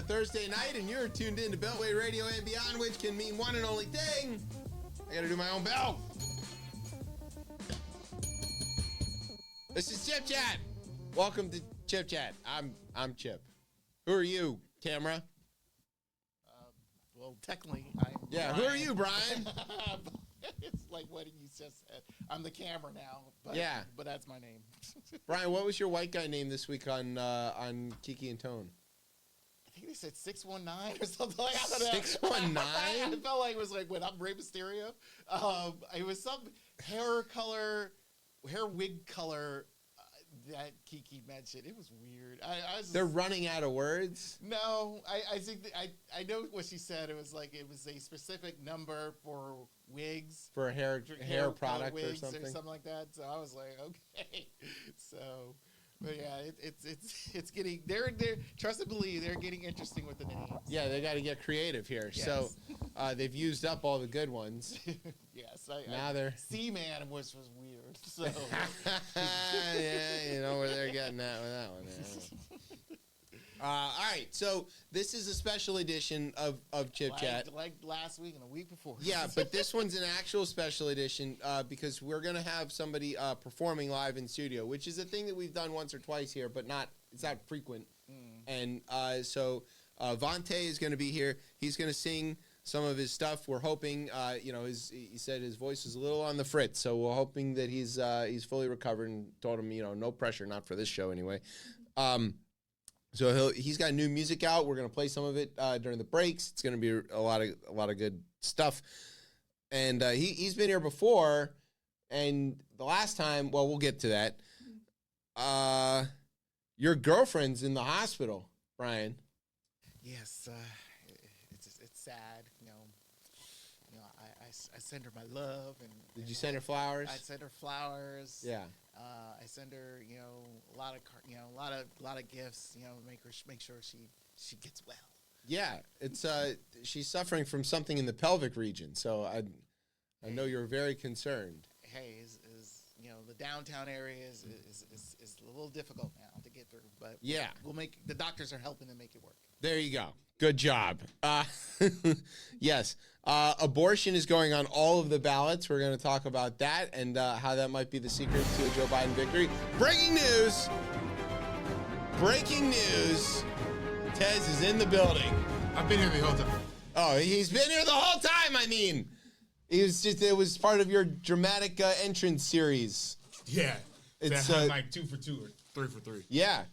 Thursday night, and you're tuned in to Beltway Radio and Beyond, which can mean one and only thing. I gotta do my own bell. This is Chip Chat. Welcome to Chip Chat. I'm Chip. Who are you, camera? Well, technically, I'm Yeah, Bryan. who are you, Bryan? It's like what you just said. I'm the camera now. But, Yeah. But that's my name. Bryan, what was your white guy name this week on Kiki and Tone? I think they said 619 or something like that. 619? I felt like it was like when I'm Rey Mysterio. It was some hair wig color that Kiki mentioned. It was weird. I was They're running out of words. No, I think I know what she said. It was like it was a specific number for wigs. For a hair product wigs or something like that. So I was like, okay. So, but yeah, it's getting they're trust and believe they're getting interesting with the names. Yeah, they got to get creative here. Yes. So they've used up all the good ones. Yes, Now they're Seaman was weird. So yeah, you know where they're getting at with that one. Yeah. All right, so this is a special edition of Chip Chat. Like last week and the week before. Yeah, but this one's an actual special edition because we're going to have somebody performing live in studio, which is a thing that we've done once or twice here, but it's not frequent. And so Vontae is going to be here. He's going to sing some of his stuff. We're hoping, he said his voice is a little on the fritz, so we're hoping that he's fully recovered, and told him, no pressure, not for this show anyway. So he's got new music out. We're gonna play some of it during the breaks. It's gonna be a lot of good stuff. And he's been here before, and the last time, well, we'll get to that. Your girlfriend's in the hospital, Bryan. Yes, it's sad. I send her my love and. Did you send her flowers? I send her flowers. Yeah. I send her, a lot of gifts. Make sure she gets well. Yeah, it's she's suffering from something in the pelvic region, so I know you're very concerned. Hey, the downtown area is a little difficult now to get through, but yeah, the doctors are helping to make it work. There you go. Good job. Yes. Abortion is going on all of the ballots. We're going to talk about that and how that might be the secret to a Joe Biden victory. Breaking news. Breaking news. Tez is in the building. I've been here the whole time. Oh, he's been here the whole time. I mean, it was part of your dramatic entrance series. Yeah. It's like 2 for 2 or 3 for 3. Yeah. I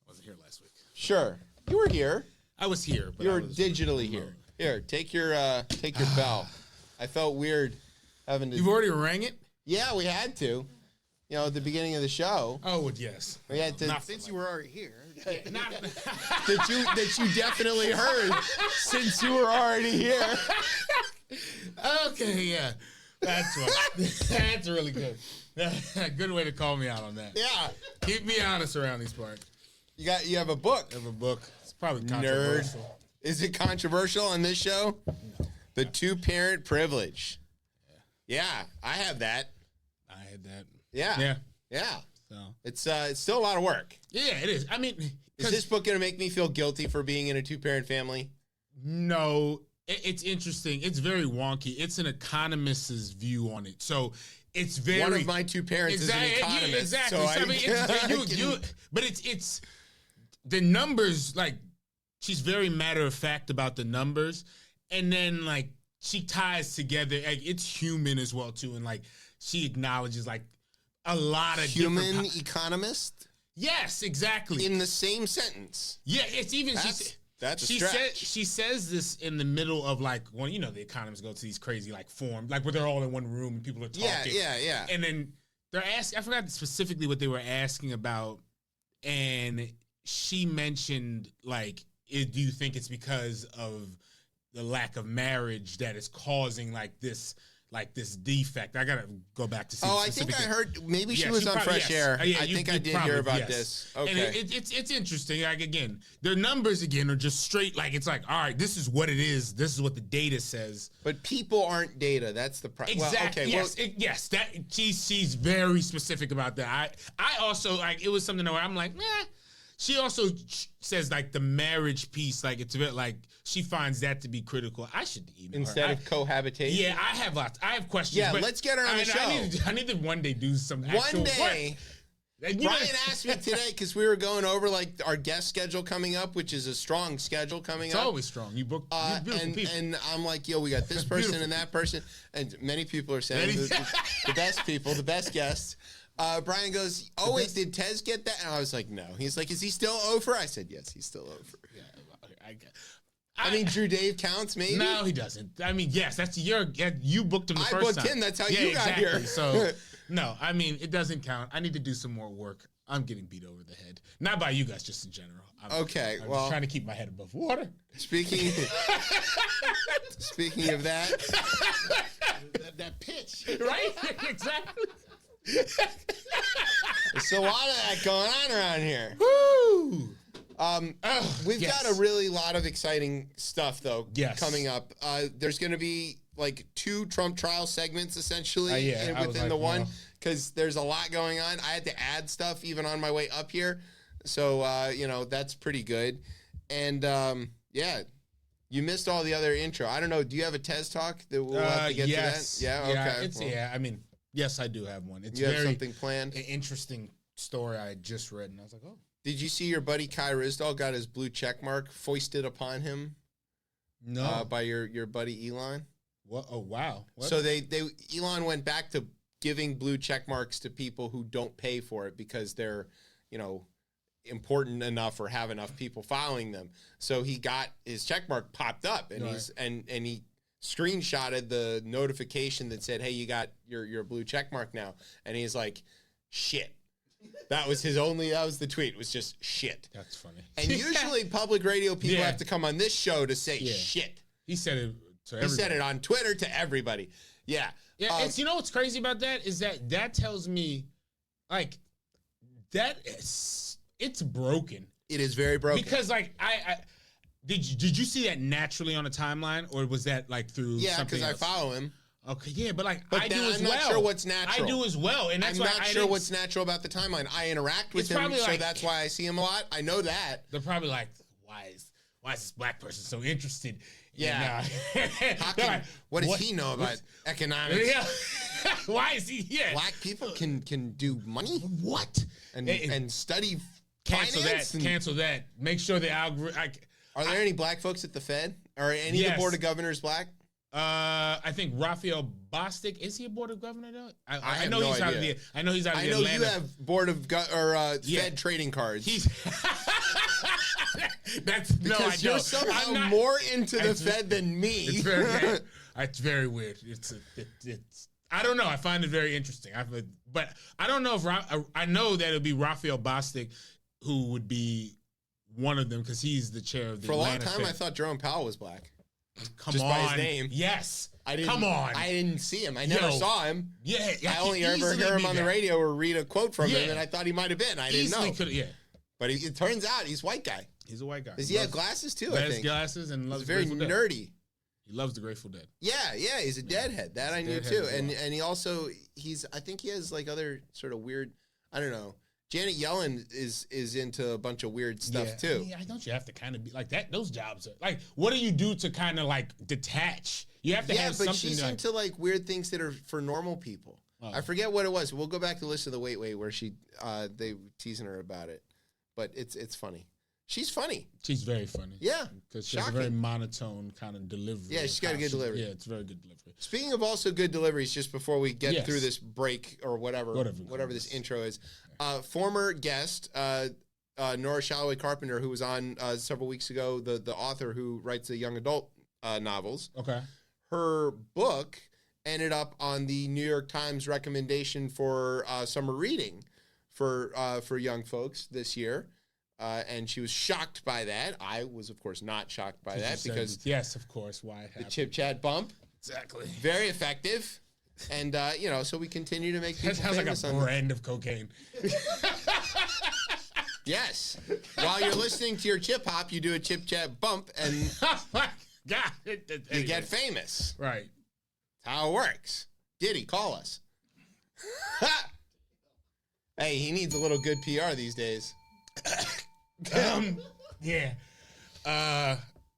wasn't here last week. Sure. You were here. I was here, but You were digitally here. Here, take your bell. I felt weird having to. You've already rang it? Yeah, we had to. At the beginning of the show. Oh, well, yes. We had to. Since you were already here. that you definitely heard since you were already here. Okay, yeah. That's right. That's really good. Good way to call me out on that. Yeah. Keep me honest around these parts. You have a book. I have a book. It's probably controversial. Nerd. Is it controversial on this show? No. The two-parent privilege. Yeah, I have that. I had that. Yeah. So it's still a lot of work. Yeah, it is. I mean, is this book gonna make me feel guilty for being in a two-parent family? No, it's interesting. It's very wonky. It's an economist's view on it. So it's very. One of my two parents is an economist. Exactly. So but it's the numbers. Like, she's very matter of fact about the numbers, and then like she ties together. Like, it's human as well too, and like she acknowledges like a lot of human economist. Yes, exactly. In the same sentence. Yeah, it's even that's a stretch. She says this in the middle of like when the economists go to these crazy like forums, like where they're all in one room and people are talking. Yeah. And then they're asking. I forgot specifically what they were asking about, and she mentioned like, do you think it's because of the lack of marriage that is causing like this defect? I gotta go back to see. Oh, I think I heard maybe she was on Fresh Air. I think I did hear about this. Okay, and it's interesting. Like, again, their numbers are just straight. Like, it's like, all right, this is what it is. This is what the data says. But people aren't data. That's the problem. Exactly. Well, okay. Yes. That she's very specific about that. I also like, it was something where I'm like, she also says like the marriage piece, like it's a bit like she finds that to be critical. I should email Instead her. of cohabitation. Yeah, I have lots. I have questions. Yeah, but let's get her on the show. I need to one day do some actual One day. work. And Brian asked me today because we were going over like our guest schedule coming up, which is a strong schedule coming it's up. always strong. You book beautiful people. And I'm like, yo, we got this person and that person, and many people are saying the best people, the best guests. Brian goes, oh wait, did Tez get that? And I was like, no. He's like, is he still over? I said, yes, he's still over. Yeah, I mean, Drew Dave counts, maybe. No, he doesn't. I mean, yes, that's you booked him the first time. I booked him. That's how you got here. So, no, I mean, it doesn't count. I need to do some more work. I'm getting beat over the head. Not by you guys, just in general. I'm just trying to keep my head above water. Speaking of that, that pitch, right? Exactly. There's a lot of that going on around here. Woo! We've got a really lot of exciting stuff though coming up. There's going to be like 2 Trump trial segments essentially within the one because there's a lot going on. I had to add stuff even on my way up here, so that's pretty good. And you missed all the other intro. I don't know. Do you have a Tez talk that we'll have to get to that? Yeah. Okay. I mean, yes, I do have one. It's you have something planned. An interesting story I just read, and I was like, oh. Did you see your buddy Kai Ryssdal got his blue check mark foisted upon him? No. By your buddy Elon? What? Oh, wow. What? So Elon went back to giving blue check marks to people who don't pay for it because they're, important enough or have enough people following them. So he got his check mark popped up and he screenshotted the notification that said, "Hey, you got your blue check mark now." And he's like, "Shit." That was the tweet. It was just shit. That's funny. And usually public radio people have to come on this show to say shit. He said it to everybody. He said it on Twitter to everybody. Yeah. Yeah, it's, what's crazy about that is that tells me, like, it's broken. It is very broken. Because, like, did you see that naturally on a timeline, or was that, like, through something else? Because I follow him. Okay, yeah, but I do as well. I'm not sure what's natural. I do as well, and that's I'm why not sure what's natural about the timeline. I interact with him, so that's why I see him a lot. I know that. They're probably like, why is this black person so interested? Yeah. What does he know about economics? Yeah. Why is he? Yeah. Black people can do money. What? And study. Cancel finance that. Cancel that. Make sure the algorithm. Are there any black folks at the Fed? Or any of the board of governors black? I think Raphael Bostic, is he a board of governor though? I know he's out of the. I know he's out of the. I know you have board of Fed trading cards. That's because you're somehow more into the Fed than me. It's very weird. It's I don't know. I find it very interesting. But I don't know if I know that it'll be Raphael Bostic who would be one of them because he's the chair of the. For a long time, Fed. I thought Jerome Powell was black. Just by his name. Yes. Come on. I didn't see him. I never saw him. Yeah. I only ever hear him on the radio or read a quote from him, and I thought he might have been. I didn't know. But it turns out he's a white guy. He's a white guy. Does he have glasses too? I think. Has glasses and loves. He's very nerdy. He loves the Grateful Dead. Yeah. He's a Deadhead. That I knew too. And he also I think he has like other sort of weird. I don't know. Janet Yellen is into a bunch of weird stuff too. Yeah, don't you have to kind of be like that? Those jobs are like, what do you do to kind of like detach? You have to have something. Yeah, but she's into like weird things that are for normal people. Oh. I forget what it was. We'll go back to List of the Wait where they were teasing her about it, but it's funny. She's funny. She's very funny. Yeah, because she has a very monotone kind of delivery. Yeah, she's got a good delivery. Yeah, it's very good delivery. Speaking of also good deliveries, just before we get through this break or whatever this intro is. Former guest, Nora Shalloway Carpenter, who was on several weeks ago, the author who writes the young adult novels. Okay. Her book ended up on the New York Times recommendation for summer reading for young folks this year. And she was shocked by that. I was, of course, not shocked by that because... Yes, of course. Why it happened. The Chip Chat bump. Exactly. Very effective. And, so we continue to make people famous. That sounds like a brand of cocaine. Yes. While you're listening to your Chip Hop, you do a Chip Chat bump, and oh my God. You get famous. Right. That's how it works. Diddy, call us. Hey, he needs a little good PR these days. Yeah.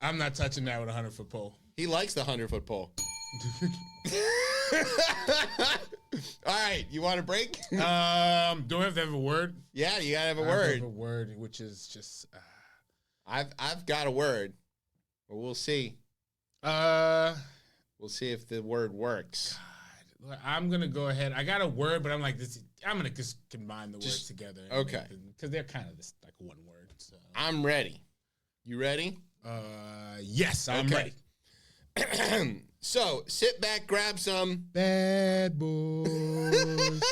I'm not touching that with a 100-foot pole. He likes the 100-foot pole. All right, you want a break? Do I have to have a word? Yeah, you gotta have a I word. have a word, which is just. I've got a word, but we'll see. We'll see if the word works. God, I'm gonna go ahead. I got a word, but I'm like this. I'm gonna just combine the words together. Okay. Because they're kind of this like one word. So. I'm ready. You ready? Yes, I'm ready. So sit back, grab some Bad Boys.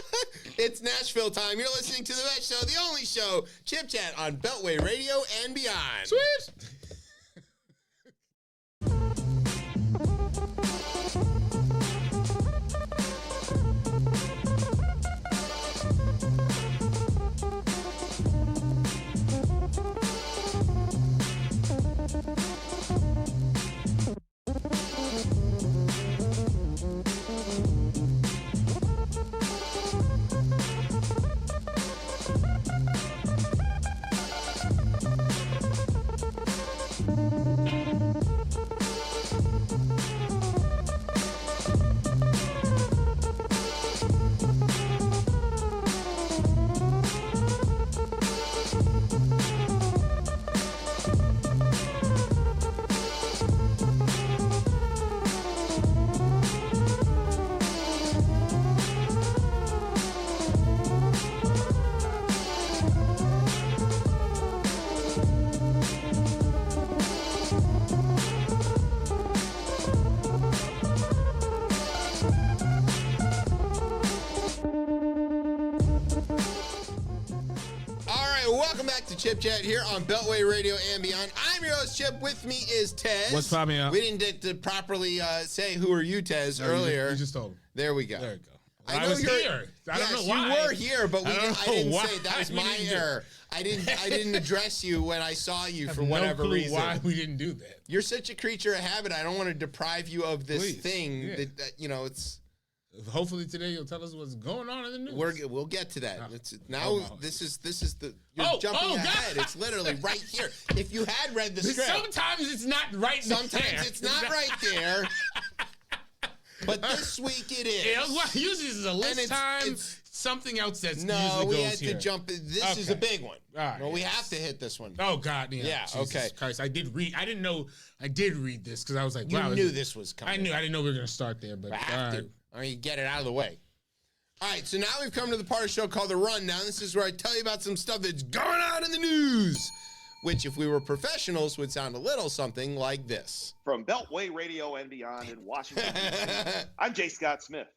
It's Nashville time. You're listening to the best show, the only show, Chip Chat on Beltway Radio and beyond. Sweet. Welcome back to Chip Chat here on Beltway Radio and beyond. I'm your host, Chip. With me is Tez. What's popping up? We didn't get to properly say who are you, Tez, earlier. You just told me. There we go. There you go. I know was you're here. I don't know yes, why. you were here, but I didn't why say that was we my didn't do it. error. I didn't address you when I saw you for no whatever clue reason. why we didn't do that. You're such a creature of habit. I don't want to deprive you of this Please, thing yeah. that it's. Hopefully today you'll tell us what's going on in the news. We'll get to that. Now no. this is the you're jumping ahead. It's literally right here. If you had read the script, Sometimes it's not right there. sometimes it's not right there. But this week it is. Yeah, well, usually it's a list it's- time. it's- Something else that's No, usually we goes had here. to jump. This is a Okay. big one. All right, Well, we yes. have to hit this one. Oh God, yeah. Yeah, Jesus okay. Christ, I did read. I didn't know. I did read this because I was like, You wow. knew this was coming. I knew. I didn't know we were gonna start there, but I have all to. right. I mean, get it out of the way. All right, so now we've come to the part of the show called The Rundown. This is where I tell you about some stuff that's going on in the news, which, if we were professionals, would sound a little something like this. From Beltway Radio and beyond in Washington, D.C., I'm J. Scott Smith,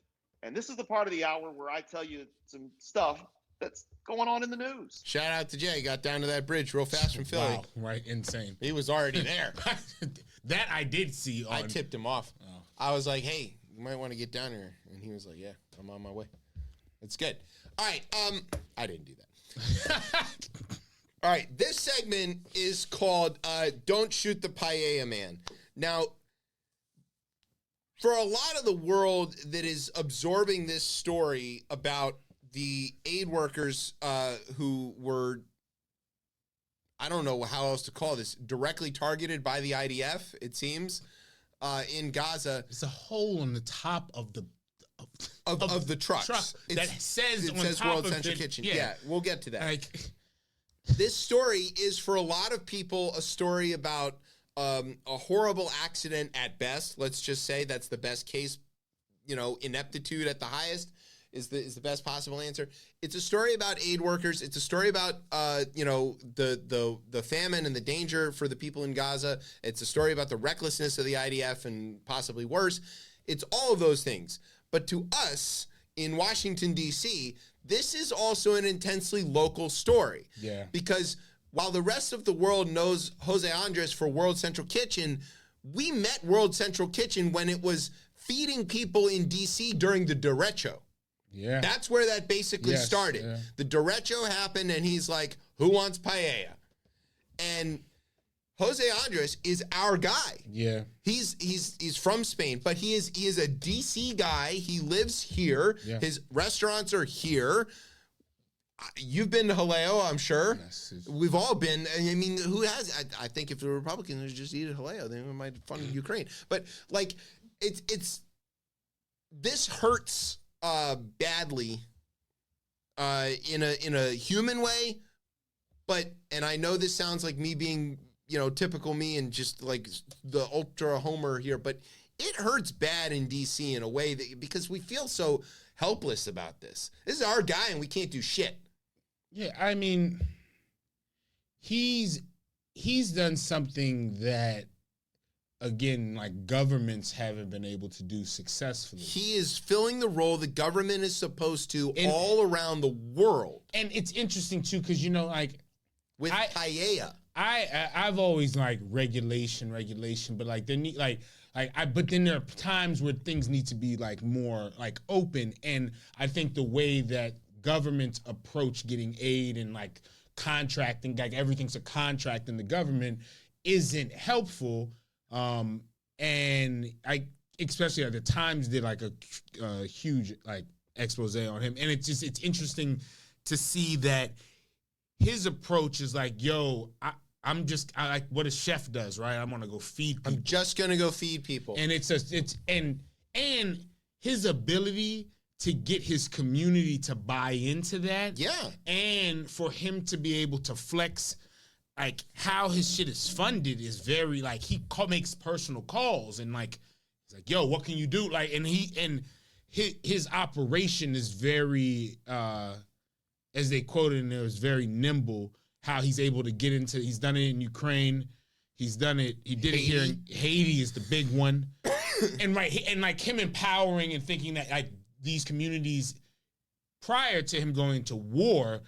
and this is the part of the hour where I tell you some stuff that's going on in the news. Shout out to Jay. Got down to that bridge real fast from Philly. Wow, right, insane. He was already there. That I did see. On, I tipped him off. Oh. I was like, hey, you might want to get down here. And he was like, yeah, I'm on my way. It's good. All right. I didn't do that. All right. This segment is called Don't Shoot the Paella Man. Now, for a lot of the world that is absorbing this story about the aid workers who were, I don't know how else to call this, directly targeted by the IDF, it seems, in Gaza. There's a hole in the top of the Of the trucks. truck that says it on says top World of Central it, Kitchen. yeah. Yeah, we'll get to that. like. This story is, for a lot of people, a story about a horrible accident at best. Let's just say that's the best case, ineptitude at the highest is the best possible answer. It's a story about aid workers. It's a story about, the famine and the danger for the people in Gaza. It's a story about the recklessness of the IDF and possibly worse. It's all of those things. But to us in Washington, D.C., this is also an intensely local story. Yeah. Because while the rest of the world knows Jose Andres for World Central Kitchen, we met World Central Kitchen when it was feeding people in D.C. during the derecho. Yeah. That's where that basically started. Yeah. The derecho happened, and he's like, who wants paella? And Jose Andres is our guy. Yeah. He's from Spain, but he is a DC guy. He lives here. Yeah. His restaurants are here. You've been to Haleo, I'm sure. Yes, We've all been. I mean, who has? I think if the Republicans had just eaten Haleo, they might fund Ukraine. But like, it's this hurts badly in a human way. But and I know this sounds like me being typical me and just like the ultra homer here, but it hurts bad in DC in a way that because we feel so helpless about this. This is our guy and we can't do shit. Yeah, I mean, he's done something that, again, like governments haven't been able to do successfully. He is filling the role the government is supposed to all around the world. And it's interesting too, because like with paella. I've always like regulation, but like there need but then there are times where things need to be like more like open, and I think the way that governments approach getting aid and like contracting, like everything's a contract in the government, isn't helpful. And I especially at the Times did like a huge like expose on him, and it's interesting to see that his approach is like, yo, I like what a chef does, right? I'm gonna go feed people. I'm just gonna go feed people. And and his ability to get his community to buy into that. Yeah. And for him to be able to flex like how his shit is funded is very like he makes personal calls and like he's like, yo, what can you do? Like and his operation is very as they quoted in there, is very nimble. How he's able to get into, he's done it in Ukraine, he did it here in Haiti is the big one, and like him empowering and thinking that like these communities prior to him going to war,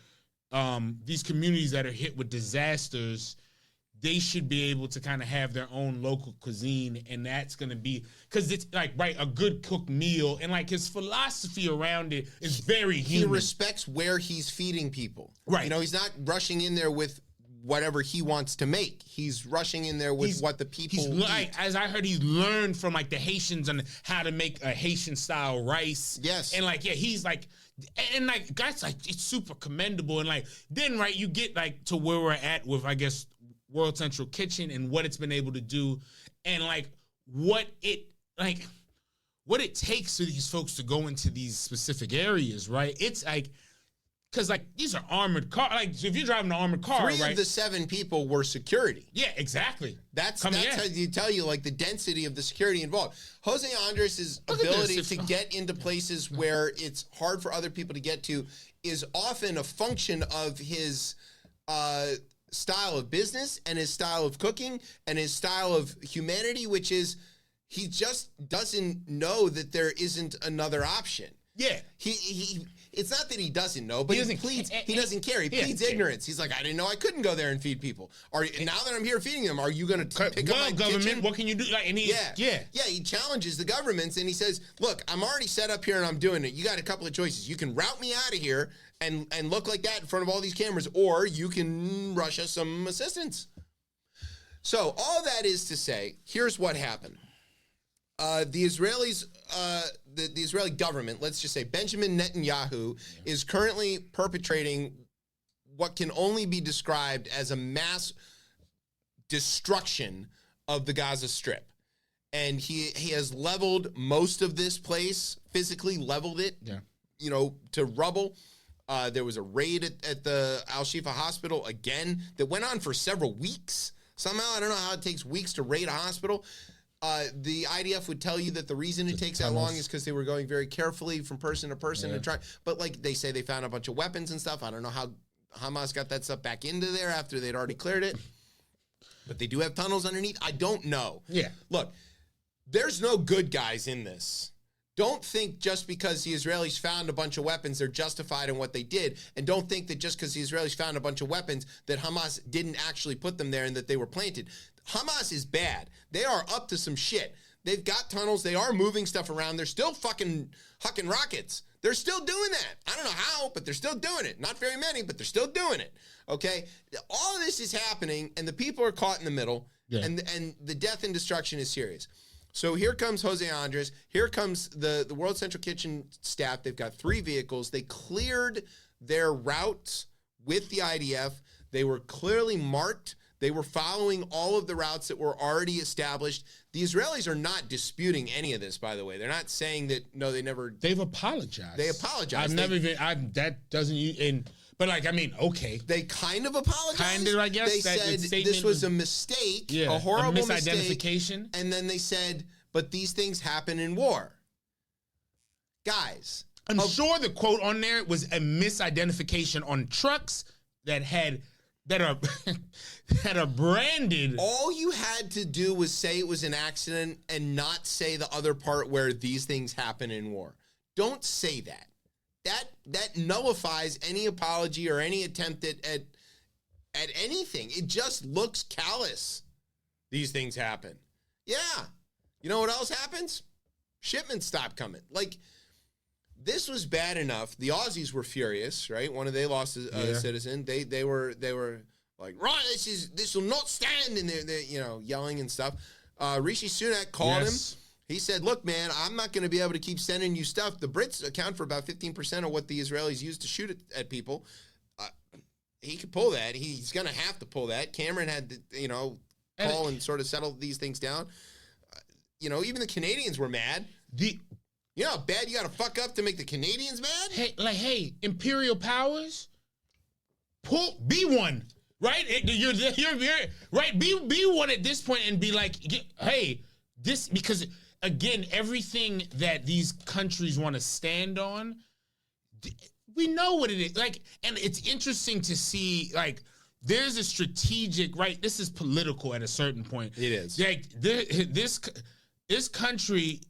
these communities that are hit with disasters, they should be able to kind of have their own local cuisine, and that's going to be because it's like a good cooked meal, and like his philosophy around it is very human. He respects where he's feeding people. Right. He's not rushing in there with whatever he wants to make. He's rushing in there with what the people eat. As I heard, he learned from like the Haitians on how to make a Haitian style rice. Yes. And like, yeah, he's like, and like, that's like, it's super commendable. And like, then you get like to where we're at with, I guess, World Central Kitchen and what it's been able to do, and like what it takes for these folks to go into these specific areas, right? It's like, because like these are armored cars. Like, so if you're driving an armored car, 3 of the 7 people were security. Yeah, exactly. That's how you tell you like the density of the security involved. Jose Andres' ability to get into places where it's hard for other people to get to is often a function of his style of business and his style of cooking and his style of humanity, which is he just doesn't know that there isn't another option. Yeah. He it's not that he doesn't know, but he doesn't care. He pleads yeah. ignorance. He's like, I didn't know I couldn't go there and feed people. Now that I'm here feeding them, are you going to pick up my government, kitchen? what can you do? Like, and he challenges the governments and he says, look, I'm already set up here and I'm doing it. You got a couple of choices. You can route me out of here and look like that in front of all these cameras, or you can rush us some assistance. So all that is to say, here's what happened. The Israelis, the Israeli government, let's just say Benjamin Netanyahu, is currently perpetrating what can only be described as a mass destruction of the Gaza Strip. And he has leveled most of this place, physically leveled it, to rubble. There was a raid at the Al-Shifa hospital again that went on for several weeks. Somehow, I don't know how it takes weeks to raid a hospital. The IDF would tell you that the reason it takes that long is because they were going very carefully from person to person and trying. But like they say, they found a bunch of weapons and stuff. I don't know how Hamas got that stuff back into there after they'd already cleared it. But they do have tunnels underneath. I don't know. Yeah. Look, there's no good guys in this. Don't think just because the Israelis found a bunch of weapons, they're justified in what they did. And don't think that just because the Israelis found a bunch of weapons that Hamas didn't actually put them there and that they were planted. Hamas is bad. They are up to some shit. They've got tunnels. They are moving stuff around. They're still fucking hucking rockets. They're still doing that. I don't know how, but they're still doing it. Not very many, but they're still doing it. Okay? All of this is happening, and the people are caught in the middle, and the death and destruction is serious. So here comes Jose Andres. Here comes the World Central Kitchen staff. They've got 3 vehicles. They cleared their routes with the IDF. They were clearly marked. They were following all of the routes that were already established. The Israelis are not disputing any of this, by the way. They're not saying that, no, they never. They've apologized. They apologized. I've never even, that doesn't, but like, I mean, okay. They kind of apologized. Kind of, I guess. They said this was a mistake, a horrible misidentification. Mistake. And then they said, but these things happen in war. Guys. I'm sure the quote on there was a misidentification on trucks that are branded. All you had to do was say it was an accident and not say the other part where these things happen in war. Don't say that. That nullifies any apology or any attempt at anything. It just looks callous. These things happen. Yeah. You know what else happens? Shipments stop coming. Like, this was bad enough. The Aussies were furious, right? They lost a citizen. They were like, right, this will not stand, and they're yelling and stuff. Rishi Sunak called him. He said, look, man, I'm not going to be able to keep sending you stuff. The Brits account for about 15% of what the Israelis use to shoot at people. He could pull that. He's going to have to pull that. Cameron had to, call and sort of settle these things down. Even the Canadians were mad. You know how bad you got to fuck up to make the Canadians mad? Hey, imperial powers, be one, right? You're right. Be one at this point and be like, hey, this, because again, everything that these countries want to stand on, we know what it is. Like, and it's interesting to see, like, there's a strategic, right? This is political at a certain point. It is. Like, this country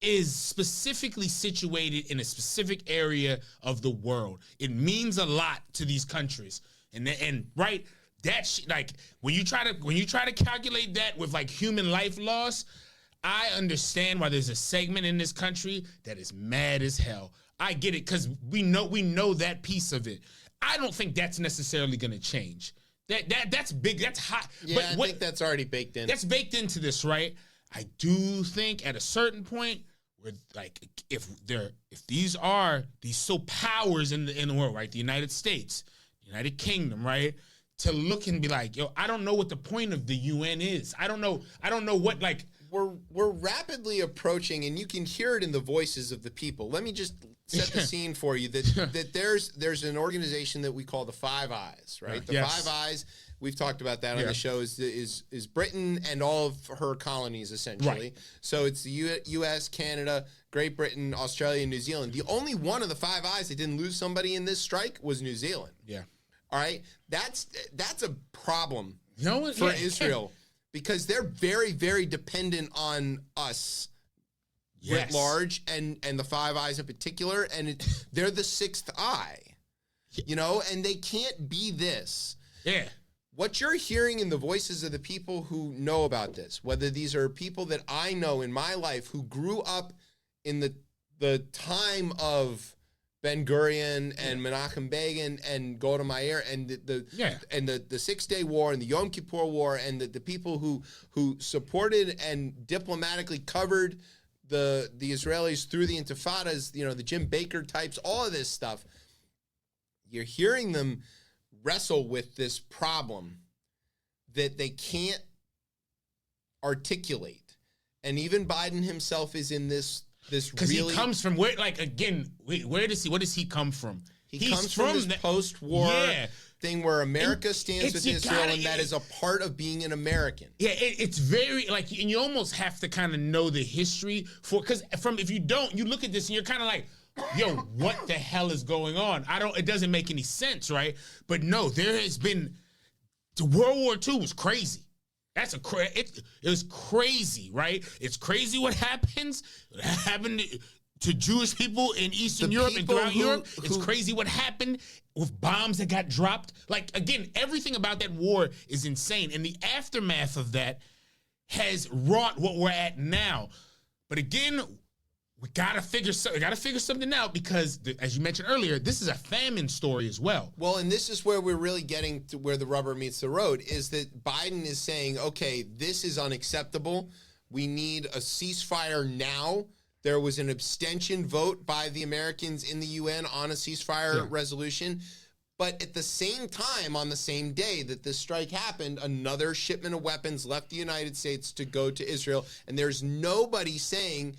is specifically situated in a specific area of the world. It means a lot to these countries, and right, like when you try to calculate that with like human life loss, I understand why there's a segment in this country that is mad as hell. I get it, because we know that piece of it. I don't think that's necessarily going to change. That's big. That's hot. Yeah, but I think that's already baked in. That's baked into this, right? I do think at a certain point, where like if these are these powers in the world, right? The United States, the United Kingdom, right? To look and be like, yo, I don't know what the point of the UN is. I don't know what, like, we're rapidly approaching, and you can hear it in the voices of the people. Let me just set the scene for you that there's an organization that we call the Five Eyes, right? The Five Eyes. We've talked about that on the show. Is Britain and all of her colonies, essentially. Right. So it's the U.S., Canada, Great Britain, Australia, and New Zealand. The only one of the Five Eyes that didn't lose somebody in this strike was New Zealand. Yeah. All right? That's a problem for Israel, because they're very, very dependent on us writ large, and the Five Eyes in particular, and they're the sixth eye, and they can't be this. Yeah. What you're hearing in the voices of the people who know about this, whether these are people that I know in my life who grew up in the time of Ben Gurion and Menachem Begin and Golda Meir and the 6 Day War and the Yom Kippur War, and the people who supported and diplomatically covered the Israelis through the Intifadas, the Jim Baker types, all of this stuff. You're hearing them wrestle with this problem that they can't articulate, and even Biden himself is in this because he comes from where, like, again, what does he come from? He comes from this post-war thing where America stands with Israel, and that is a part of being an American. Yeah, it's very, like, and you almost have to kind of know the history because if you don't, you look at this and you're kind of like, yo, what the hell is going on? It doesn't make any sense, right? But no, there has been, World War II was crazy. It was crazy, right? It's crazy what happened to Jewish people in Eastern Europe and throughout Europe. It's crazy what happened with bombs that got dropped. Like, again, everything about that war is insane. And the aftermath of that has wrought what we're at now. But again, we gotta figure something out because, as you mentioned earlier, this is a famine story as well. Well, and this is where we're really getting to where the rubber meets the road, is that Biden is saying, okay, this is unacceptable. We need a ceasefire now. There was an abstention vote by the Americans in the UN on a ceasefire resolution. But at the same time, on the same day that this strike happened, another shipment of weapons left the United States to go to Israel. And there's nobody saying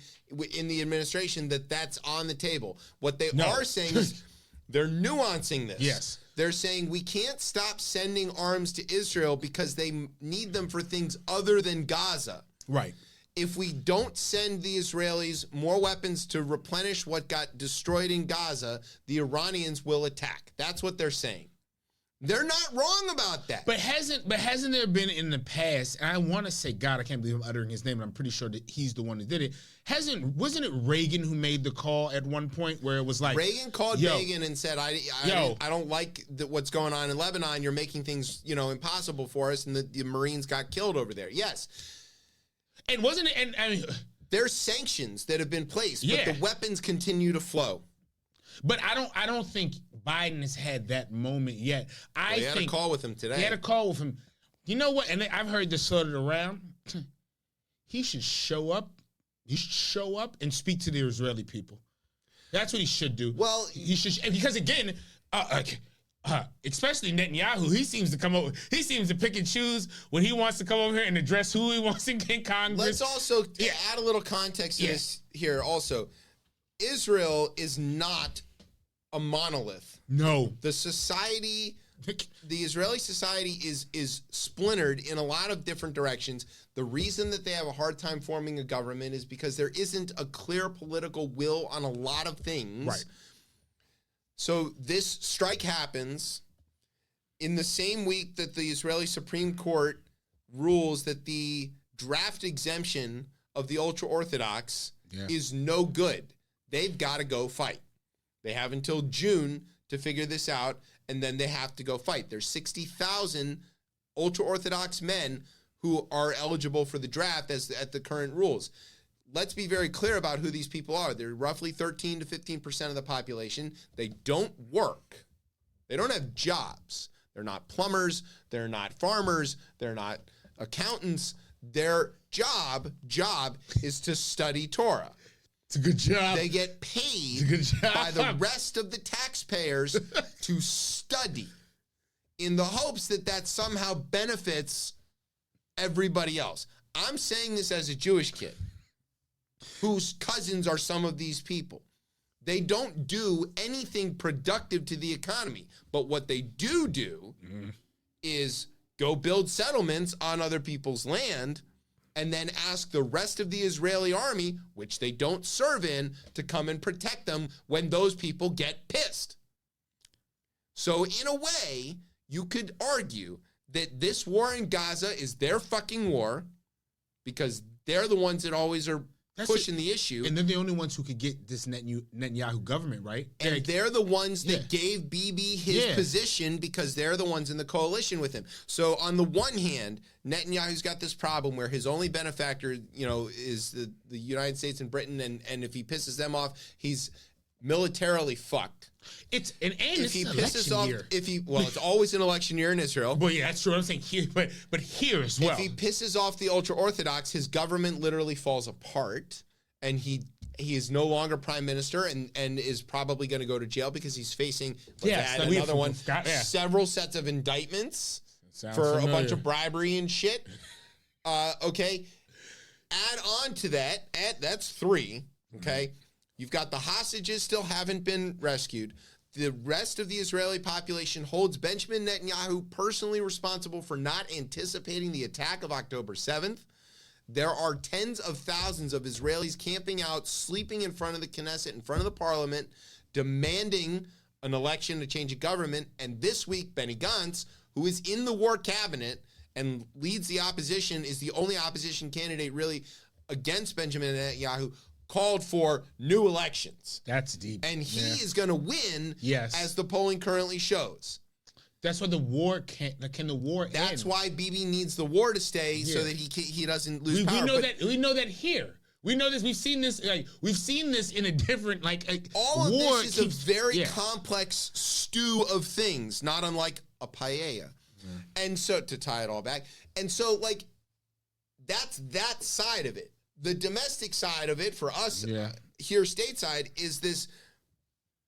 in the administration that that's on the table. What they are saying is they're nuancing this. Yes. They're saying we can't stop sending arms to Israel because they need them for things other than Gaza. Right. If we don't send the Israelis more weapons to replenish what got destroyed in Gaza, the Iranians will attack. That's what they're saying. They're not wrong about that. But hasn't there been in the past, and I want to say, God, I can't believe I'm uttering his name, and I'm pretty sure that he's the one that did it. Wasn't it Reagan who made the call at one point where it was like Reagan called Reagan and said, I don't like what's going on in Lebanon. You're making things, impossible for us, and the Marines got killed over there. Yes. And wasn't it? And I mean, there's sanctions that have been placed, but the weapons continue to flow. But I don't think Biden has had that moment yet. He had a call with him today. He had a call with him. You know what? And I've heard this floated around. He should show up. He should show up and speak to the Israeli people. That's what he should do. Well, he should, because again, especially Netanyahu, he seems to come over. He seems to pick and choose when he wants to come over here and address who he wants in Congress. Let's also add a little context to this here. Also, Israel is not a monolith. No, the Israeli society is splintered in a lot of different directions. The reason that they have a hard time forming a government is because there isn't a clear political will on a lot of things. Right. So this strike happens in the same week that the Israeli Supreme Court rules that the draft exemption of the ultra-Orthodox is no good. They've got to go fight. They have until June to figure this out, and then they have to go fight. There's 60,000 ultra-Orthodox men who are eligible for the draft at the current rules. Let's be very clear about who these people are. They're roughly 13 to 15% of the population. They don't work. They don't have jobs. They're not plumbers. They're not farmers. They're not accountants. Their job is to study Torah. It's a good job. They get paid by the rest of the taxpayers to study in the hopes that somehow benefits everybody else. I'm saying this as a Jewish kid whose cousins are some of these people. They don't do anything productive to the economy, but what they do is go build settlements on other people's land and then ask the rest of the Israeli army, which they don't serve in, to come and protect them when those people get pissed. So in a way, you could argue that this war in Gaza is their fucking war because they're the ones that always are pushing the issue. And they're the only ones who could get this Netanyahu government, right? And they're the ones that gave Bibi his position because they're the ones in the coalition with him. So on the one hand, Netanyahu's got this problem where his only benefactor, is the United States and Britain, and if he pisses them off, he's militarily fucked. It's always an election year in Israel. Well, yeah, that's true. I'm saying here, but here as well. If he pisses off the ultra-Orthodox, his government literally falls apart, and he is no longer prime minister and is probably going to go to jail because he's facing several sets of indictments for a bunch of bribery and shit. Okay. Add on to that, that's 3, okay? You've got the hostages still haven't been rescued. The rest of the Israeli population holds Benjamin Netanyahu personally responsible for not anticipating the attack of October 7th. There are tens of thousands of Israelis camping out, sleeping in front of the Knesset, in front of the parliament, demanding an election to change a government. And this week, Benny Gantz, who is in the war cabinet and leads the opposition, is the only opposition candidate really against Benjamin Netanyahu, called for new elections. That's deep. And he is going to win as the polling currently shows. That's why the war can the war end? That's why Bibi needs the war to stay so that he doesn't lose power. We know that here. We know this. We've seen this. We've seen this in a different all of this is a very complex stew of things, not unlike a paella. And so to tie it all back, and so that's that side of it. The domestic side of it for us Yeah. here stateside is this.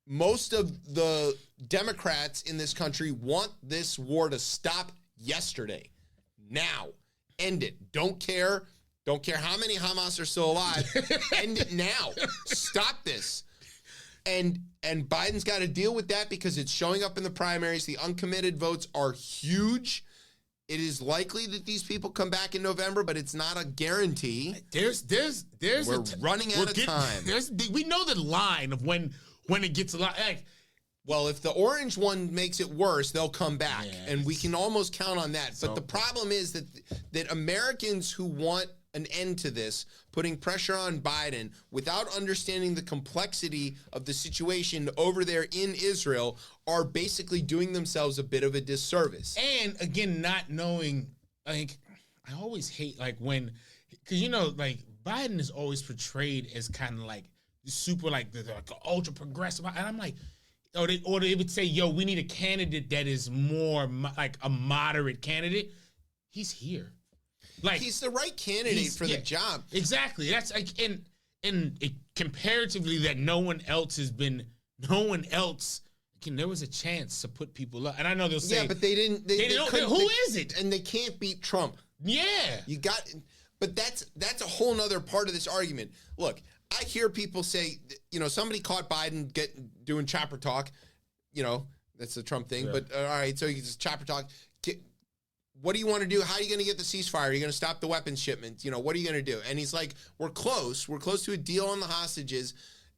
Most of the Democrats in this country want this war to stop yesterday. Now. End it. Don't care. Don't care how many Hamas are still alive. End it now. Stop this. And Biden's got to deal with that because it's showing up in the primaries. The uncommitted votes are huge. It is likely that these people come back in November, but it's not a guarantee. We're running out of time. We know the line of when it gets a lot. Like, well, if the orange one makes it worse, they'll come back, and we can almost count on that. But the problem is that Americans who want an end to this, putting pressure on Biden without understanding the complexity of the situation over there in Israel, are basically doing themselves a bit of a disservice. And again, not knowing, like, I always hate, like, when, because, you know, like, Biden is always portrayed as kind of like super, like, the ultra progressive. And I'm like, or they would say, yo, we need a candidate that is more like a moderate candidate. He's here. Like, he's the right candidate for the job. Exactly. That's like, and comparatively that no one else. Again, there was a chance to put people up. And I know they'll say, yeah, but they didn't. They who is it? And they can't beat Trump. Yeah. You got, but that's a whole nother part of this argument. Look, I hear people say, you know, somebody caught Biden doing chopper talk. You know, that's the Trump thing. Yeah. But all right, so you just chopper talk. What do you want to do? How are you going to get the ceasefire? Are you going to stop the weapons shipments? You know, what are you going to do? And he's like, we're close. We're close to a deal on the hostages.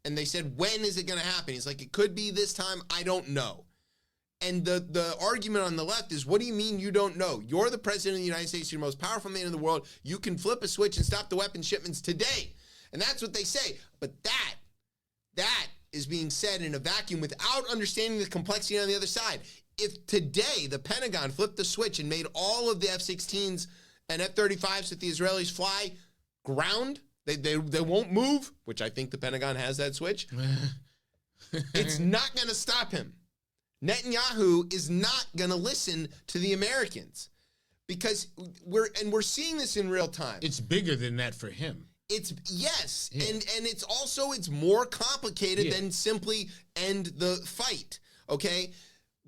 And they said, when is it going to happen? He's like, it could be this time. I don't know. And the argument on the left is, what do you mean you don't know? You're the president of the United States. You're the most powerful man in the world. You can flip a switch and stop the weapons shipments today. And that's what they say. But that is being said in a vacuum without understanding the complexity on the other side. If today the Pentagon flipped the switch and made all of the F-16s and F-35s that the Israelis fly ground, they won't move, which I think the Pentagon has that switch, it's not going to stop him. Netanyahu is not going to listen to the Americans because we're seeing this in real time. It's bigger than that for him. It's yes, yeah. and it's more complicated than simply end the fight. Okay,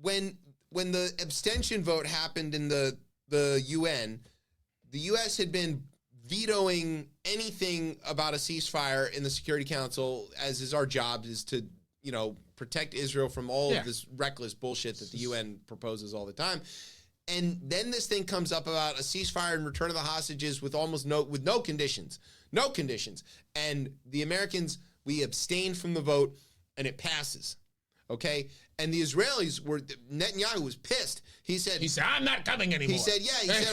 when the abstention vote happened in the UN, the U.S. had been vetoing anything about a ceasefire in the Security Council, as is our job, is to protect Israel from all of this reckless bullshit that the UN proposes all the time. And then this thing comes up about a ceasefire and return of the hostages with no conditions. No conditions. And the Americans, we abstained from the vote, and it passes. Okay? And the Israelis Netanyahu was pissed. He said, I'm not coming anymore. He said,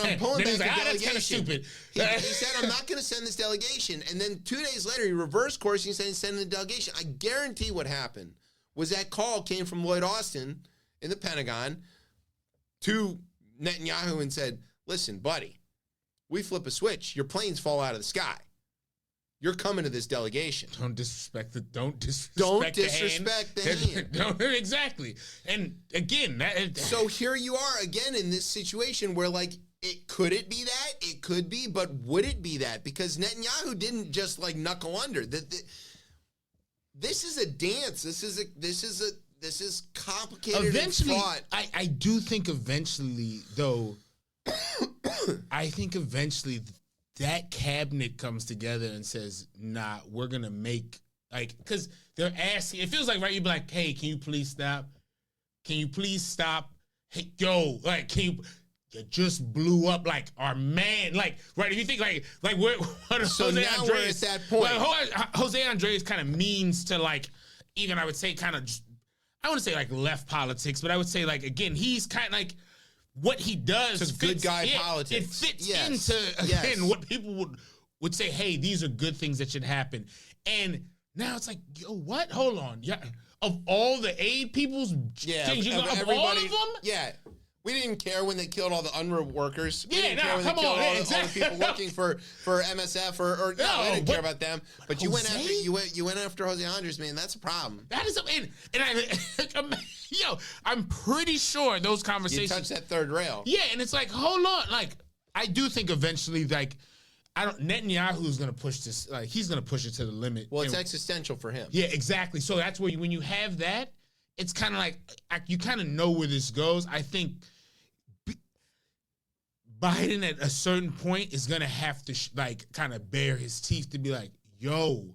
I'm pulling back the delegation. That's kind of stupid. He said, I'm not going to send this delegation. And then 2 days later, he reversed course and he said he's sending the delegation. I guarantee what happened was that call came from Lloyd Austin in the Pentagon to Netanyahu and said, listen, buddy, we flip a switch. Your planes fall out of the sky. You're coming to this delegation. Don't disrespect the hand. Exactly. And again, so here you are again in this situation where, like, could it be that? It could be, but would it be that? Because Netanyahu didn't just knuckle under. This is a dance. This is complicated. Eventually, and fraught. I do think eventually, though. I think eventually that cabinet comes together and says, nah, we're going to make, because they're asking, it feels like, right, you'd be like, hey, can you please stop? Can you please stop? Hey, yo, you just blew up, our man, right, if you think, what so Jose now Andres, we're at that point. Well, Jose Andres kind of means to, even I would say kind of, I wouldn't say, left politics, but I would say, again, he's kind of, what he does, it's good guy politics. It fits into again what people would say. Hey, these are good things that should happen. And now it's like, yo, what? Hold on, yeah. Of all the aid people's things, of all of them, yeah. We didn't care when they killed all the UNRWA workers. We didn't care when they killed all the people working for MSF or I didn't care about them. But you went after Jose Andres, man. That's a problem. That is I'm pretty sure those conversations. You touched that third rail. Yeah, and it's hold on, I do think eventually, Netanyahu's going to push this. Like, he's going to push it to the limit. Well, it's existential for him. Yeah, exactly. So that's where when you have that, it's kind of like you kind of know where this goes. I think Biden at a certain point is going to have to kind of bare his teeth to be like, yo,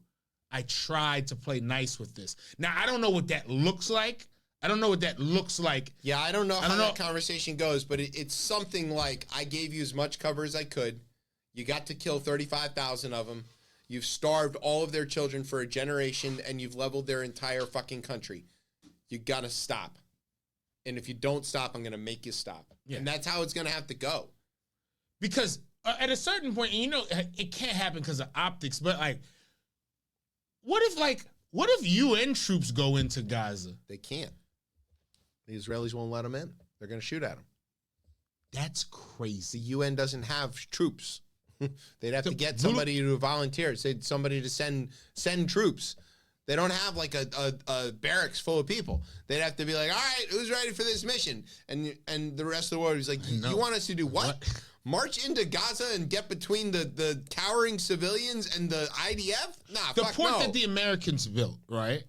I tried to play nice with this. Now, I don't know what that looks like. Yeah, I don't know how that conversation goes, but it's something like, I gave you as much cover as I could. You got to kill 35,000 of them. You've starved all of their children for a generation, and you've leveled their entire fucking country. You got to stop. And if you don't stop, I'm going to make you stop. Yeah. And that's how it's going to have to go. Because at a certain point, it can't happen because of optics, but what if UN troops go into Gaza? They can't. The Israelis won't let them in. They're going to shoot at them. That's crazy. The UN doesn't have troops. They'd have to get somebody to volunteer, somebody to send troops. They don't have like a barracks full of people. They'd have to be like, all right, who's ready for this mission? And the rest of the world is like, you want us to do what? March into Gaza and get between the cowering civilians and the IDF? Nah, the point that the Americans built, right?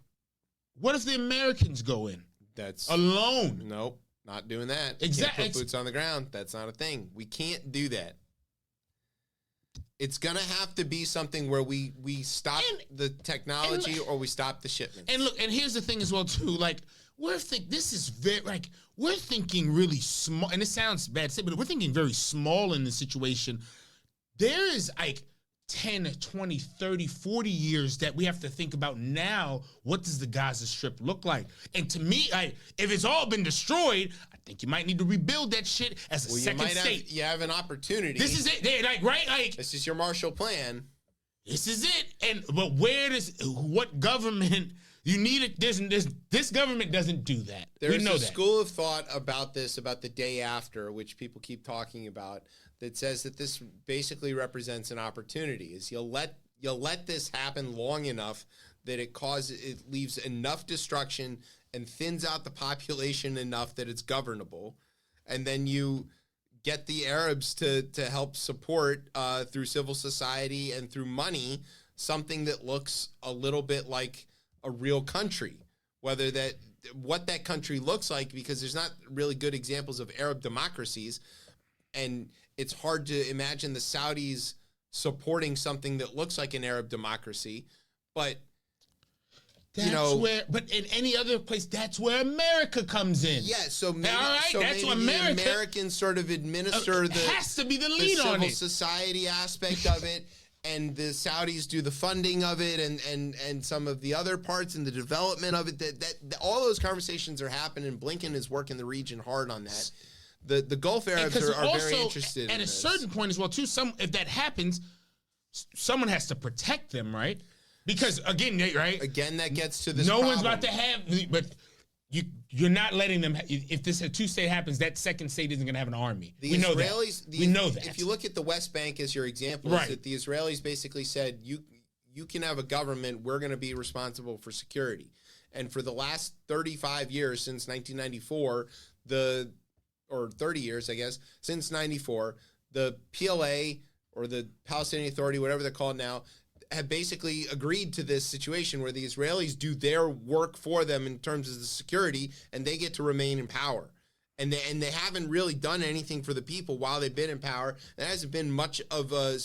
What if the Americans go in? That's alone. Nope, not doing that. Exactly. Put boots on the ground. That's not a thing. We can't do that. It's going to have to be something where we stop the technology or we stop the shipments. And look, and here's the thing as well, too. Like, we're thinking really small, and it sounds bad to say, but we're thinking very small in the situation. There is 10, 20, 30, 40 years that we have to think about now. What does the Gaza Strip look like? And to me, if it's all been destroyed, I think you might need to rebuild that shit as a second state. You have an opportunity. This is it. Right? This is your Marshall Plan. This is it. But what government... You need it. This government doesn't do that. There's a school of thought about this, about the day after, which people keep talking about, that says that this basically represents an opportunity. Is you'll let this happen long enough that it leaves enough destruction and thins out the population enough that it's governable, and then you get the Arabs to help support through civil society and through money something that looks a little bit like a real country, what that country looks like, because there's not really good examples of Arab democracies, and it's hard to imagine the Saudis supporting something that looks like an Arab democracy, but but in any other place, that's where America comes in. Yeah, so maybe, that's what the Americans sort of administer has to be the lead on civil it. Society aspect of it. And the Saudis do the funding of it, and some of the other parts and the development of it. That all those conversations are happening. Blinken is working the region hard on that. The Gulf Arabs are very interested. At a certain point as well, too. If that happens, someone has to protect them, right? Because again, that gets to this. No one's about to have, but. You're not letting them. If this a two-state happens, that second state isn't going to have an army. We know that. We know that. If you look at the West Bank as your example, right. Is that the Israelis basically said, you can have a government, we're going to be responsible for security. And for the last 35 years, since 1994, or 30 years, I guess, since 94, the PLA, or the Palestinian Authority, whatever they're called now, have basically agreed to this situation where the Israelis do their work for them in terms of the security, and they get to remain in power. And they haven't really done anything for the people while they've been in power. There hasn't been much of a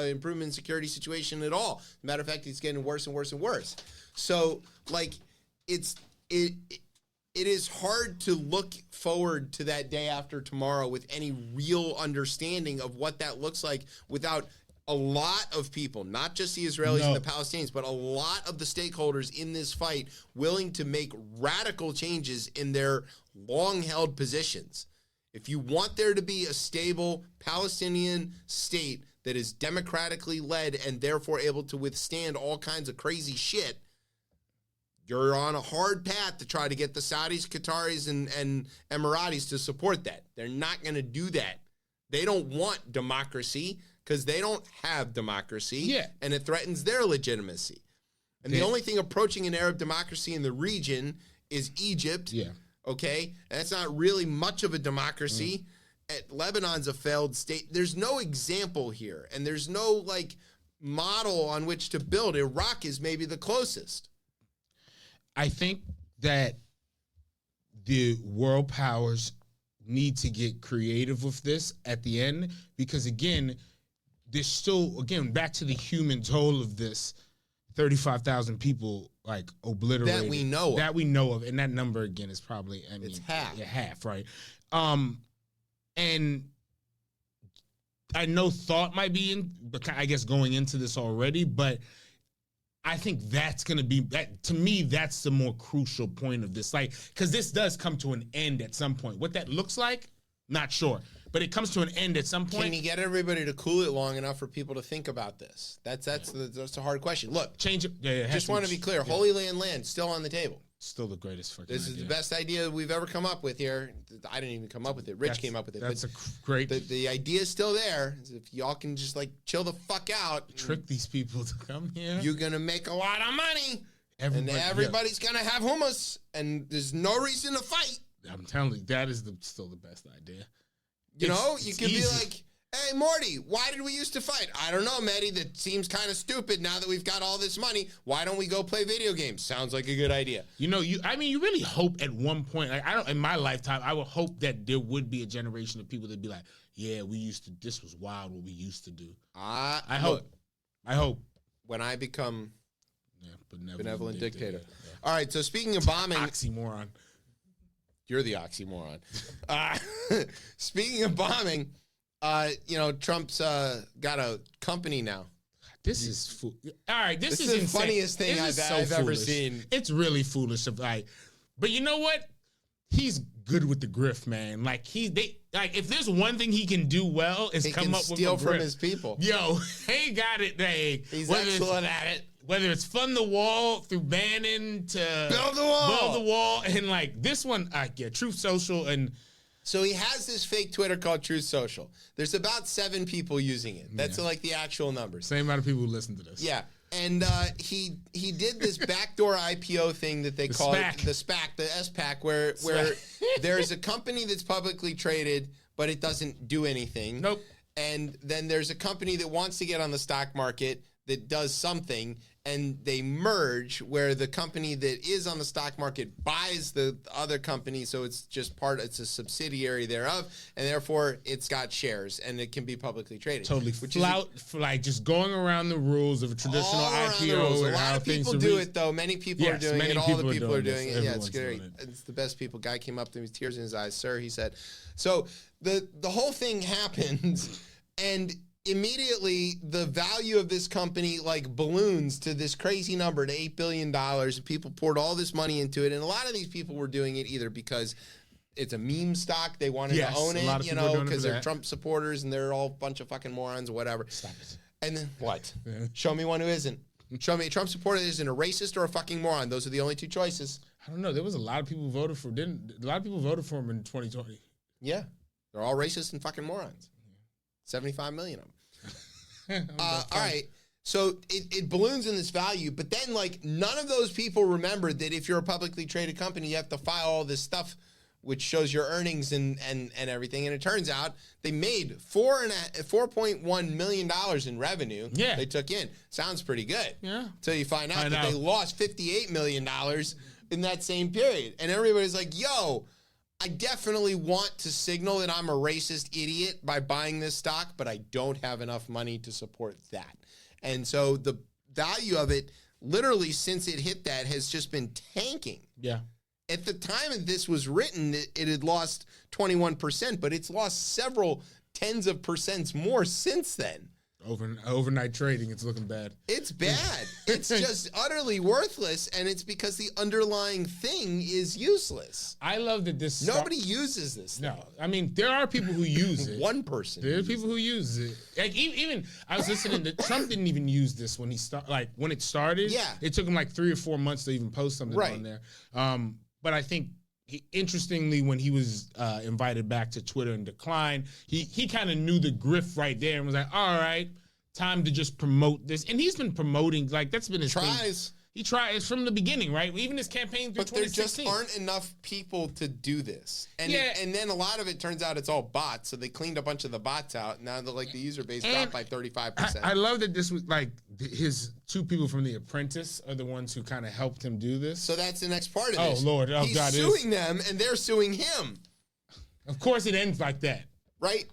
improvement in security situation at all. As a matter of fact, it's getting worse and worse and worse. So, it is hard to look forward to that day after tomorrow with any real understanding of what that looks like without a lot of people, not just the Israelis and the Palestinians, but a lot of the stakeholders in this fight willing to make radical changes in their long-held positions. If you want there to be a stable Palestinian state that is democratically led and therefore able to withstand all kinds of crazy shit, you're on a hard path to try to get the Saudis, Qataris, and Emiratis to support that. They're not going to do that. They don't want democracy, because they don't have democracy, and it threatens their legitimacy. And the only thing approaching an Arab democracy in the region is Egypt, okay? And that's not really much of a democracy. Lebanon's a failed state. There's no example here, and there's no like model on which to build. Iraq is maybe the closest. I think that the world powers need to get creative with this at the end, because again, there's still, again, back to the human toll of this, 35,000 people like obliterated. That we know of. That we know of. And that number again is probably, I mean, It's half. Yeah, half, right? And I know thought might be in, I guess, going into this already, but I think that's going to be, that to me, that's the more crucial point of this. Like, because this does come to an end at some point. What that looks like, not sure. But it comes to an end at some point. Can you get everybody to cool it long enough for people to think about this? That's a hard question. Look, Change it. Yeah, just want to be clear. Holy Land still on the table. Still the greatest fucking This is the best idea we've ever come up with here. I didn't even come up with it. Rich came up with it. That's but a great the idea is still there. If y'all can just like chill the fuck out, trick these people to come here. you're gonna make a lot of money, and Everybody- everybody's gonna have hummus, and there's no reason to fight. yeah, I'm telling you, that is still the best idea. You know, you it's could be easy. like, hey, Morty, why did we used to fight? I don't know, Maddie. That seems kind of stupid now that we've got all this money. Why don't we go play video games? Sounds like a good idea. You know, you really hope at one point, like I don't, in my lifetime, I would hope that there would be a generation of people that'd be like, yeah, this was wild what we used to do. I hope. When I become benevolent benevolent dictator. Yeah. All right, so speaking of bombing, Oxymoron. you're the oxymoron. Speaking of bombing, Trump's got a company now. This is all right. This is the insane. funniest thing This is I've ever foolish. seen. It's really foolish. But you know what? He's good with the grift, man. Like if there's one thing he can do well is He come can up with steal a from grift. his people. Yo, he got it. He's whether it's- excellent at it. Whether it's fund the wall through Bannon to Build the wall. and like this one, Truth Social and. So he has this fake Twitter called Truth Social. There's about 7 people using it. That's like the actual numbers. Same amount of people who listen to this. Yeah. And he did this backdoor IPO thing that they call SPAC. it the SPAC, the SPAC, where there's a company that's publicly traded, but it doesn't do anything. Nope. And then there's a company that wants to get on the stock market that does something, and they merge where the company that is on the stock market buys the other company, so it's it's a subsidiary thereof, and therefore it's got shares and it can be publicly traded. Totally for like just going around the rules of a traditional all around the IPO. rules. A and lot how of things people are do reached. it though. Many people are Yes, doing many it. All people the are people are doing doing this. it. Yeah, it's Everyone's great. doing it. It's the best people. Guy came up to me with tears in his eyes. Sir, he said. So the whole thing happens, and immediately the value of this company like balloons to this crazy number, to $8 billion. And people poured all this money into it, and a lot of these people were doing it either because it's a meme stock, they wanted Yes, to own a lot of it, people are doing it because for they're that. Trump supporters and they're all a bunch of fucking morons or whatever. Stop it. And then what? Yeah. Show me one who isn't. Show me a Trump supporter that isn't a racist or a fucking moron. Those are the only 2 choices. I don't know. There was a lot of people who voted for. A lot of people voted for him in 2020. Yeah. They're all racist and fucking morons. 75 million of them. All right. So it balloons in this value, but then like none of those people remember that if you're a publicly traded company, you have to file all this stuff which shows your earnings and everything. And it turns out they made $4.1 million in revenue. Yeah. They took in. Sounds pretty good. Yeah. Until you find out I that know. they lost $58 million in that same period. And everybody's like, yo, I definitely want to signal that I'm a racist idiot by buying this stock, but I don't have enough money to support that. And so the value of it, literally since it hit that, has just been tanking. Yeah. At the time that this was written, it had lost 21%, but it's lost several tens of percents more since then. Overnight trading, it's looking bad. It's bad. It's just utterly worthless, and it's because the underlying thing is useless. I love that this. Nobody uses this thing. No, I mean there are people who use it. One person. There are uses people who use it. Like even I was listening to Trump didn't even use this when he when it started. Yeah. It took him like 3 or 4 months to even post something Right. on there. But I think interestingly, when he was invited back to Twitter and declined, he kind of knew the grift right there and was like, all right, time to just promote this. And he's been promoting, like that's been his Tries. thing. He tried. It's from the beginning, right? Even his campaign through But there 2016. just aren't enough people to do this. And and then a lot of it turns out it's all bots. So they cleaned a bunch of the bots out. Now the user base dropped by 35%. I love that this was like his two people from The Apprentice are the ones who kind of helped him do this. So that's the next part of Oh, this. Lord. Oh, He's God. suing them, and they're suing him. Of course it ends like that. Right?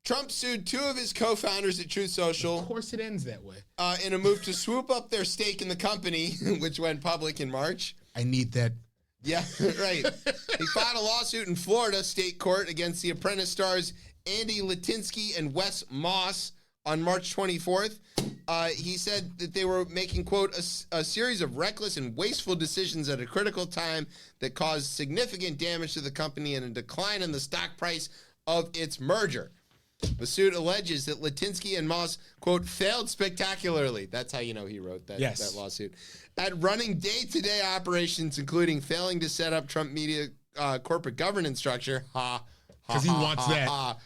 Trump sued 2 of his co-founders at Truth Social Of course it ends that way. in a move to swoop up their stake in the company, which went public in March. I need that. Yeah, right. He filed a lawsuit in Florida state court against The Apprentice stars Andy Litinsky and Wes Moss on March 24th. He said that they were making, quote, a series of reckless and wasteful decisions at a critical time that caused significant damage to the company and a decline in the stock price of its merger. The suit alleges that Litinsky and Moss, quote, failed spectacularly. That's how you know he wrote that, that lawsuit. At running day-to-day operations, including failing to set up Trump Media corporate governance structure. Because he wants that.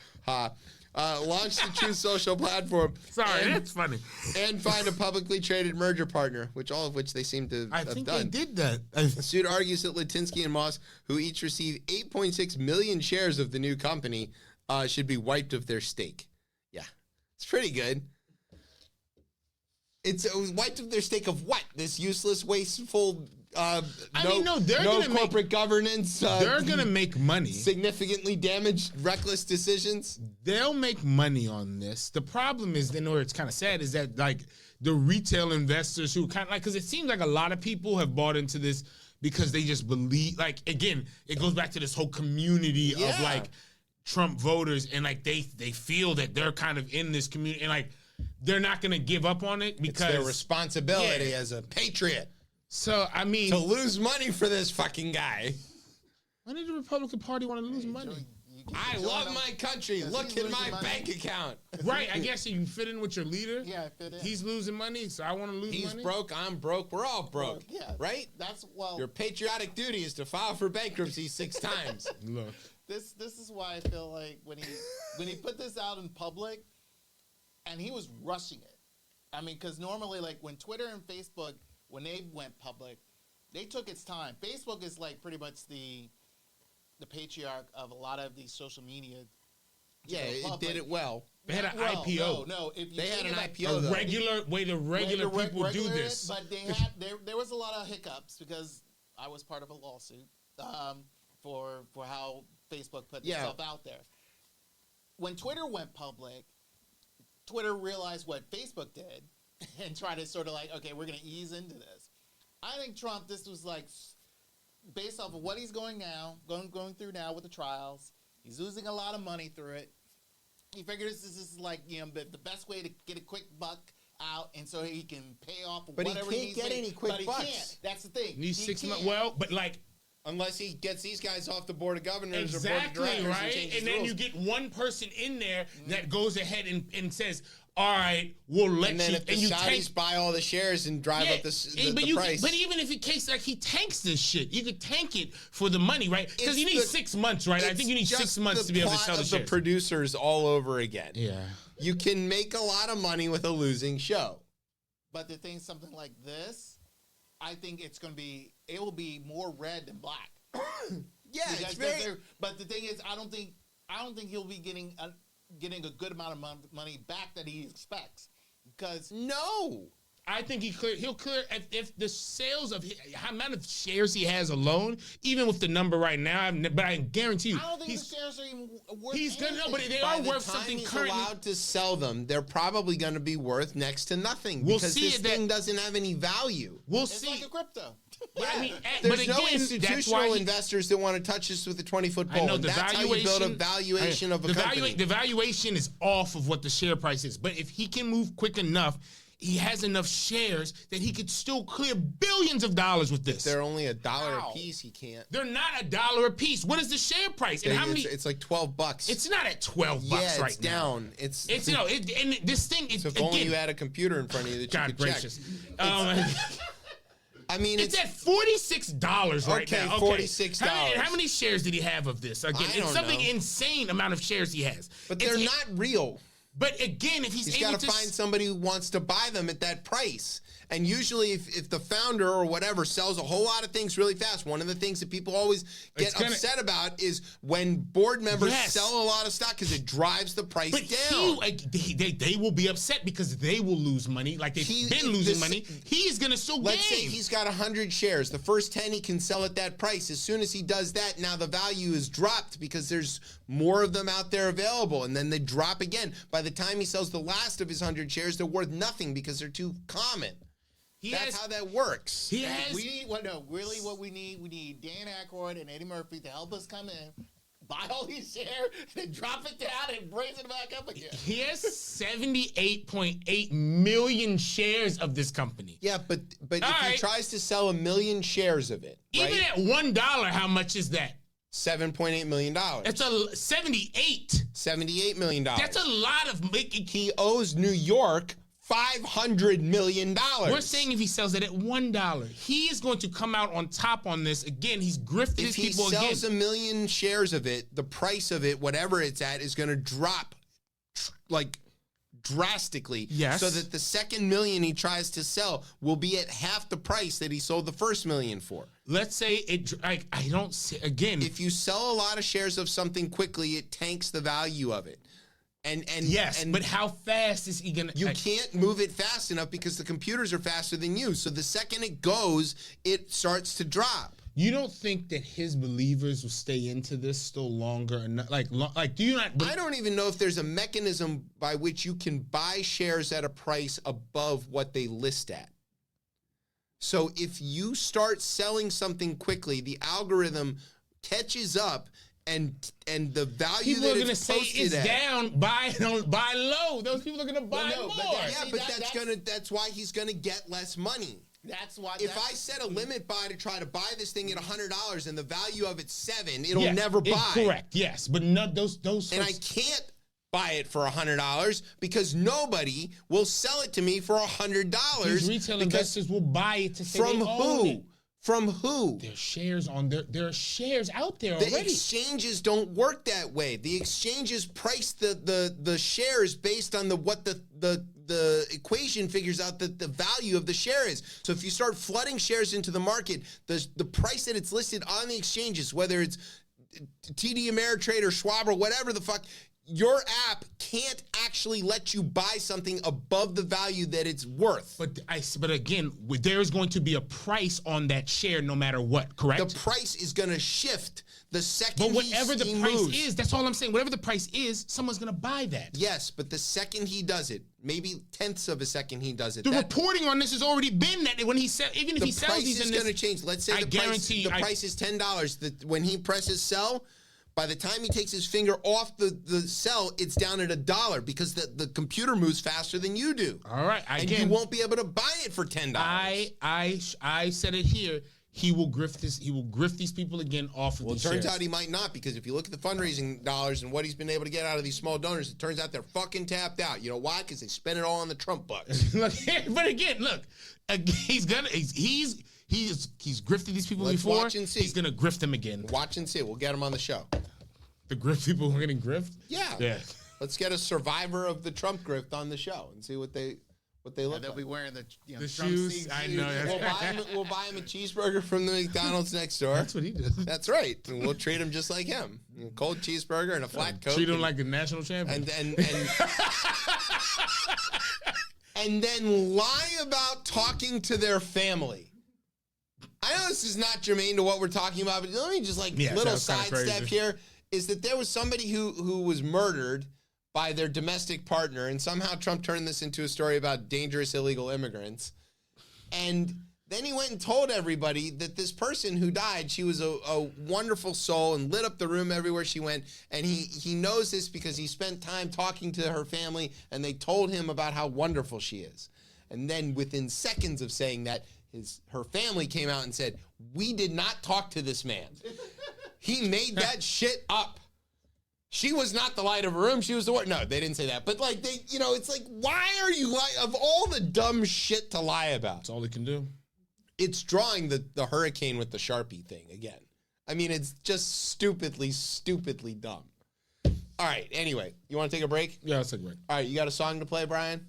Launched the Truth Social platform. Sorry, that's funny. And find a publicly traded merger partner, all of which they seem to have done. I think they did that. The suit argues that Litinsky and Moss, who each receive 8.6 million shares of the new company, should be wiped of their stake. Yeah, it's pretty good. It was wiped of their stake of what? This useless, wasteful, no corporate governance. They're going to make money. Significantly damaged, reckless decisions. They'll make money on this. The problem is, where it's kind of sad, is that like the retail investors who kind of like, because it seems like a lot of people have bought into this because they just believe, like, again, it goes back to this whole community of like Trump voters, and like they feel that they're kind of in this community, and like they're not going to give up on it because it's their responsibility as a patriot. So I mean, to lose money for this fucking guy. Why did the Republican Party want to lose money? I love my country. Look at my bank account. Right, I guess you fit in with your leader. Yeah, I fit in. He's losing money, so I want to lose money. He's broke, I'm broke, we're all broke. Yeah. Right? That's your patriotic duty is to file for bankruptcy 6 times. Look. This is why I feel like when he put this out in public, and he was rushing it. I mean, because normally, like when Twitter and Facebook, when they went public, they took its time. Facebook is like pretty much the patriarch of a lot of these social media. Yeah, it did it well. They had an IPO. No, if you they had an IPO. A regular way the regular people do this. But they had there was a lot of hiccups because I was part of a lawsuit for how Facebook put itself out there. When Twitter went public, Twitter realized what Facebook did and tried to sort of like, okay, we're going to ease into this. I think Trump, this was like based off of what he's going through now with the trials. He's losing a lot of money through it. He figures this is like, the best way to get a quick buck out, and so he can pay off whatever he needs. But he can't get any quick bucks. He can't. That's the thing. He needs 6 months. Well, but like, unless he gets these guys off the board of governors exactly, or board of directors, right? And then rules. you get one person in there that goes ahead and says, "All right, we'll let and then you." If the and you Saudis buy all the shares and drive up the price. But even if in case like he tanks this shit, you could tank it for the money, right? Because you need 6 months, right? I think you need 6 months to be able to sell the shares. The producers all over again. Yeah, you can make a lot of money with a losing show. But the thing, something like this, I think it will be more red than black. Yeah, it's very. But the thing is, I don't think he'll be getting a good amount of money back that he expects. Because no, I think he'll clear if the sales of how amount of shares he has alone, even with the number right now. But I guarantee you, I don't think the shares are even worth. He's anything. gonna, but they By are the worth time something he's currently. allowed to sell them, they're probably going to be worth next to nothing. We'll because see this thing doesn't have any value. We'll It's see. like a crypto. But I mean, There's but no again, that's institutional why investors that want to touch this with a 20-foot pole. I know and the that's valuation. how you build a valuation of a company. The valuation is off of what the share price is. But if he can move quick enough, he has enough shares that he could still clear billions of dollars with this. They're only $1 a piece. He can't. They're not $1 a piece. What is the share price? And how many? It's like $12. It's not at $12 yeah, right it's now. down. It's and this thing is. So if only you had a computer in front of you that God you could gracious. check. I mean, it's at $46 right now. Okay. $46. How many shares did he have of this? Again, it's something insane amount of shares he has. But they're not real. But again, if he's got to find somebody who wants to buy them at that price. And usually if the founder or whatever sells a whole lot of things really fast, one of the things that people always get upset about is when board members sell a lot of stock because it drives the price down. They will be upset because they will lose money. Like they've been losing money. He's going to still gain. Let's say he's got 100 shares. The first 10 he can sell at that price. As soon as he does that, now the value is dropped because there's more of them out there available. And then they drop again. By the time he sells the last of his 100 shares, they're worth nothing because they're too common. That's how that works. We need what we need Dan Aykroyd and Eddie Murphy to help us come in, buy all these shares, and then drop it down and raise it back up again. He has 78.8 million shares of this company. Yeah, but if he tries to sell 1 million shares of it, even at $1, how much is that? $7.8 million. That's $78 million. That's a lot of making. He owes New York $500 million. We're saying if he sells it at $1, he is going to come out on top on this. Again, he's grifted his people again. If he sells 1 million shares of it, the price of it, whatever it's at, is going to drop like drastically. Yes. So that the second million he tries to sell will be at half the price that he sold the first million for. Let's say it, I don't see, again. If you sell a lot of shares of something quickly, it tanks the value of it. And but how fast is he gonna? You can't move it fast enough because the computers are faster than you. So the second it goes, it starts to drop. You don't think that his believers will stay into this still longer? Like, do you not? I don't even know if there's a mechanism by which you can buy shares at a price above what they list at. So if you start selling something quickly, the algorithm catches up. And the value people that are going to it's say it's at, down, buy low. Those people are going to buy more. That's why he's going to get less money. That's why. If I set a limit buy to try to buy this thing at $100 and the value of it's $7, it'll never buy. Correct. Yes, but not those. And I can't buy it for $100 because nobody will sell it to me for $100. These retail investors will buy it to say they own it. From who? There's shares on there are shares out there already. The exchanges don't work that way. The exchanges price the shares based on what the equation figures out that the value of the share is. So if you start flooding shares into the market, the price that it's listed on the exchanges, whether it's TD Ameritrade or Schwab or whatever the fuck, your app can't actually let you buy something above the value that it's worth. But again, there's going to be a price on that share no matter what, correct? The price is going to shift the second But whatever the price moves. is, that's all I'm saying. Whatever the price is, someone's going to buy that. Yes, but the second he does it, maybe tenths of a second he does it. The reporting on this has already been that when he said, even if he sells these in this, the price is going to change. Let's say the price is $10. That when he presses sell, by the time he takes his finger off the sell, it's down at $1 because the computer moves faster than you do. All right, and you won't be able to buy it for $10. I said it here. He will grift this. He will grift these people again off of. Well, it turns out he might not, because if you look at the fundraising dollars and what he's been able to get out of these small donors, it turns out they're fucking tapped out. You know why? Because they spent it all on the Trump bucks. But again, look, he's grifted these people before. Watch and see. He's gonna grift them again. Watch and see. We'll get him on the show. The grift people who are getting grift? Yeah. Let's get a survivor of the Trump grift on the show and see what they look like. They'll be wearing the shoes. I know. We'll buy him a cheeseburger from the McDonald's next door. That's what he does. That's right. And we'll treat him just like him. A cold cheeseburger and a flat Coke. Treat him like a national champion. And then lie about talking to their family. I know this is not germane to what we're talking about, but let me just little sidestep here, is that there was somebody who was murdered by their domestic partner, and somehow Trump turned this into a story about dangerous illegal immigrants. And then he went and told everybody that this person who died, she was a wonderful soul and lit up the room everywhere she went. And he knows this because he spent time talking to her family, and they told him about how wonderful she is. And then within seconds of saying that, her family came out and said, "We did not talk to this man. He made that shit up. She was not the light of her room. She was the one." No, they didn't say that. But it's like, why are you of all the dumb shit to lie about? That's all they can do. It's drawing the hurricane with the Sharpie thing again. I mean, it's just stupidly dumb. All right. Anyway, you want to take a break? Yeah, let's take a break. All right. You got a song to play, Brian?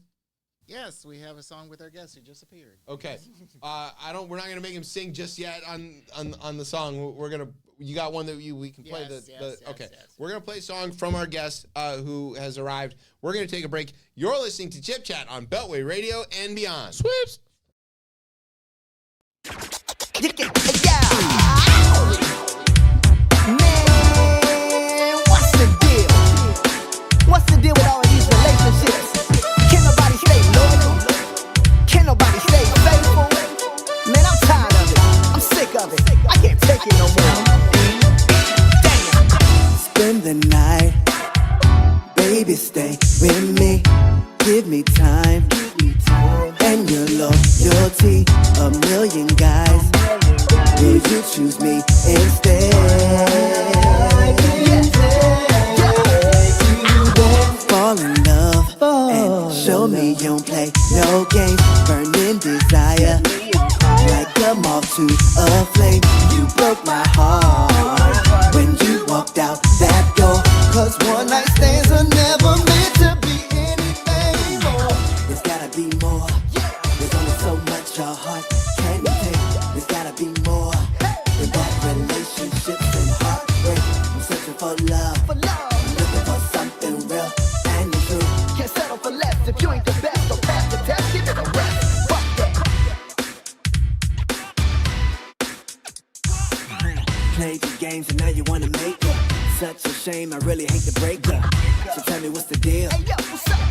Yes, we have a song with our guest who just appeared. Okay. We're not gonna make him sing just yet on the song. We're gonna. You got one that we can play. Yes, Okay. yes. We're gonna play a song from our guest who has arrived. We're gonna take a break. You're listening to Chip Chat on Beltway Radio and beyond. Sweeps. Man, what's the deal? What's the deal with all of these relationships? Can nobody stay loyal? Can nobody stay faithful? Man, I'm tired of it. I'm sick of it. I can't take it no more. Damn. Spend the night, baby, stay with me. Give me time, and your loyalty. A million guys, will you choose me instead? Fall in love and show me you don't play no games. Burning desire like a moth to a flame. You broke my heart when you walked out that door. 'Cause one night stands are never meant to be anything more. There's gotta be more. There's only so much your heart can take. There's gotta be more than that. Relationships and heartbreak. I'm searching for love. I'm looking for something real and true. Can't settle for less if you ain't the best. So pass the test, give it a rest. Fuck that. Played the games and now you wanna make it. Such a shame, I really hate to break up. So tell me what's the deal?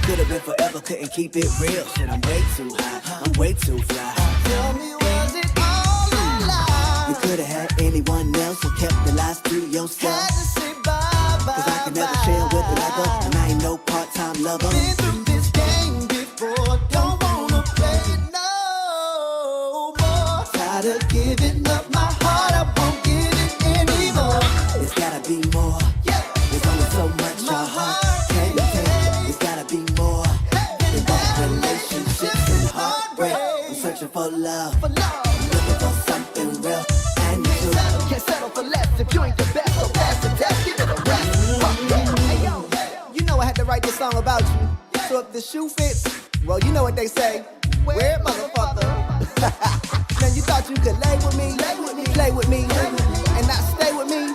Could've been forever, couldn't keep it real. Shit, I'm way too high, I'm way too fly. Tell me, was it all a lie? You could've had anyone else, so kept the lies to yourself. Had to say bye-bye. 'Cause I can never share with another, and I ain't no part-time lover. Been through this game before, don't wanna play it no more. Tired of giving up my heart, I won't give it anymore. There's gotta be more. There's only so much your heart can take. There's gotta be more than that. Relationships and heartbreak. I'm searching for love. I'm looking for something real and true. Can't settle for less if you ain't the best. So pass the test, give it a rest. Fuck yeah. Hey yo, you know I had to write this song about you. So if the shoe fits, well, you know what they say. Wear it, motherfucker. Now you thought you could lay with me, play with me, and not stay with me.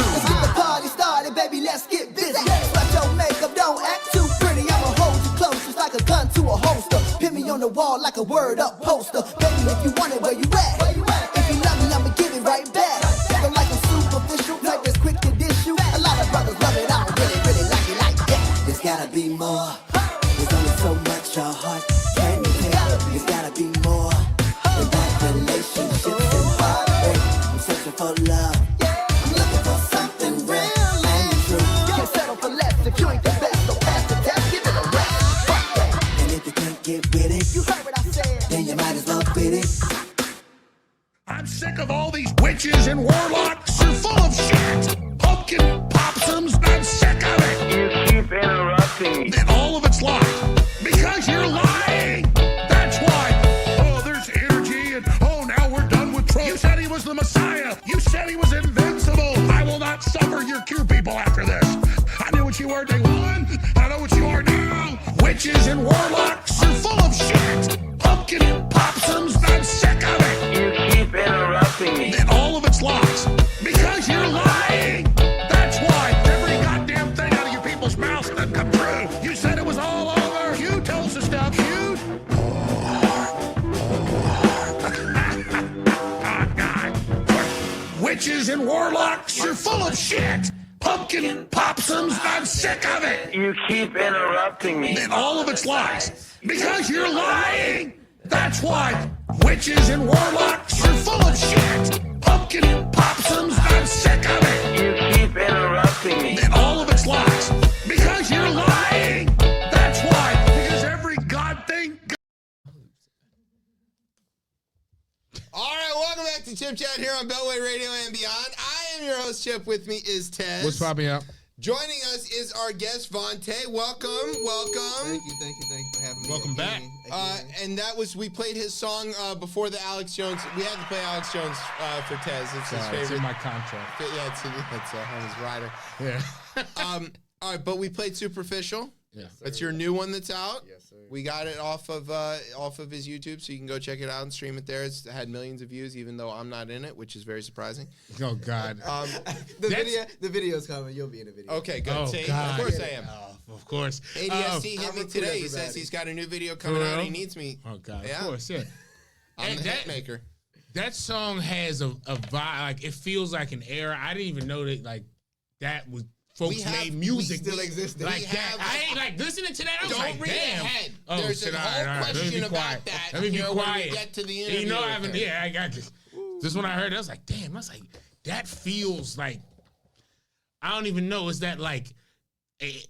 Let's get the party started, baby, let's get busy. Slut your makeup, don't act too pretty. I'ma hold you close just like a gun to a holster. Pin me on the wall like a word up poster. Baby, if you want it, where you at? If you love me, I'ma give it right back. Feel like I'm superficial, type that's quick to dish you. A lot of brothers love it, I don't really like it like that. There's gotta be more. There's only so much your heart can take. There's gotta be more than that. Relationships and heartbreak. I'm searching for love. I'm looking for something real and true. Can't settle for less if you ain't the best. So pass the test, give it a rest. Fuck that. And if you can't get with it, you heard what I said, then you might as well quit it. I'm sick of all these witches and warlocks. You're full of shit. Pumpkin popsums, I'm sick of it. You keep interrupting me. And all of it's lies. Because you're lying. That's why. Oh, there's energy and oh, now we're done with Trump. You said he was the Messiah. You said he was invincible. I will not suffer your Q people after this. I knew what you were day one. I know what you are now. Witches and warlocks, you're full of shit. Pumpkin popsums, I'm sick of it. You keep interrupting me. And all of it's lies. Because you're lying. That's why every goddamn thing out of your people's mouths doesn't come true. You said it was all over. You told us the stuff. You. Oh, God. Witches and warlocks, you're full of shit. Pumpkin popsums, I'm sick of it. You keep interrupting me. And all of it's lies. Because you're lying. That's why witches and warlocks, you're full of shit. Pumpkin popsums, I'm sick of it. You keep interrupting me. And all of it's lies. Because you're lying. That's why. Because every god thing. All right, welcome back to Chip Chat here on Beltway Radio and beyond. I am your host, Chip. With me is Tez. What's popping up? Joining us is our guest, Vontae. Welcome. Thank you for having me. Welcome back. And that was, we played his song before the Alex Jones. We had to play Alex Jones for Tez. It's his favorite. It's in my contract. Yeah, it's on his rider. Yeah. All right, but we played Superficial. Yeah. That's your new one that's out. Yes, sir. We got it off of his YouTube, so you can go check it out and stream it there. It's had millions of views, even though I'm not in it, which is very surprising. Oh God. The video's coming. You'll be in the video. Okay, good. Oh, See, God. of course I am. Of course. ADST hit I'll me recruit today. He everybody. says he's got a new video coming out. He needs me. Oh God. Yeah. Of course. Yeah. I'm And the hit maker. That song has a vibe. Like it feels like an era. I didn't even know that like that was. Folks made music still existed. like that. I ain't like listening to that. I was Don't like, read damn. ahead. Oh, There's shit, a all right, whole all right. question Let me be about quiet. that. Let me be here when we quiet. get to the You interview know, I with haven't. her. Yeah, I got this. Just when I heard it, I was like, damn. I was like, that feels like. I don't even know. Is that like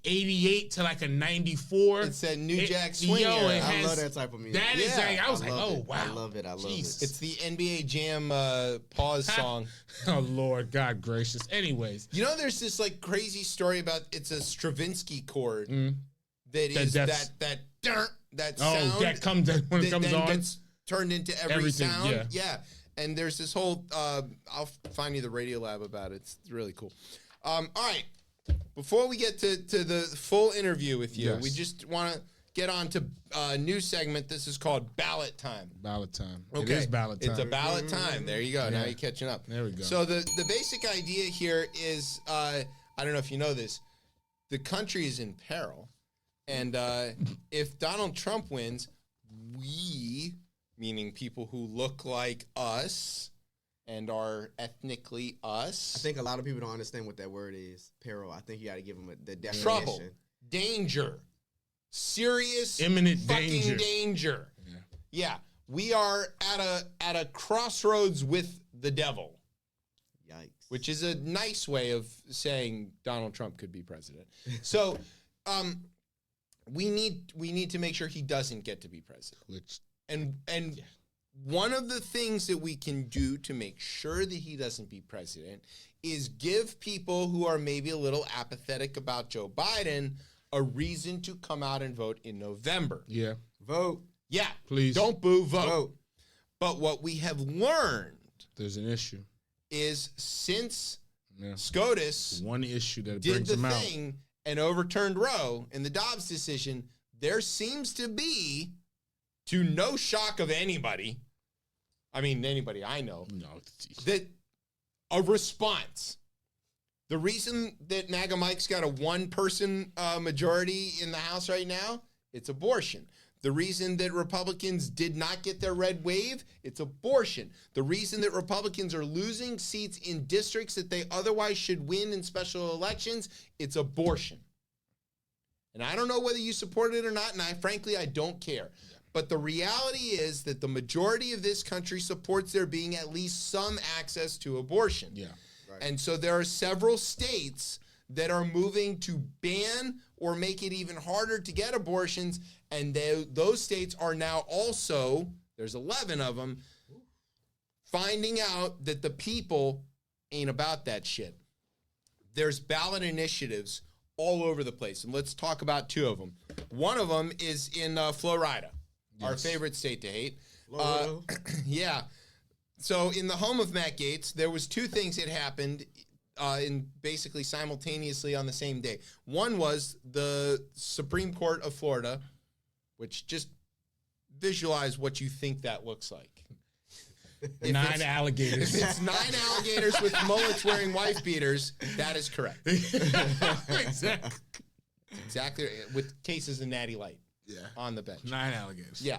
88 to like a 94? It's that New Jack Swing Yo, era. it I has, love that type of music. That is Yeah, like, I was like, love oh it. wow. I love it. Jeez. It's the NBA Jam pause song. Oh Lord, God gracious. Anyways, You know, there's this like crazy story about it's a Stravinsky chord that is that's- that oh, sound that comes when it comes then on. gets turned into every Everything, sound. yeah. And there's this whole I'll find you the Radio Lab about it. It's really cool. All right. Before we get to the full interview with you, Yes. we just want to get on to a new segment. This is called Ballot Time. Ballot time. Okay. It is ballot time. It's a ballot time. There you go. Now Yeah. you're catching up. There we go. So the basic idea here is, I don't know if you know this, the country is in peril. And if Donald Trump wins, we, meaning people who look like us and are ethnically us. I think a lot of people don't understand what that word is. Peril. I think you got to give them the definition. Trouble, danger, serious, Imminent fucking danger. danger. Yeah, we are at a crossroads with the devil, Yikes. which is a nice way of saying Donald Trump could be president. So, we need to make sure he doesn't get to be president. Which And one of the things that we can do to make sure that he doesn't be president is give people who are maybe a little apathetic about Joe Biden a reason to come out and vote in November. yeah. Vote. Yeah, Please. don't boo, vote. Vote. But what we have learned There's an issue. is since Yeah. SCOTUS One issue that did brings the him out. thing and overturned Roe in the Dobbs decision, there seems to be, to no shock of anybody, I mean anybody I know, No. that a response. The reason that MAGA Mike's got a one-person majority in the House right now, it's abortion. The reason that Republicans did not get their red wave, it's abortion. The reason that Republicans are losing seats in districts that they otherwise should win in special elections, it's abortion. And I don't know whether you support it or not, and frankly, I don't care. But the reality is that the majority of this country supports there being at least some access to abortion. Yeah. And so there are several states that are moving to ban or make it even harder to get abortions. And those states are now also, there's 11 of them, finding out that the people ain't about that shit. There's ballot initiatives all over the place. And let's talk about two of them. One of them is in Florida, our favorite state to hate. Yeah. So in the home of Matt Gaetz, there was two things that happened in basically simultaneously on the same day. One was the Supreme Court of Florida, which just visualize what you think that looks like. Nine alligators. If it's 9 alligators with mullets wearing wife beaters, that is correct. Exactly. Exactly. With cases of Natty Light on the bench. 9 alligators. Yeah.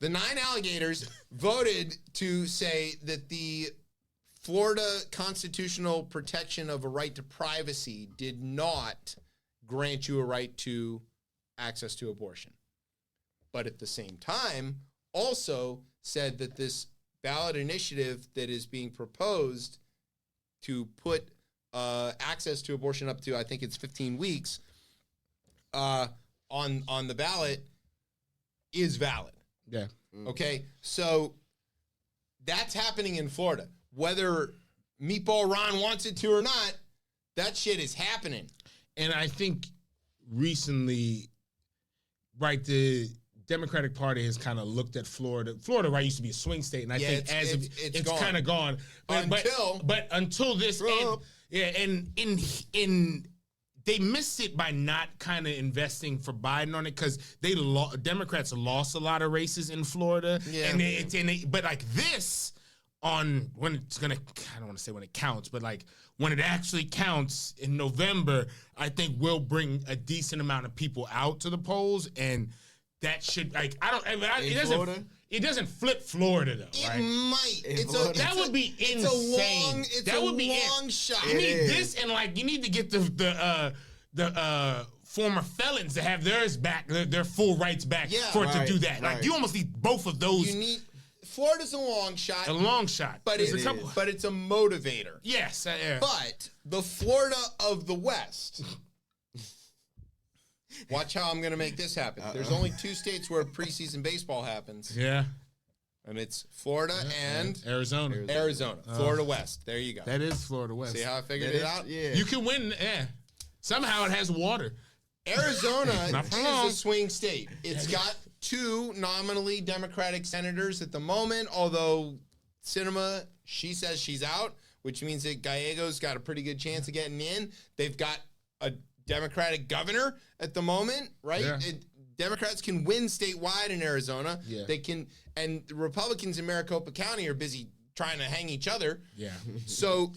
The 9 alligators voted to say that the Florida constitutional protection of a right to privacy did not grant you a right to access to abortion. But at the same time, also said that this ballot initiative that is being proposed to put access to abortion up to, I think it's 15 weeks, on the ballot is valid. Yeah. Okay, so that's happening in Florida. Whether Meatball Ron wants it to or not, that shit is happening. And I think recently, right, the Democratic Party has kind of looked at Florida. Florida, right, used to be a swing state, and I think it's kind of gone. But until this, and they missed it by not kind of investing for Biden on it because Democrats lost a lot of races in Florida. Yeah. But like this on when it's gonna, I don't want to say when it counts, but like when it actually counts in November, I think will bring a decent amount of people out to the polls, and that should it doesn't flip Florida though. Right? It might. That would be insane. It's a long shot. You need this, and like you need to get the former felons to have theirs back, their full rights back for it to do that. Like you almost need both of those. You need. Florida's a long shot. A long shot. But it's a motivator. Yes. But the Florida of the West. Watch how I'm going to make this happen. There's only 2 states where preseason baseball happens. Yeah. And it's Florida and Arizona. Florida West. There you go. That is Florida West. See how I figured it out? Yeah. You can win. Yeah. Somehow it has water. Arizona is a swing state. It's got 2 nominally Democratic senators at the moment, although Sinema, she says she's out, which means that Gallego's got a pretty good chance of getting in. They've got a Democratic governor at the moment, right? Yeah. Democrats can win statewide in Arizona. Yeah. They can, and the Republicans in Maricopa County are busy trying to hang each other. Yeah. So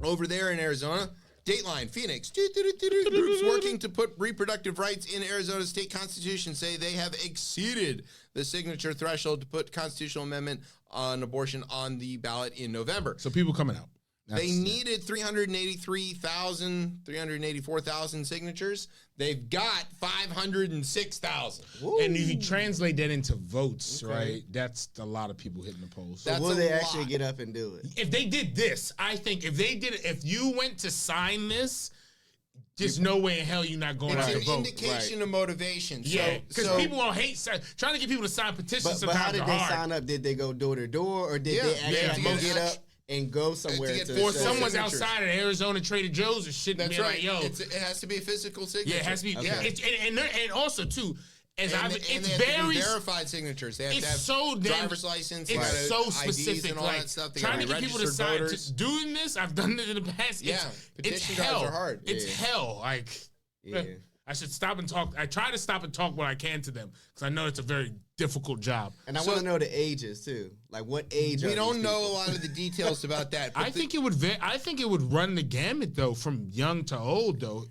over there in Arizona, Dateline, Phoenix, groups working to put reproductive rights in Arizona's state constitution say they have exceeded the signature threshold to put constitutional amendment on abortion on the ballot in November. So people coming out. They needed 384,000 signatures. They've got 506,000. And if you translate that into votes, right, that's a lot of people hitting the polls. So will they actually get up and do it? If they did this, I think if you went to sign this, there's no way in hell you're not going out to vote. It's an indication of motivation. Yeah, because people don't hate trying to get people to sign petitions. But how did they sign up? Did they go door to door, or did they actually get up and go somewhere or someone's outside at Arizona Trader Joe's or shit? That's right. Like, yo, it has to be a physical signature. Yeah, it has to be. Okay. And also too, it's they have to be verified signatures. They have to have driver's license. It's so specific. And all that stuff. They trying to get people to sign. Doing this, I've done it in the past. Petition drives are hard. It's hell. Like, I should stop and talk. I try to stop and talk what I can to them because I know it's a very difficult job. And I want to know the ages too. Like what age? We don't know a lot of the details about that. I think it would. I think it would run the gamut though, from young to old though.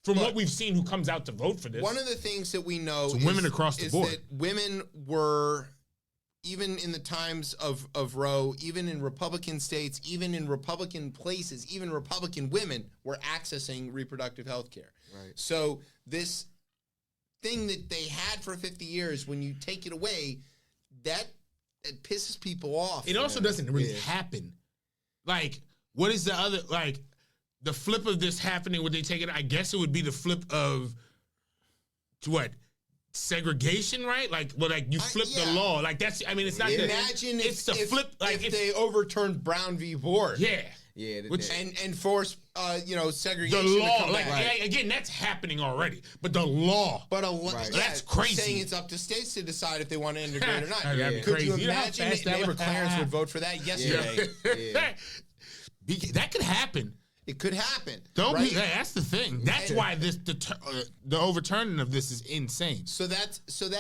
From what we've seen, who comes out to vote for this? One of the things that we know is women across the board. That women were, even in the times of Roe, even in Republican states, even in Republican places, even Republican women were accessing reproductive health care. Right. So this thing that they had for 50 years, when you take it away, it pisses people off. It also doesn't really happen. Like, what is the other, like, the flip of this happening when they take it? I guess it would be the flip of what? Segregation, right? Like, well, like you flip the law. Like that's. I mean, it's not. Imagine it's the flip. Like if they overturned Brown v. Board. Yeah. Yeah. And force, segregation. The law. To come like back. again, that's happening already. But the law. That's crazy. Saying it's up to states to decide if they want to integrate or not. That'd be Could crazy. you imagine that neighbor Clarence would vote for that yesterday? That could happen. It could happen. That's the thing. That's why the overturning of this is insane. So that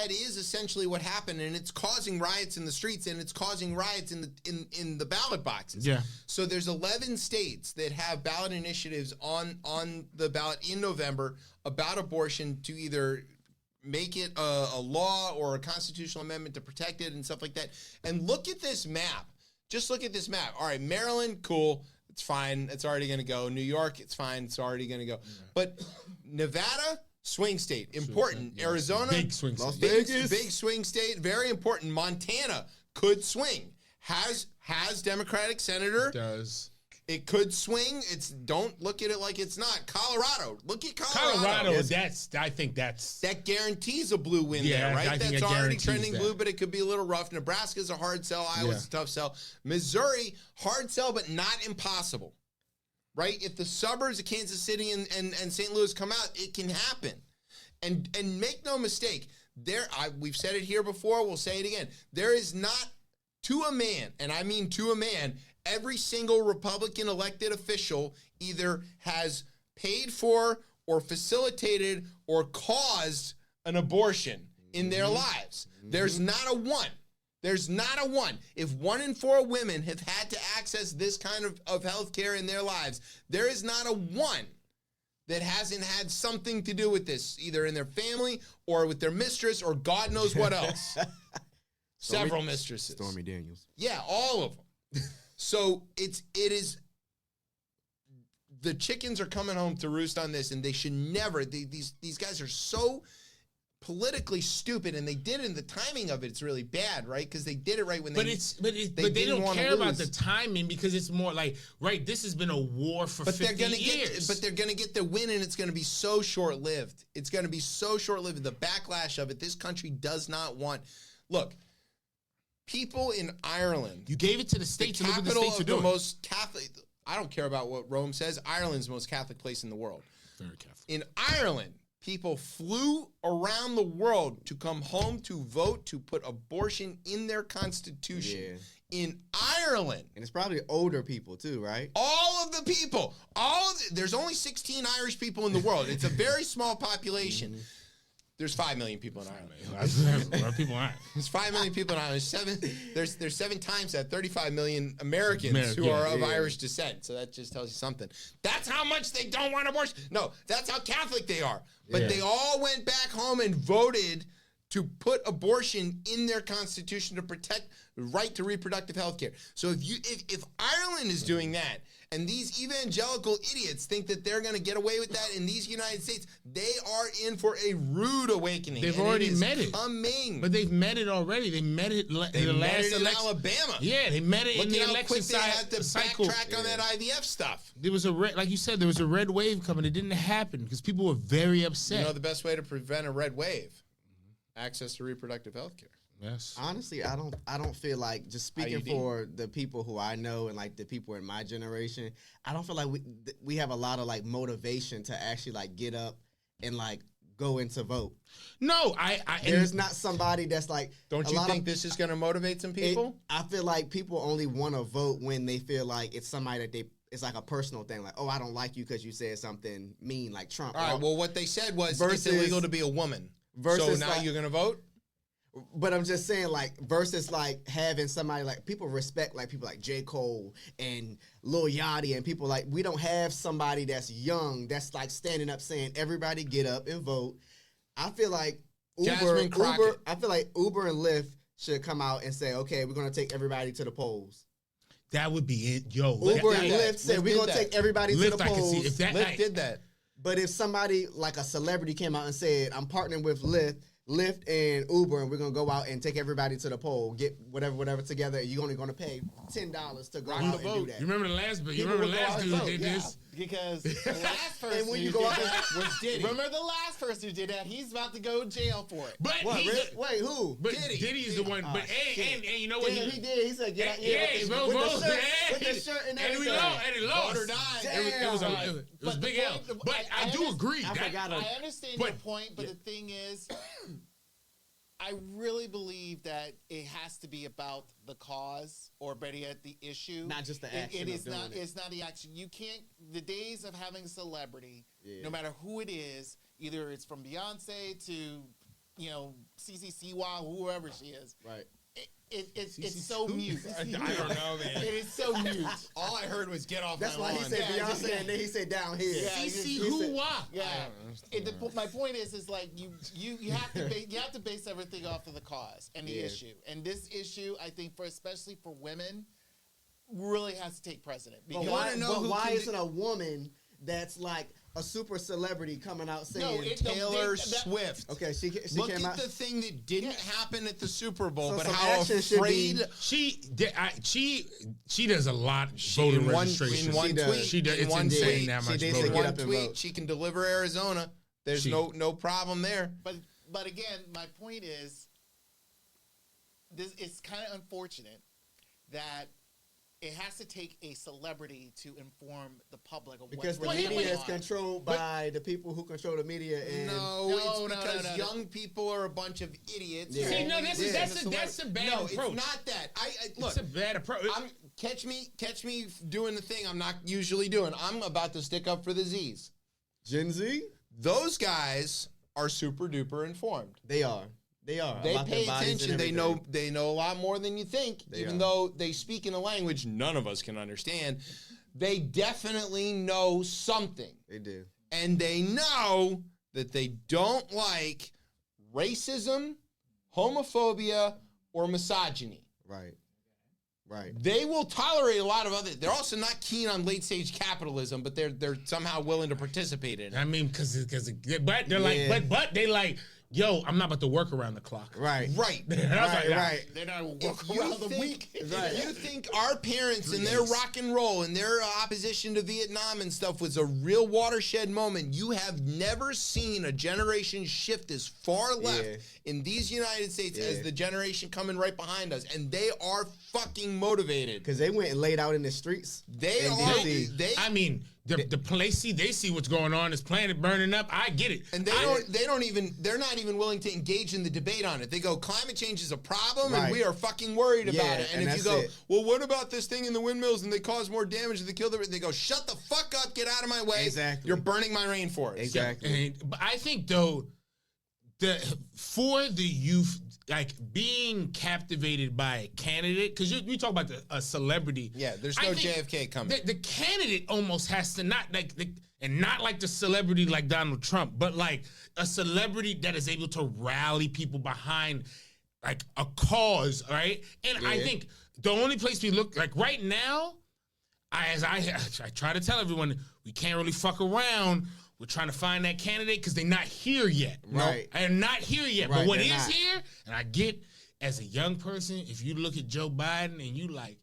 is essentially what happened, and it's causing riots in the streets, and it's causing riots in the ballot boxes. Yeah. So there's 11 states that have ballot initiatives on the ballot in November about abortion to either make it a law or a constitutional amendment to protect it and stuff like that. And look at this map. Just look at this map. All right, Maryland, cool. It's fine. It's already going to go. New York, it's fine. It's already going to go. But Nevada, swing state, important. Arizona, big swing state. Las Vegas, big swing state, very important. Montana could swing. Has Democratic senator. Does. It could swing. Don't look at it like it's not. Colorado. Look at Colorado. I think that's that guarantees a blue win there, right? That's already trending that. blue, but it could be a little rough. Nebraska's a hard sell. Iowa's a tough sell. Missouri, hard sell, but not impossible. right? If the suburbs of Kansas City and St. Louis come out, it can happen. And make no mistake, we've said it here before, we'll say it again. There is not, to a man, and I mean to a man, every single Republican elected official either has paid for or facilitated or caused an abortion in their lives. There's not a one. There's not a one. If 1 in 4 women have had to access this kind of health care in their lives, there is not a one that hasn't had something to do with this, either in their family or with their mistress or God knows what else. Several mistresses. Stormy Daniels. Yeah, all of them. So it is, the chickens are coming home to roost on this, and they should never, these guys are so politically stupid, and they did it, and the timing of it's really bad, right? Because they did it right when but they don't care about the timing, because it's more like, right, this has been a war for 50 years. But they're gonna get the win, and it's gonna be so short-lived. It's gonna be so short-lived. The backlash of it, this country does not want. Look, people in Ireland. You gave it to the states, and look what the states are doing. The most Catholic. I don't care about what Rome says. Ireland's the most Catholic place in the world. Very Catholic. In Ireland, people flew around the world to come home to vote to put abortion in their constitution. Yeah. In Ireland. And it's probably older people too, right? All of the people. There's only 16 Irish people in the world. It's a very small population. There's 5 million people in Ireland. A lot of people aren't. There's 5 million people in Ireland. There's 7 times that, 35 million Americans who are of Irish descent. So that just tells you something. That's how much they don't want abortion. No, that's how Catholic they are. But they all went back home and voted to put abortion in their constitution to protect the right to reproductive health care. So if Ireland is doing that, and these evangelical idiots think that they're going to get away with that in these United States, they are in for a rude awakening. They've already met it. Coming. But they've met it already. They met it in the last election. In Alabama. Yeah, they met it in the election cycle. They had to backtrack on that IVF stuff. There was like you said, there was a red wave coming. It didn't happen because people were very upset. You know the best way to prevent a red wave? Access to reproductive health care. Yes. Honestly, I don't feel like, just speaking for the people who I know and like the people in my generation, I don't feel like we have a lot of like motivation to actually like get up and like go into vote. No, there's not somebody that's like. Don't you think this is going to motivate some people? I feel like people only want to vote when they feel like it's somebody that it's like a personal thing, like, oh, I don't like you because you said something mean, like Trump. All right. Well, what they said was it's illegal to be a woman. So now you're going to vote? But I'm just saying, like, versus like having somebody like people respect like people like J. Cole and Lil Yachty and people like, we don't have somebody that's young that's like standing up saying everybody get up and vote. I feel like Uber and Lyft should come out and say, okay, we're gonna take everybody to the polls. That would be it, yo. Uber and Lyft said we're gonna take everybody to the polls. Lyft did that. But if somebody like a celebrity came out and said, I'm partnering with Lyft and Uber, and we're gonna go out and take everybody to the poll, get whatever together. You're only gonna pay $10 to go out and do that. You remember the last dude did this? Because the last person and when you go out was Diddy. Remember the last person who did that? He's about to go to jail for it. But wait, who? But Diddy's the one. But and you know what? Damn, he did. He said, "Get out here." Yeah, with the shirt and everything. And he lost. It was Big L. But I do agree. I understand your point, but the thing is, I really believe that it has to be about the cause, or better yet, the issue. Not just the action. It's not the action. You can't. The days of having a celebrity, no matter who it is, either it's from Beyonce to, CeCe Siwa, whoever she is. Right. It's so mute. I don't know, man. It is so mute. All I heard was "get off That's my why lawn." he said Beyonce, and then he said "down here." CeCe who? Yeah. My point is like you have to base everything off of the cause and the issue. And this issue, I think, especially for women, really has to take precedent. But why isn't a woman that's like a super celebrity coming out saying Taylor Swift? Okay, she Look came at out. the thing that didn't happen at the Super Bowl, So but some how action should afraid she does a lot voter registration. In one tweet, she does. It's insane that much voter. In one tweet, she can deliver Arizona. There's no problem there. But again, my point is, it's kind of unfortunate that it has to take a celebrity to inform the public of Because the what's media going is on. controlled by the people who control the media. And No, it's because young people are a bunch of idiots. Yeah. See, no, Always that's in the that's a bad No, approach. it's not that. I look. It's a bad approach. Catch me doing the thing I'm not usually doing. I'm about to stick up for the Z's. Gen Z, Those guys are super duper informed. they are. They They pay attention. They know a lot more than you think. They even are. though they speak in a language none of us can understand, they definitely know something. They do. And they know that they don't like racism, homophobia, or misogyny. Right. They will tolerate a lot of other. They're also not keen on late stage capitalism, but they're somehow willing to participate in it. I mean, but they're like, but they like, yo, I'm not about to work around the clock. Right. Right. And I was like, yeah. Right. They're not If working you around the think- week. If you think our parents and their rock and roll and their opposition to Vietnam and stuff was a real watershed moment, you have never seen a generation shift as far left Yeah. in these United States Yeah. as the generation coming right behind us, and they are fucking motivated. Because they went and laid out in the streets. They in are. DC. They I mean, the place they see what's going on, this planet burning up. I get it. And they're not even willing to engage in the debate on it. They go, climate change is a problem and Right. we are fucking worried Yeah, about it. And if you that's go, it. well, what about this thing in the windmills and they cause more damage and they kill they go, shut the fuck up, get out of my way. Exactly. You're burning my rainforest. Exactly. But I think though, for the youth, like being captivated by a candidate, because you talk about a celebrity. Yeah, there's I no think JFK coming. The candidate almost has to not and not like the celebrity like Donald Trump, but like a celebrity that is able to rally people behind like a cause, right? And I think the only place we look like right now, I try to tell everyone, we can't really fuck around. We're trying to find that candidate because they're not here yet. Right. They're not here yet. Right, But what they're is not. here, and I get as a young person, if you look at Joe Biden and you like,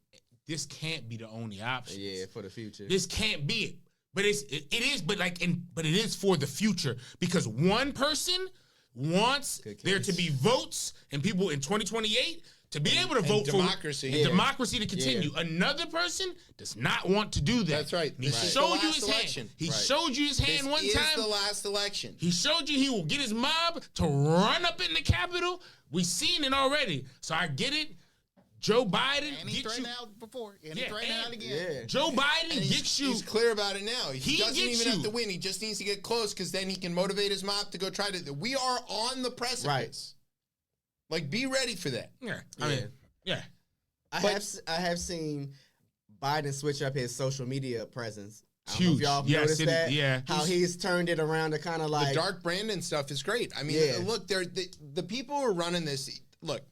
this can't be the only option. Yeah, for the future. This can't be it. But it is, but it is for the future because one person wants Good there case. to be votes and people in 2028 to be able to vote democracy. for Yeah. democracy to continue. Another person does not want to do that. That's right. He This is showed the you last his election. hand. He Right. showed you his hand one This is time. the last election. He showed you he will get his mob to run up in the Capitol. We've seen it already. So I get it. Joe Biden And he gets threatened you. out before. And Yeah, he threatened and- out again. Yeah. Joe Biden And gets you. he's clear about it now. He doesn't gets even have you. to win. He just needs to get close because then he can motivate his mob to go try to. We are on the precipice. Right. Like, be ready for that. Yeah. I mean, yeah. I have seen Biden switch up his social media presence. I don't know if Huge. y'all have Yes, noticed it- that. yeah. How he's turned it around to kind of like The dark Brandon stuff is great. I mean, Yeah. look, the people who are running this. Look,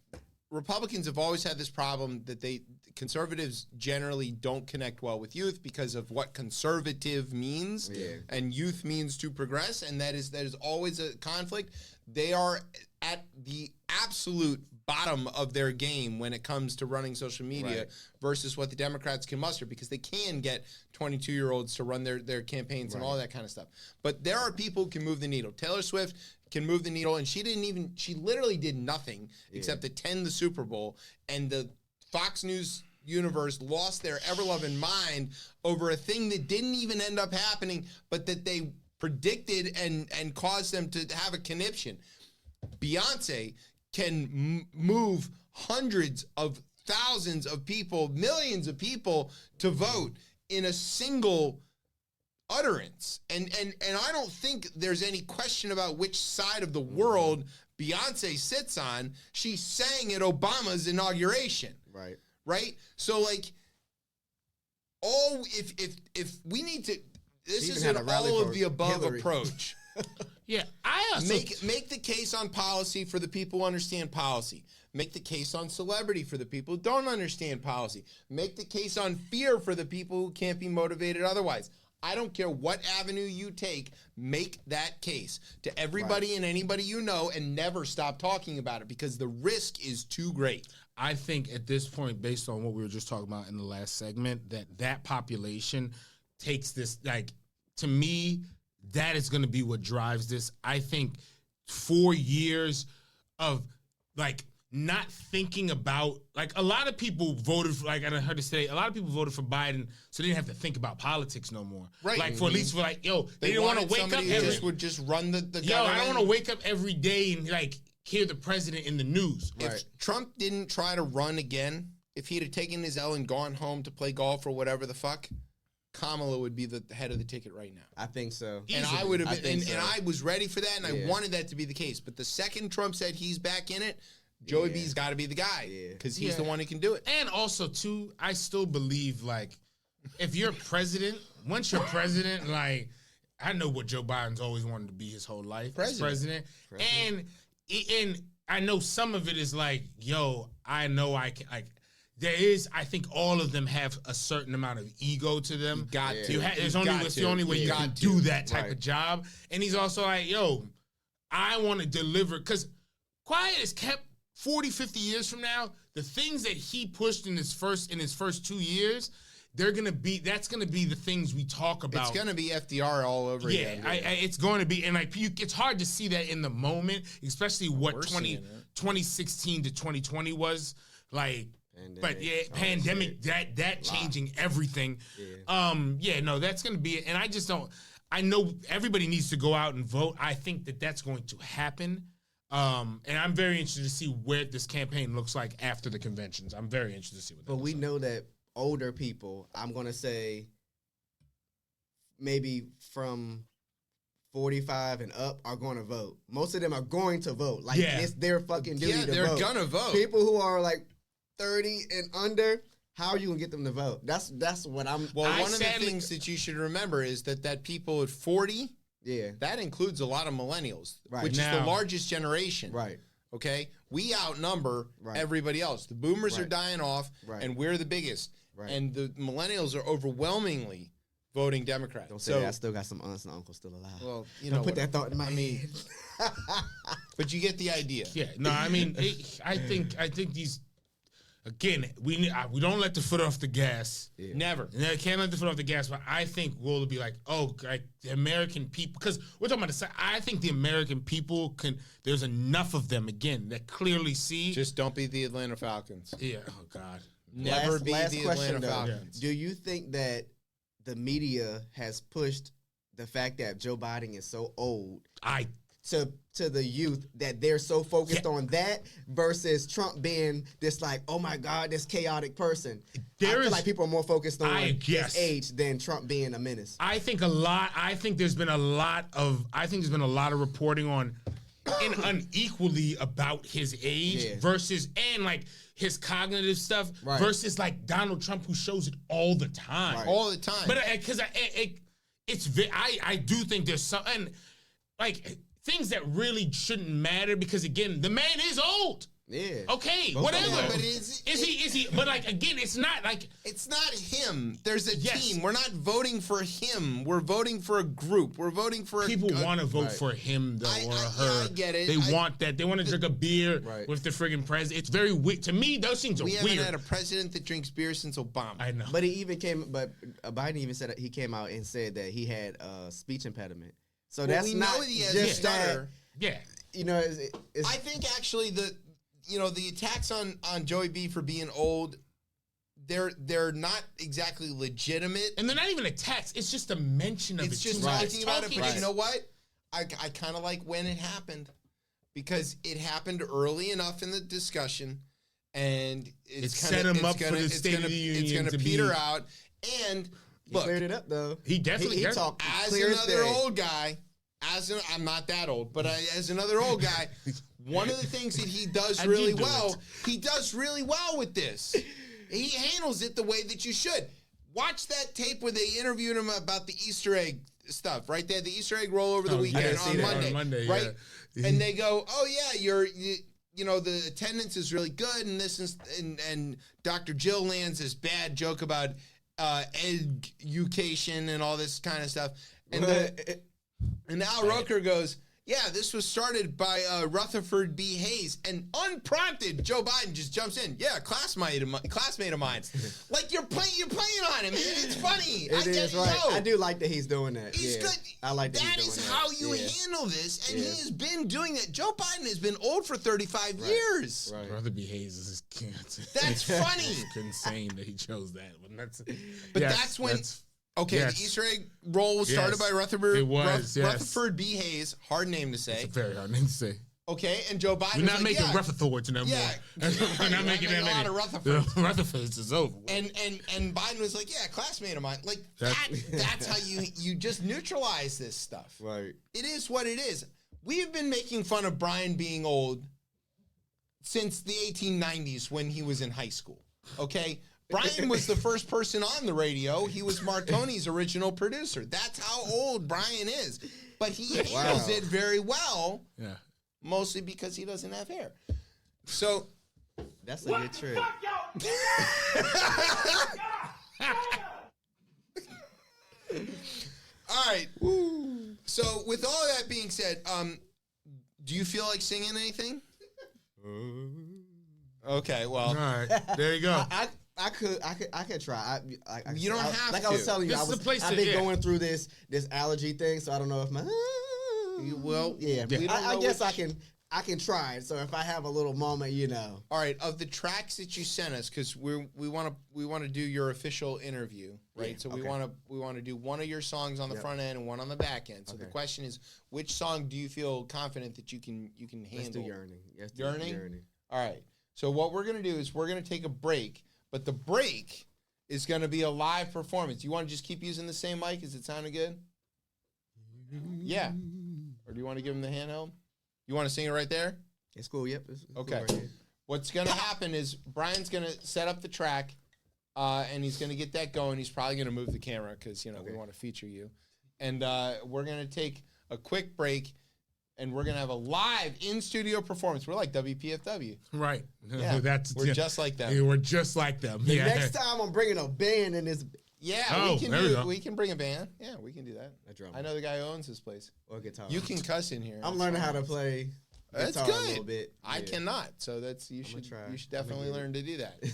Republicans have always had this problem that conservatives generally don't connect well with youth because of what conservative means, Yeah. and youth means to progress, and that is always a conflict. They are at the absolute bottom of their game when it comes to running social media Right. versus what the Democrats can muster because they can get 22-year-olds to run their campaigns and all that kind of stuff. But there are people who can move the needle. Taylor Swift can move the needle, and she literally did nothing except attend the Super Bowl, and the Fox News universe lost their ever-loving mind over a thing that didn't even end up happening, but that they predicted and caused them to have a conniption. Beyonce can move hundreds of thousands of people, millions of people to vote in a single utterance. And I don't think there's any question about which side of the world Beyonce sits on. She sang at Obama's inauguration. right. Right? So like if we need to this She is even an had a rally all of for the above Hillary. approach. Yeah. I also Make the case on policy for the people who understand policy. Make the case on celebrity for the people who don't understand policy. Make the case on fear for the people who can't be motivated otherwise. I don't care what avenue you take, make that case to everybody and anybody you know and never stop talking about it because the risk is too great. I think at this point, based on what we were just talking about in the last segment, that population takes this, like, to me, that is going to be what drives this. I think 4 years of, like, not thinking about, like, a lot of people voted for, like, I heard it say, a lot of people voted for Biden so they didn't have to think about politics no more. Right. Like, for at least for, like, yo, they didn't want to wanted wake up somebody who every, just would just run the yo, government. I don't want to wake up every day and, like, hear the president in the news. If Trump didn't try to run again, if he'd have taken his L and gone home to play golf or whatever the fuck, Kamala would be the head of the ticket right now. I think so. And Easily. I would have been, think and so. I was ready for that, and I Yeah. wanted that to be the case. But the second Trump said he's back in it, Joey Yeah. B's got to be the guy Yeah. because he's Yeah. the one who can do it. And also, too, I still believe, like, if you're president, once you're president, like, I know what Joe Biden's always wanted to be his whole life. President. And I know some of it is like, yo, I know I can, like, there is, I think all of them have a certain amount of ego to them. Got to. It's Got the to. only way you Got can to. do that type Right. of job. And he's also like, yo, I want to deliver, because quiet is kept 40, 50 years from now, the things that he pushed in his first 2 years, that's gonna be the things we talk about. It's gonna be FDR all over again. It's going to be, and like it's hard to see that in the moment, especially what We're seeing it. 2016 to 2020 was like. Pandemic, But yeah, all pandemic, that changing everything. No, that's gonna be it. And I just don't. I know everybody needs to go out and vote. I think that's going to happen. And I'm very interested to see where this campaign looks like after the conventions. I'm very interested to see what. But we know that older people, I'm gonna say, maybe from 45 and up, are going to vote. Most of them are going to vote. Like it's their fucking duty Yeah, to they're vote. gonna vote. People who are like 30 and under, how are you gonna get them to vote? That's what I'm. Well, I one of the sadly- things that you should remember is that people at 40, Yeah. that includes a lot of millennials, Right. which is Now- the largest generation. Right. Okay, we outnumber Right. everybody else. The boomers are Right. dying off, Right. and we're the biggest. Right. And the millennials are overwhelmingly voting Democrat. Don't say that. I still got some aunts and uncles still alive. Well, you Don't know, put that thought in my mean, head. but you get the idea. Yeah, no, I mean, I think these. Again, we don't let the foot off the gas. Yeah. Never. Can't let the foot off the gas. But I think we'll be like, like the American people, because we're talking about I think the American people can. There's enough of them again that clearly see. Just don't be the Atlanta Falcons. Yeah. Oh God. Never be last the question, Atlanta though. Falcons. Do you think that the media has pushed the fact that Joe Biden is so old to the youth that they're so focused on that versus Trump being this like, oh my God, this chaotic person? I feel like people are more focused on his age than Trump being a menace. I think there's been a lot of reporting on unequally about his age versus and like his cognitive stuff versus like Donald Trump, who shows it all the time. All the time. But because I do think there's some and like things that really shouldn't matter, because again, the man is old. Yeah. Okay, Both whatever. of them. But is he? But like again, it's not like it's not him. There's a Yes. team. We're not voting for him. We're voting for a group. We're voting for people want to vote for him though or her. I get it. They want that. They want to drink a beer Right. with the friggin' president. It's very weird to me. Those things are We haven't weird. had a president that drinks beer since Obama. I know. But Biden even said he came out and said that he had a speech impediment. So Well, that's we not know he has just a that. stutter. Yeah. You know, it's I think actually the attacks on Joey B for being old, they're not exactly legitimate. And they're not even attacks. It's just a mention of It's it. just too. talking about it. talking- But you know what? I kind of like when it happened, because it happened early enough in the discussion, and It it's set him up for the State of the Union It's going to to be- peter out. And he look, cleared it up though. He definitely he does. talked as clear as another day. old guy, I'm not that old, but as another old guy, one of the things that he does How'd really you do well, it? he does really well with this. He handles it the way that you should. Watch that tape where they interviewed him about the Easter egg stuff, right there, the Easter egg roll over the Oh, I weekend didn't see on that. Monday, On Monday, right? yeah. And they go, "Oh yeah, you know, the attendance is really good, and this is and Dr. Jill lands this bad joke about education and all this kind of stuff." And Al Roker goes, Yeah, this was started by Rutherford B. Hayes, and unprompted, Joe Biden just jumps in. Yeah, classmate of mine. Like you're playing on him. It's funny. It is right. I do like that he's doing that. He's good. I like that. That he's is doing how that. you handle this, and he has been doing that. Joe Biden has been old for 35 years. Right. Brother B. Hayes is That's funny. It's insane that he chose that. But that's when. Okay, the Easter egg roll was started by Rutherford. It was, Rutherford B. Hayes. Hard name to say. It's a very hard name to say. Okay, and Joe Biden. We're not making Rutherfords no more. Yeah, we're not making that a many. lot of Rutherfords. Rutherfords is over. And Biden was like, yeah, classmate of mine. Like that's how you just neutralize this stuff. Right. It is what it is. We've been making fun of Bryan being old since the 1890s when he was in high school. Okay. Bryan was the first person on the radio. He was Marconi's original producer. That's how old Bryan is. But he handles it very well. Yeah. Mostly because he doesn't have hair. So that's a good trick. All right. So with all that being said, do you feel like singing anything? Okay, well. All right. There you go. I could try. You don't have to. Like I was telling you, I've been going through this allergy thing, so I don't know if my. I guess I can try it. So if I have a little moment, All right. Of the tracks that you sent us, because we want to do your official interview, right? Yeah, so we want to do one of your songs on the front end and one on the back end. So the question is, which song do you feel confident that you can handle? Let's do Yearning. Yes, Yearning. All right. So what we're gonna do is we're gonna take a break. But the break is going to be a live performance. You want to just keep using the same mic? Is it sounding good? Yeah. Or do you want to give him the handheld? You want to sing it right there? It's cool. Yep. It's okay. Cool right here. What's going to happen is Bryan's going to set up the track, and he's going to get that going. He's probably going to move the camera because, we want to feature you. And we're going to take a quick break. And we're going to have a live in-studio performance. We're like WPFW. Right. Yeah, we're just like them. Yeah, we're just like them. The next time I'm bringing a band in this. Yeah, we can bring a band. Yeah, we can do that. A drummer. I know the guy who owns this place. Or a guitar. You can cuss in here. I'm learning how to play guitar that's good. a little bit. I cannot. So you should definitely learn to do that.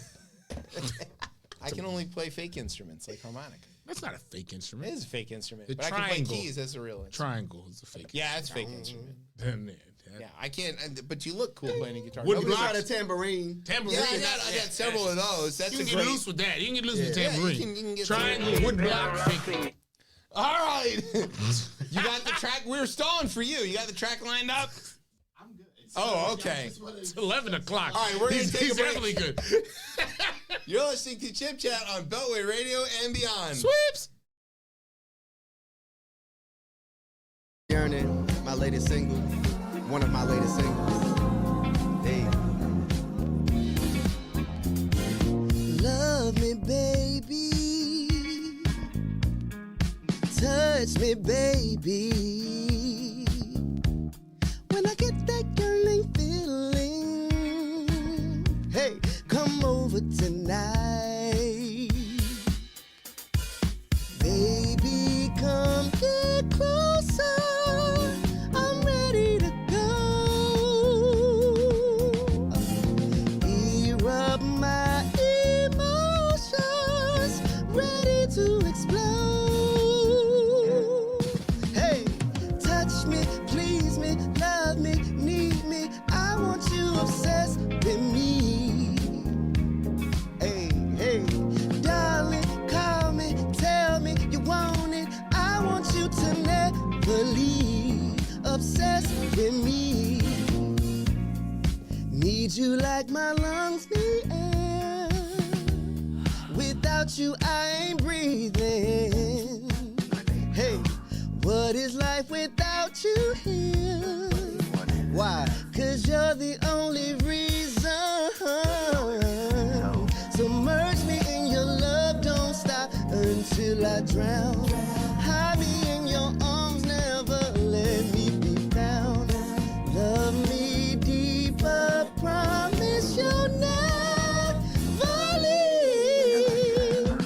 I can only play fake instruments like harmonica. That's not a fake instrument. It is a fake instrument. The but triangle. I can play keys. That's a real instrument. Triangle is a fake. Yeah, it's a fake instrument. Yeah, I can't. But you look cool playing a guitar. Wouldn't block a tambourine. Yeah, I got several of those. That's you can get loose with that. You can get loose with the tambourine. You can get triangle, wood block, fake. All right. You got the track. We were stalling for you. You got the track lined up? I'm good. Oh, okay. It's 11 o'clock. All right, we're going to take a break. Definitely good. You're listening to Chip Chat on Beltway Radio and beyond. Sweeps. Yearning, my latest single. One of my latest singles. Hey. Love me, baby. Touch me, baby. When I get that yearning feeling, hey, come over tonight. Baby, come get closer. I'm ready to go. Erupt my emotions, ready to explode. Hey, touch me, please me, love me, need me. I want you obsessed with me. Hey, hey, darling, call me, tell me you want it. I want you to never leave. Obsessed with me. Need you like my lungs need air. Without you, I ain't breathing. Hey, what is life without you here? Why? 'Cause you're the only reason. Submerge me in your love, don't stop until I drown. Hide me in your arms, never let me be found. Love me deeper, promise you'll never leave.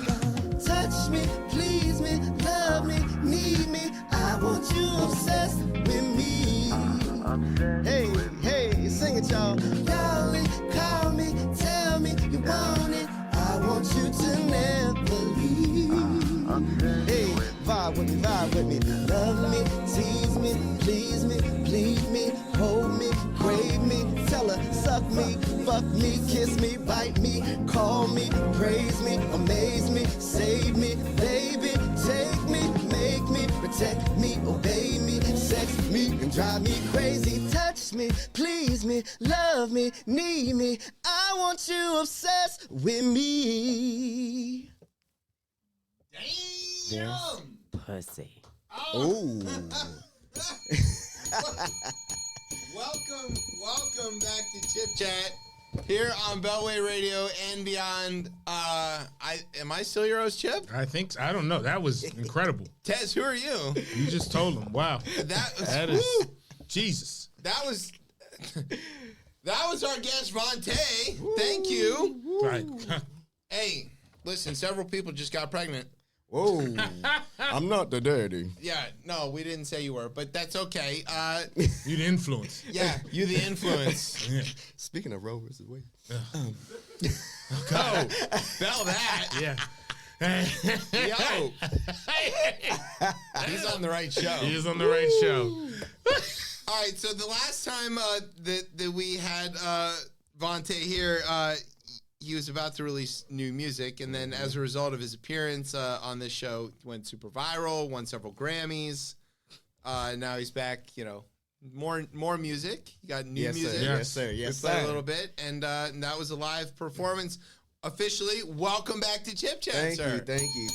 Touch me, please me, love me, need me. I want you obsessed with me. tell her, suck me, fuck me, kiss me, bite me, call me, praise me, amaze me, save me, baby, take me, make me, protect me, obey me, sex me, and drive me crazy, touch me, please me, love me, need me, I want you obsessed with me. Damn. Pussy. Ooh. Welcome back to Chip Chat here on Beltway Radio and beyond. Am I still your host, Chip? I think I don't know. That was incredible. Tez, who are you? You just told him. Wow. That is Jesus. That was our guest, Vontae. Thank you. Right. Hey, listen, several people just got pregnant. Whoa. I'm not the daddy. Yeah, no, we didn't say you were, but that's okay. You the influence. Yeah, you the influence. Yeah. Speaking of Roe versus Wade. Go. Bell that. Yeah. Yo. He's on the right show. He is on the right show. All right, so the last time that we had Vontae here, he was about to release new music, and then as a result of his appearance on this show, went super viral, won several Grammys. Now he's back, more music. He got new music. Sir. Yes, sir. We Yes, played sir. a little bit, and that was a live performance. Officially, welcome back to Chip Chat, sir. Thank you.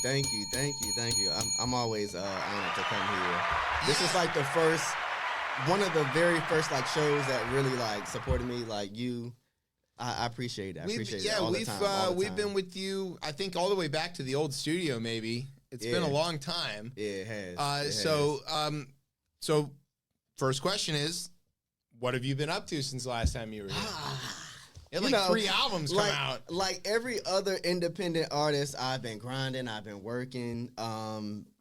I'm always honored to come here. This is like one of the very first like shows that really like supported me. Like you, I appreciate it. I appreciate it all the time. We've been with you, I think, all the way back to the old studio. Maybe it's been a long time. Yeah, it has. So first question is, what have you been up to since the last time you were here? You had 3 albums come out. Like every other independent artist, I've been grinding. I've been working,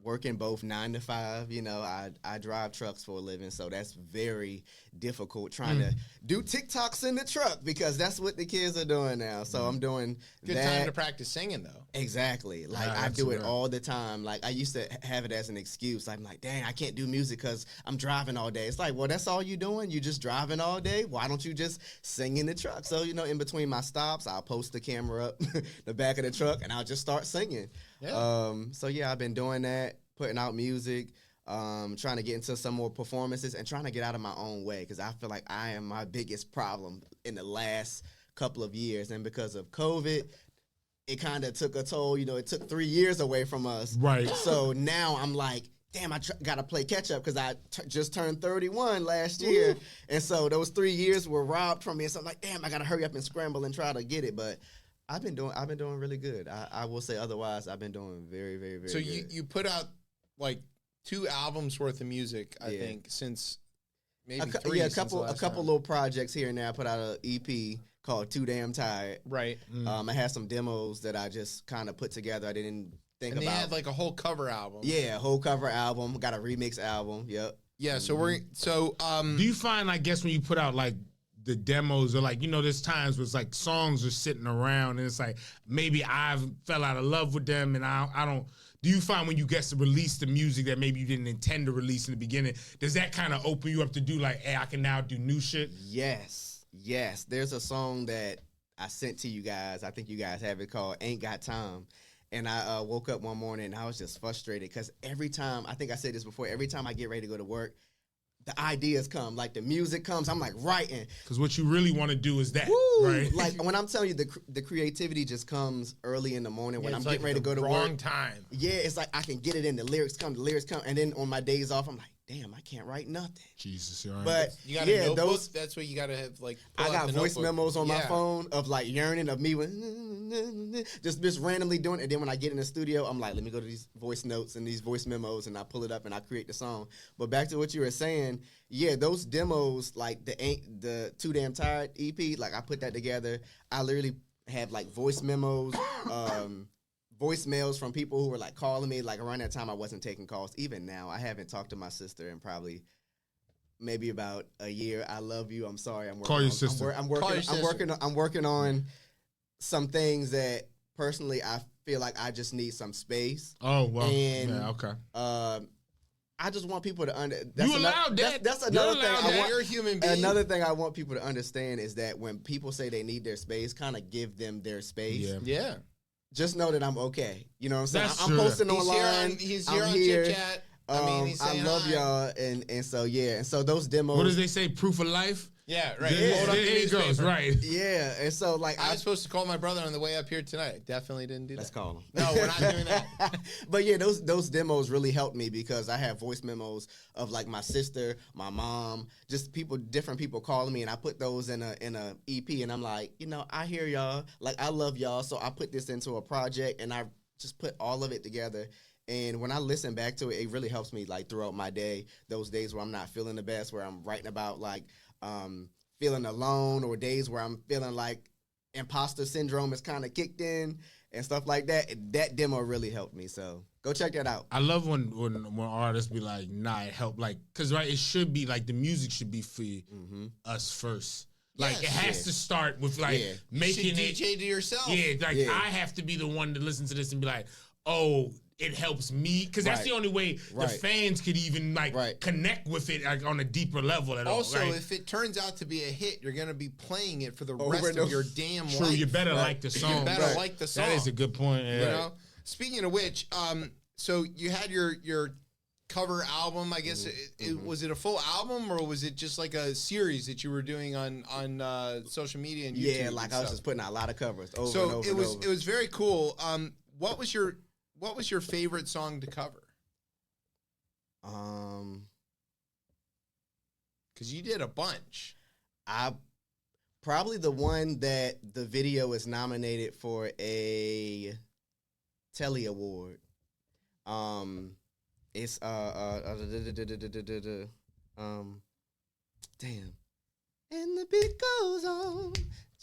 working both 9 to 5. I drive trucks for a living, so that's very difficult trying to do TikToks in the truck because that's what the kids are doing now. So I'm doing Good that. time to practice singing, though. Exactly. Like I do it all the time. Like I used to have it as an excuse. I'm like, dang, I can't do music because I'm driving all day. It's like, well, that's all you doing? You just driving all day? Why don't you just sing in the truck? So, in between my stops, I'll post the camera up the back of the truck and I'll just start singing. Yeah. So yeah, I've been doing that, putting out music, trying to get into some more performances and trying to get out of my own way because I feel like I am my biggest problem in the last couple of years. And because of COVID, it kind of took a toll. It took 3 years away from us. Right. So now I'm like, damn, I got to play catch up because I just turned 31 last year. Woo. And so those 3 years were robbed from me. And so I'm like, damn, I got to hurry up and scramble and try to get it. But I've been doing really good. I will say otherwise, I've been doing very, very, very good. So you put out like 2 albums worth of music, I think, since maybe 3. Yeah, a couple little projects here and there. I put out an EP called Too Damn Tired. Right. I had some demos that I just kind of put together. I didn't think and about. they had like a whole cover album. Yeah, a whole cover album. Got a remix album. Yep. Yeah. So do you find, I guess, when you put out like the demos or like, there's times where it's like songs are sitting around and it's like maybe I fell out of love with them and I don't. Do you find when you get to release the music that maybe you didn't intend to release in the beginning, does that kind of open you up to do like, hey, I can now do new shit? Yes. There's a song that I sent to you guys. I think you guys have it called Ain't Got Time. And I woke up one morning and I was just frustrated because every time, I think I said this before, every time I get ready to go to work, the ideas come, like the music comes, I'm like writing. Because what you really want to do is that, Woo! right? Like when I'm telling you, the creativity just comes early in the morning when I'm getting ready to go to work. Wrong time. Yeah, it's like I can get it in, the lyrics come, and then on my days off, I'm like, damn, I can't write nothing. Jesus, you're right. But you got a notebook? That's what you got to have, like, I got voice memos on my Yeah. phone of like yearning of me with just randomly doing it. And then when I get in the studio, I'm like, let me go to these voice notes and these voice memos and I pull it up and I create the song. But back to what you were saying, yeah, those demos, like the Too Damn Tired EP, like I put that together. I literally have like voice memos, voicemails from people who were like calling me. Like around that time, I wasn't taking calls. Even now, I haven't talked to my sister in probably maybe about a year. I love you. I'm sorry. I'm working. Call your sister. I'm working on some things that personally I feel like I just need some space. Oh well. And yeah, okay. I just want people to You allowed that. That's another thing. You're a human being. Another thing I want people to understand is that when people say they need their space, kind of give them their space. Yeah. Just know that I'm okay. You know what I'm saying? That's I'm true. posting He's online. He's here I'm on here. Chip Chat. I mean, he's I saying love hi. y'all, and so yeah, and so those demos. What does they say? Proof of life. Yeah, right. Yeah, Hold up the there it goes. newspaper. Right. Yeah, and so like I was supposed to call my brother on the way up here tonight. I definitely didn't do let's that. call them. No, we're not doing that. But yeah, those demos really helped me because I have voice memos of like my sister, my mom, just different people calling me, and I put those in a EP, and I'm like, I hear y'all, like I love y'all, so I put this into a project, and I just put all of it together. And when I listen back to it, it really helps me like throughout my day. Those days where I'm not feeling the best, where I'm writing about like feeling alone, or days where I'm feeling like imposter syndrome is kind of kicked in and stuff like that. That demo really helped me. So go check that out. I love when artists be like, nah, it helped. Like, because, right, it should be, like, the music should be for us first. Like, it has to start with, like, making you it. should DJ to yourself. Yeah, like, I have to be the one to listen to this and be like, oh, it helps me. Because that's the only way the fans could even, like, connect with it, like, on a deeper level at also, all. Also, if it turns out to be a hit, you're going to be playing it for the rest of your damn True, life. you better like the song. You better like the song. That is a good point. Yeah. You know? Speaking of which, so you had your cover album, I guess. Was it a full album, or was it just like a series that you were doing on social media and YouTube? Yeah, like I was just putting out a lot of covers over so and over. It was very cool. What was your favorite song to cover? Because you did a bunch. Probably the one that the video is nominated for a Telly Award. It's damn. And the beat goes on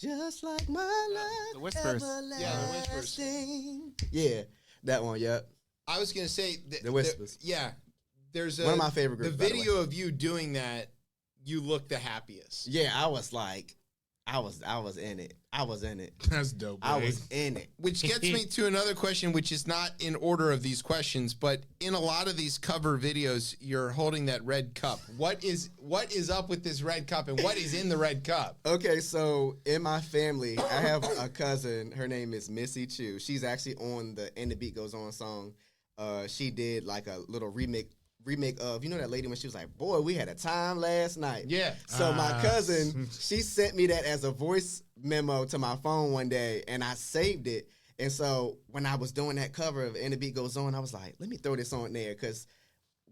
just like my life. The Whispers. Yeah, the Whispers. Yeah, that one. Yep. I was gonna say The Whispers. There's one of my favorite groups. The video of you doing that, you look the happiest. Yeah, I was like, I was in it. I was in it. That's dope. I was in it. Which gets me to another question, which is not in order of these questions, but in a lot of these cover videos, you're holding that red cup. What is up with this red cup, and what is in the red cup? Okay, so in my family, I have a cousin. Her name is Missy Chu. She's actually on the And the Beat Goes On song. She did like a little remake of, that lady when she was like, boy, we had a time last night. Yeah. So my cousin, she sent me that as a voice memo to my phone one day, and I saved it. And so when I was doing that cover of And the Beat Goes On, I was like, let me throw this on there, because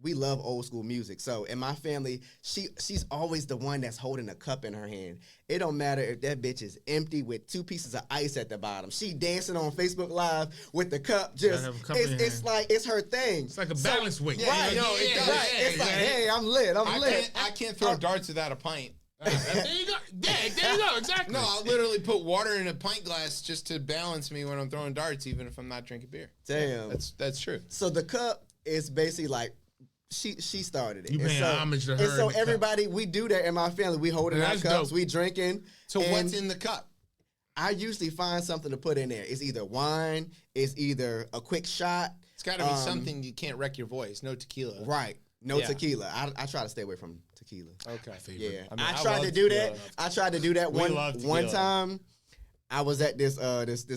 we love old school music. So in my family, she's always the one that's holding a cup in her hand. It don't matter if that bitch is empty with 2 pieces of ice at the bottom. She dancing on Facebook Live with the cup. It's like it's her thing. It's like a balance weight. Right. It does. Right. It's like, hey, I'm lit. I'm lit. I can't throw darts without a pint. There you go. Yeah, there you go. Exactly. No, I'll literally put water in a pint glass just to balance me when I'm throwing darts, even if I'm not drinking beer. Damn. That's true. So the cup is basically like, she started it. You paying homage to her. And so everybody, we do that in my family. We holding our That's cups, dope. we drinking. So what's in the cup? I usually find something to put in there. It's either wine, it's either a quick shot. It's got to be something you can't wreck your voice. No tequila. Right. No tequila. I try to stay away from tequila. Okay. Yeah. I mean, I tried love to do tequila. that. I tried to do that We love one tequila. time. I was at this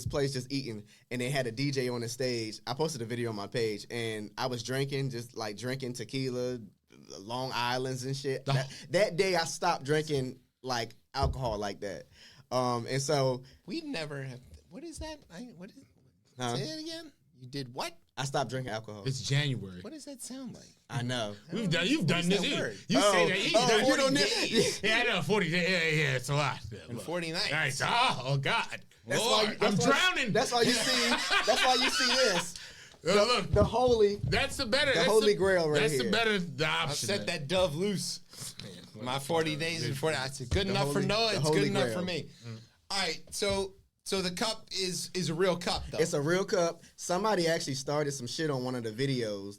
place just eating, and they had a DJ on the stage. I posted a video on my page, and I was drinking tequila, Long Islands and shit. That day, I stopped drinking like alcohol like that. And so We never have. What is that? What is? Huh? Say it again. You did what? I stopped drinking alcohol. It's January. What does that sound like? I know. You've done that this. word? You say that. He's done 40 days. Yeah, I know. 40 days. Yeah, it's a lot. And 40 nights. Nice. Oh God. That's Lord, why- I'm drowning. That's why you see. That's why you see this. Look, The holy. that's the better. The that's Holy Grail right That's here. the I option. set that dove loose. My 40 days and 40. That's good enough for holy- Noah. the It's Holy good enough Grail. for me. All right. So the cup is a real cup, though. It's a real cup. Somebody actually started some shit on one of the videos.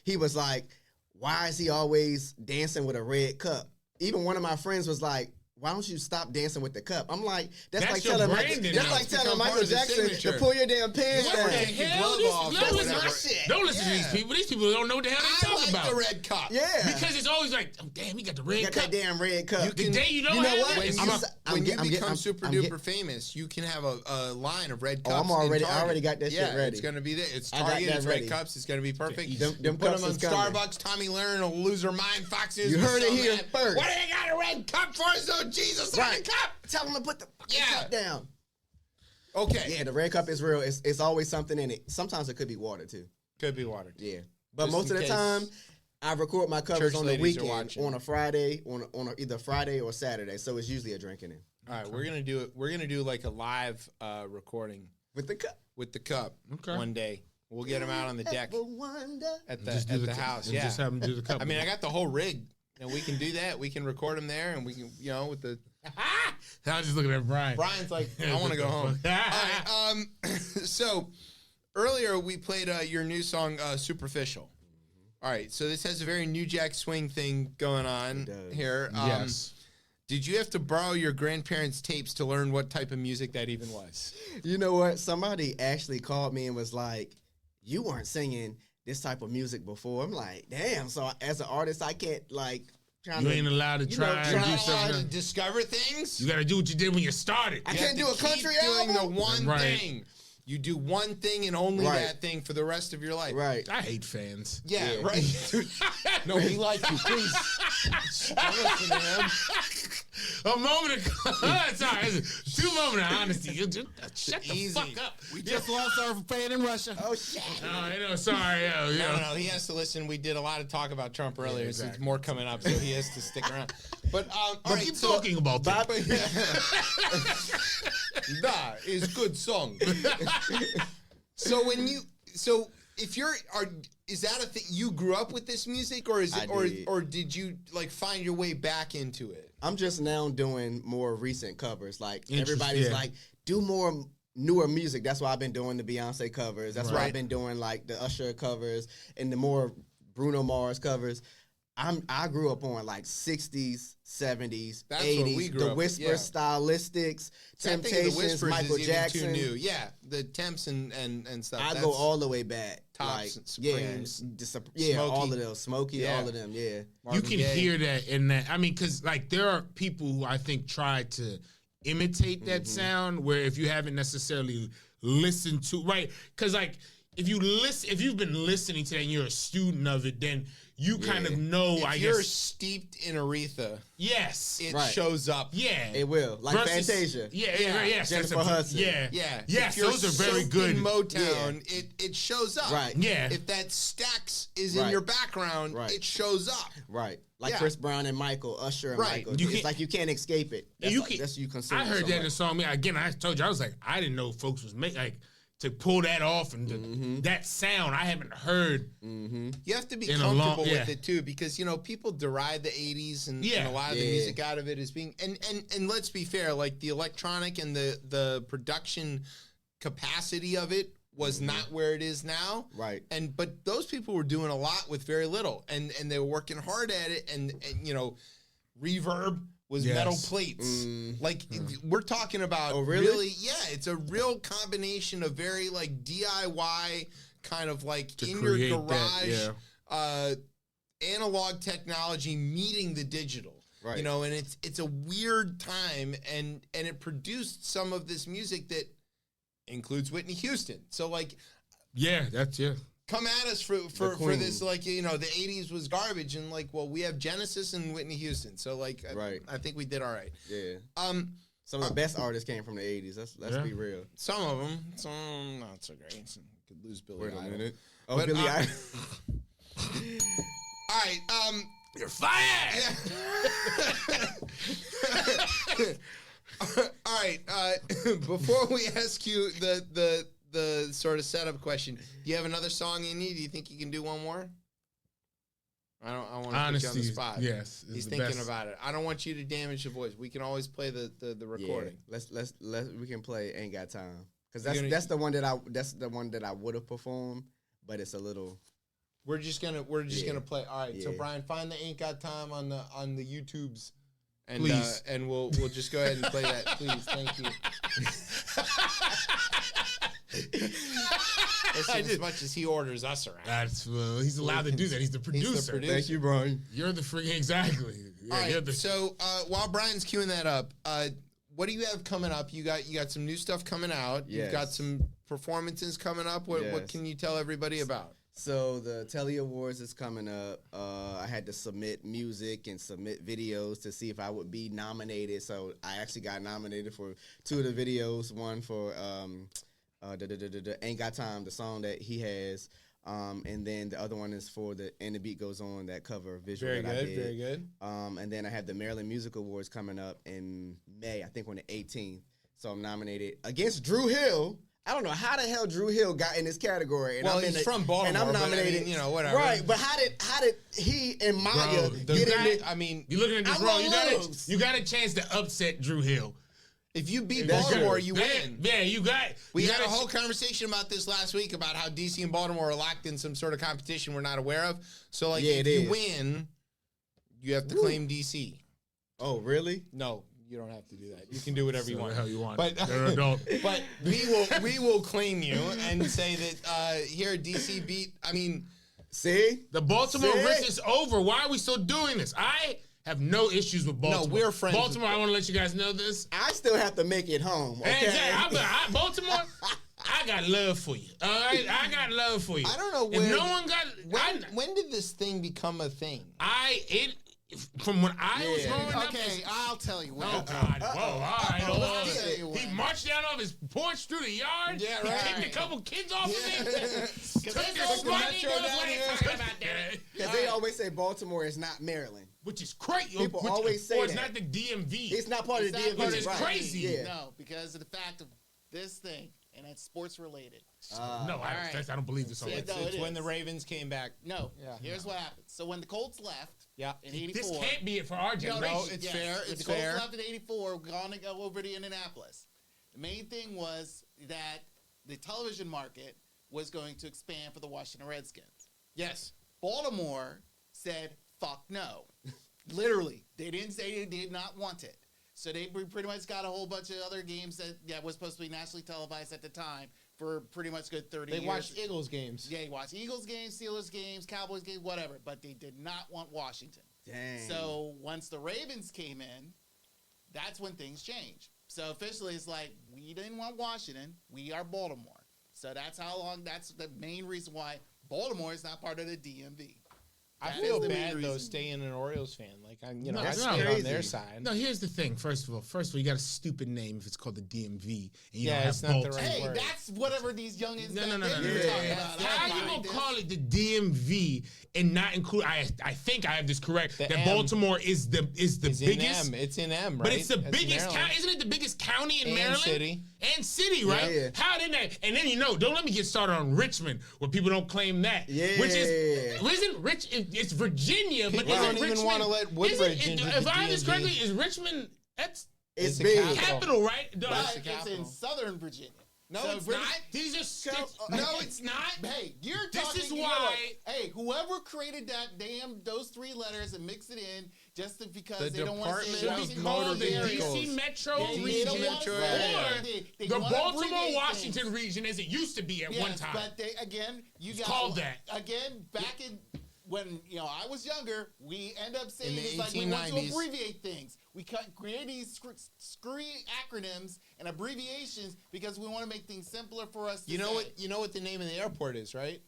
He was like, why is he always dancing with a red cup? Even one of my friends was like, why don't you stop dancing with the cup? I'm like, that's That's like your telling branding now. that's like It's telling become part Michael of the Jackson signature. to pull your damn pants What down. the Take your hell? glove off Don't or listen, whatever. don't listen to these Yeah. people. These people don't know what the hell they I talking like about. the red cup. Yeah. Because it's always like, oh, damn, he got the red Got cup. that damn red cup. The day you know You know have what? it, When it's you, I'm my- s- when you I'm become I'm- super I'm duper famous, you can have a line of red Oh, cups. I'm already- in I Target. already got that shit yeah, ready. It's gonna be there. It's I got Target. that It's ready. red cups. It's gonna be perfect. Them You put them cups on is coming. Starbucks. Tommy Lerner will lose her mind. Fox News. You will be heard it so here mad. first. What do they got a red cup for? So Jesus on Right. the cup. Tell him to put the fucking Yeah. cup down. Okay. Yeah, the red cup is real. It's always something in it. Sometimes it could be water too. Could be water. Yeah, but Just most in of the case time, I record my covers church on the ladies are weekend, watching. on a Friday, on either Friday or Saturday. So it's usually a drinking in All right, we're gonna do it. We're gonna do like a live recording with the cup. with the cup Okay. one day. We'll get them out on the deck Ever wonder? at the Just do at the the cup. house. And Yeah. Just have them do the cup. I mean, I got the whole rig, and we can do that. We can record them there, and we can, with the. I was just looking at Bryan. Brian's like, I want to go home. All right, so earlier we played your new song, Superficial. All right, so this has a very New Jack Swing thing going on It does. here. Yes. Did you have to borrow your grandparents' tapes to learn what type of music that even was? You know what? Somebody actually called me and was like, "You weren't singing this type of music before." I'm like, "Damn!" So as an artist, I can't like. You ain't allowed to try and You're do not allowed to something. discover things. You got to do what you did when you started. I You can't have do to a country keep doing album? the one Right. thing. You do one thing and only Right. that thing for the rest of your life. Right. I hate fans. Yeah, Yeah. right. No, we like you. Please. Listen to him. A moment of sorry, it's 2 moments of honesty. You just shut the Easy. fuck up. We just lost our fan in Russia. Oh shit! Oh, you know, sorry, yo, yo. No, he has to listen. We did a lot of talk about Trump earlier, so exactly. there's more coming up, so he has to stick around. But all But right, keep so talking about that. that is good song. So if you're is that a thing you grew up with this music, or is it I did. or did you like find your way back into it? I'm just now doing more recent covers. Like Interest- everybody's yeah. like, do more newer music. That's why I've been doing the Beyonce covers. That's why Right. I've been doing like the Usher covers and the more Bruno Mars covers. I grew up on like 60s, 70s, That's 80s, what we grew the up with, Whisper yeah. stylistics, I think the Temptations, Whispers Michael is even Jackson. too new. Yeah, the Temps and stuff. I That's- go all the way back. Tops like, and Supremes. Yeah, Smokey. all of those. Smokey, Yeah. all of them, yeah. You Marvin can Gaye. hear that in that. I mean, because like there are people who I think try to imitate that sound. Where if you haven't necessarily listened to right, because like if you've been listening to that and you're a student of it, then you kind of know. If I you're guess steeped in Aretha, yes, it Right. shows up. yeah, It will. Like Versus- Fantasia. Yeah, Yeah. yes, Jennifer that's a- Hudson. Yeah, Yeah. yes, If you're those are very soaked good. in Motown, it shows up. Right. Yeah. If that Stax is in Right. your background, Right. it shows up. Right. Like Yeah. Chris Brown and Michael, Usher and Right. Michael. You It's can't- like you can't escape it. That's, You like, can- that's you consume I it heard so that in much. the song. Again, I told you I was like, I didn't know folks was to pull that off and that sound I haven't heard. You have to be In a comfortable long- with yeah. it too, because people deride the '80s and a lot of the Yeah. music out of it is being and let's be fair, like the electronic and the production capacity of it was not where it is now. Right. But those people were doing a lot with very little, and they were working hard at it, and reverb was Yes. metal plates. Like we're talking about Oh, really? yeah, it's a real combination of very like DIY kind of like To in create your that, garage analog technology meeting the digital. Right. And it's a weird time, and it produced some of this music that includes Whitney Houston. So like Yeah, that's come at us for Queen. this, like, the 80s was garbage, and like, well, we have Genesis and Whitney Houston, so like Right. I think we did all right. Yeah. Some Some of the best artists came from the 80s. Let's Yeah. be real. of them, some not so great. Some could lose Billy Wait a Idol. minute. Oh, But, Billy all Idol. right, you're fired. all right. Before we ask you the sort of setup question, do you have another song in you? Do you think you can do one more? I want to put you on Honesty, the spot. yes, is He's the thinking best. about it. I don't want you to damage the voice. We can always play the recording. Yeah. Let's we can play Ain't Got Time. Cuz You're gonna- that's the one that I would have performed, but it's a little We're just gonna Yeah. play. All right. So Yeah. Brian, find the Ain't Got Time on the YouTubes, And Please. And we'll just go ahead and play that. Please, thank you. Listen, as much as he orders us around. That's he's allowed to do that. He's the producer. Thank you, Bryan. You're the freaking exactly. Yeah, All you're right, the, so while Brian's queuing that up, what do you have coming up? You got some new stuff coming out. You've got Yes. some performances coming up. What Yes. can you tell everybody about? So the Telly Awards is coming up. I had to submit music and submit videos to see if I would be nominated. So I actually got nominated for 2 of the videos. One for Ain't Got Time, the song that he has. And then the other one is for the And the Beat Goes On, that cover visual Very that I good, did. very good. And then I have the Maryland Music Awards coming up in May, I think on the 18th. So I'm nominated against Drew Hill. I don't know how the hell Drew Hill got in this category. And Well, I'm he's in from Baltimore, and I'm but I mean, nominated. you know, whatever. Right, but how did he and Maya the get in guy- it? I mean, you're looking at this I'm wrong. gonna lose. You got a chance to upset Drew Hill. if you beat That's Baltimore, good. you Yeah, win. Yeah, you got. We you had got a whole conversation about this last week about how DC and Baltimore are locked in some sort of competition we're not aware of. So, like, Yeah, if it you is. win, you have to claim DC. Oh, really? No, you don't have to do that. You can do whatever you Whatever want. the hell you want. But You're an adult. but we will claim you and say that here DC beat. I mean, See? The Baltimore See? race is over. Why are we still doing this? I have no issues with Baltimore. we're friends with Baltimore, I want to let you guys know this. I still have to make it home. Okay. Hey, Baltimore, I got love for you. All right, I got love for you. I don't know If where- no one got. when did this thing become a thing? From when I was Yeah. growing up. Okay, I'll tell you when. Oh God! Whoa! All right, hold on. I'll tell you He when. marched down off his porch through the yard. Yeah, He right. kicked a couple kids off of it. Because Took there's his no money. metro Goes, down "What are you here." talking about that?" Because they always say Baltimore is not Maryland. Which is crazy. People always say or it's that. not the DMV. It's not part of the It's not DMV. part Which is right. crazy. Yeah. No, because of the fact of this thing, and it's sports related. No, right. I don't believe this. Yeah, already. no, It's it when is. the Ravens came back. No, Yeah. here's what happened. So when the Colts left Yeah. in This '84, can't be it for our generation. it's fair, When it's the Colts fair. left in '84, gone to go over to Indianapolis. The main thing was that the television market was going to expand for the Washington Redskins. Yes. Baltimore said, "Fuck no." Literally, they didn't say they did not want it. So they pretty much got a whole bunch of other games that was supposed to be nationally televised at the time for pretty much good 30 They years. watched Eagles games. Yeah, you watched Eagles games, Steelers games, Cowboys games, whatever. But they did not want Washington. Dang. So once the Ravens came in, that's when things changed. So officially, it's like, we didn't want Washington. We are Baltimore. So that's the main reason why Baltimore is not part of the DMV. I That feel is the main bad though, reason. staying an Orioles fan. Like I No, I that's stand on crazy. their side. No, here's the thing. First of all, you got a stupid name if it's called the DMV. And you Yeah, don't have it's not the Baltimore. right Hey, word. that's whatever these youngins No, back no, no, then no, were no. talking Yeah. about. How I'm you like, gonna this- call it the DMV and not include? I think I have this correct. The that M. Baltimore is the It's biggest. in M. It's in M, right? But it's the That's biggest Maryland. county. Isn't it the biggest county in And Maryland? city. And city, right? Yeah. How did that? And then don't let me get started on Richmond, where people don't claim that. Yeah. Which isn't Rich? It's Virginia, but People isn't don't even Richmond? wanna let Woodbridge isn't it- into If the I have this DMV. correctly, is Richmond? That's it's It's a big. capital. capital, right? But the it's capital. in Southern Virginia. No, So it's British- not. These are states. No, it's not. Hey, you're This talking. is you know why- what? Hey, whoever created those 3 letters and mixed it in just because The they don't want to Department say of Should be anything Motor called the Vehicles. DC Metro Yeah, they region, don't want to Metro say area. it. They the wanna Baltimore abbreviate Washington things. region, as it used to be at Yes, one time. but you got called that. again back in when I was younger. We end up saying In the it's like we want to 1890s. abbreviate things. We create these screwy acronyms and abbreviations because we want to make things simpler for us. To You know say. what? You know what the name of the airport is, right?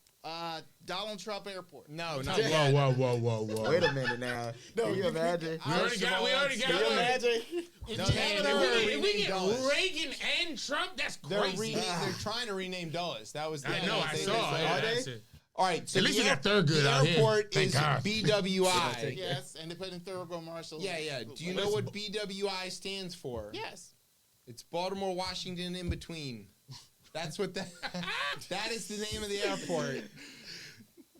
Donald Trump Airport. No, not Whoa, yet. whoa. Wait a minute now. Can you imagine? We already got Can you one. imagine? In No, Canada, they were If we rename get Dulles. Reagan and Trump, that's They're crazy. they're trying to rename Dulles. That was the I know, I thing. saw. Yeah, Are they? that's it. All right, so At least the we got Thurgood the out here. airport Thank is God. BWI. yes, Independent Thurgood Marshall. Yeah. Do you know what BWI stands for? Yes. It's Baltimore, Washington, in between. That's what that is the name of the airport.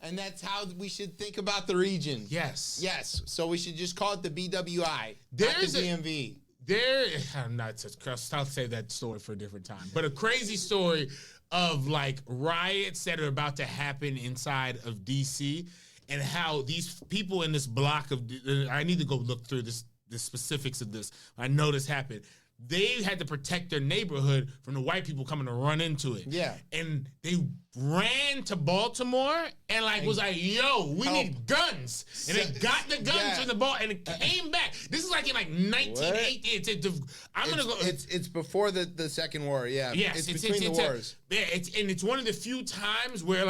And that's how we should think about the region. Yes. Yes. So we should just call it the BWI, There's not the a- DMV. I'm not. I'll save that story for a different time. But a crazy story of like riots that are about to happen inside of DC, and how these people in this block of I need to go look through this the specifics of this. I know this happened. They had to protect their neighborhood from the white people coming to run into it. Yeah. And they ran to Baltimore and was like, yo, we need guns. And they got the guns from the ball and it came back. This is like in 1980. I'm going to go. It's before the Second War, yeah. Yes. It's between the wars. It's one of the few times where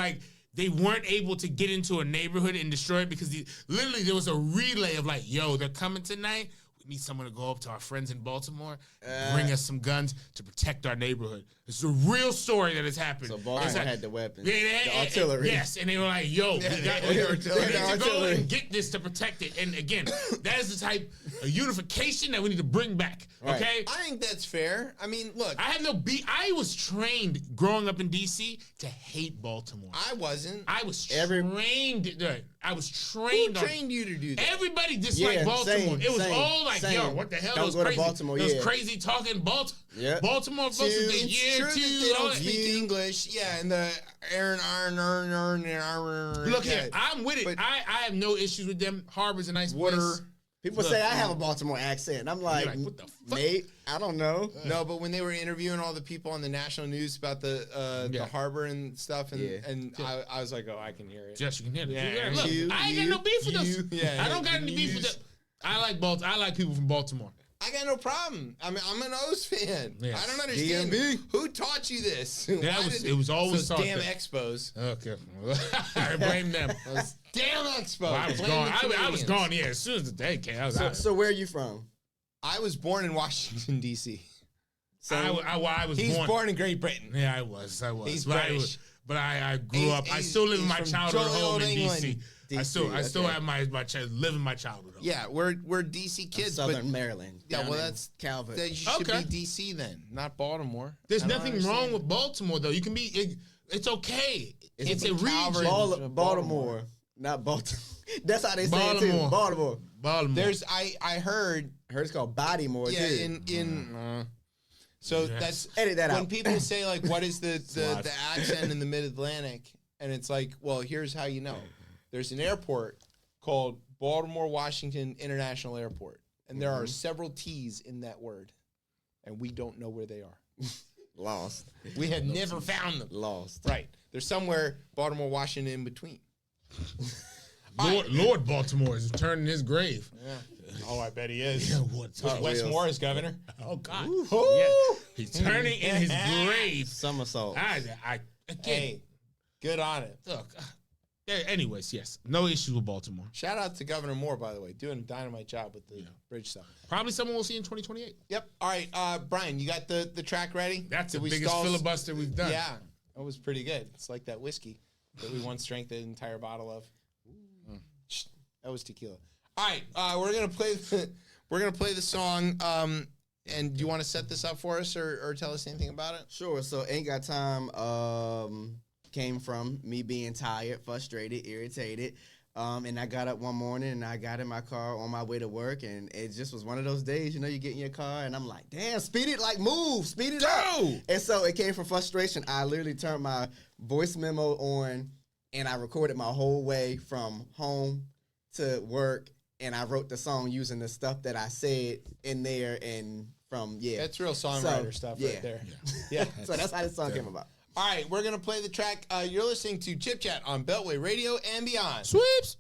they weren't able to get into a neighborhood and destroy it because literally there was a relay of yo, they're coming tonight. We need someone to go up to our friends in Baltimore, bring us some guns to protect our neighborhood. It's a real story that has happened. So Baltimore had the weapons, the artillery. Yes, and they were like, yo, we need to go and get this to protect it. And again, that is the type of unification that we need to bring back, okay? I think that's fair. I mean, look. I have no beat. I was trained growing up in D.C. to hate Baltimore. I wasn't. I was trained. I was trained. Who trained you to do that? Everybody disliked Baltimore. It was all yo, what the hell? Don't go to Baltimore. It was crazy talking Baltimore. Yeah. Baltimore folks in the year two. They don't speak English. Yeah, and the Look here, I'm with it. I have no issues with them. Harbor's a nice place. People say I have a Baltimore accent. I'm like, what the fuck? Mate, I don't know. No, but when they were interviewing all the people on the national news about the harbor and stuff, and I was like, oh, I can hear it. Yes, you can hear it. Yeah, look, I ain't got no beef with those. I don't got any beef with them. I like Baltimore. I like people from Baltimore. I got no problem. I mean, I'm an O's fan. Yes. I don't understand who taught you this. It was always those damn Expos. Okay, I blame them. Those damn Expos. Well, I was gone. I was gone. Yeah, as soon as the day came, I was out. So where are you from? I was born in Washington D.C. So I was. He's born in Great Britain. Yeah, I was. He's British. But I grew up. I still live in my childhood home in D.C. I still have my living my childhood. Yeah, we're DC kids, Southern Maryland. Yeah, well, that's Calvert. You should be DC then, not Baltimore. There's nothing wrong with Baltimore though. You can be. It's okay. It's a region. Baltimore, not Baltimore. That's how they say it too. Baltimore. There's I heard it's called Bodymore too. Yeah, so that's edit that out. When people say what is the accent in the Mid-Atlantic, and it's like, well, here's how you know. There's an airport called Baltimore Washington International Airport, and there are several T's in that word, and we don't know where they are. Lost. We have never found them. Lost. Right. There's somewhere Baltimore, Washington in between. Lord Baltimore is turning his grave. Yeah. Oh, I bet he is. Yeah, what's Wes Moore is governor. Oh God. Yeah. He's turning in his grave. Somersault. Hey, good on it. Look. Anyways, yes, no issues with Baltimore. Shout out to Governor Moore, by the way, doing a dynamite job with the bridge stuff. Probably someone we'll see in 2028. Yep. All right, Bryan, you got the track ready? That's the biggest filibuster we've done. Yeah, that was pretty good. It's like that whiskey that we once drank the entire bottle of. That was tequila. All right, we're gonna play the song. And do you want to set this up for us or tell us anything about it? Sure. So Ain't Got Time came from me being tired, frustrated, irritated. And I got up one morning and I got in my car on my way to work, and it just was one of those days, you get in your car and I'm like, damn, speed it, move, speed it up. And so it came from frustration. I literally turned my voice memo on and I recorded my whole way from home to work, and I wrote the song using the stuff that I said in there and from, That's real songwriter stuff right there. Yeah. So that's how this song came about. All right, we're going to play the track. You're listening to Chip Chat on Beltway Radio and beyond. Sweeps.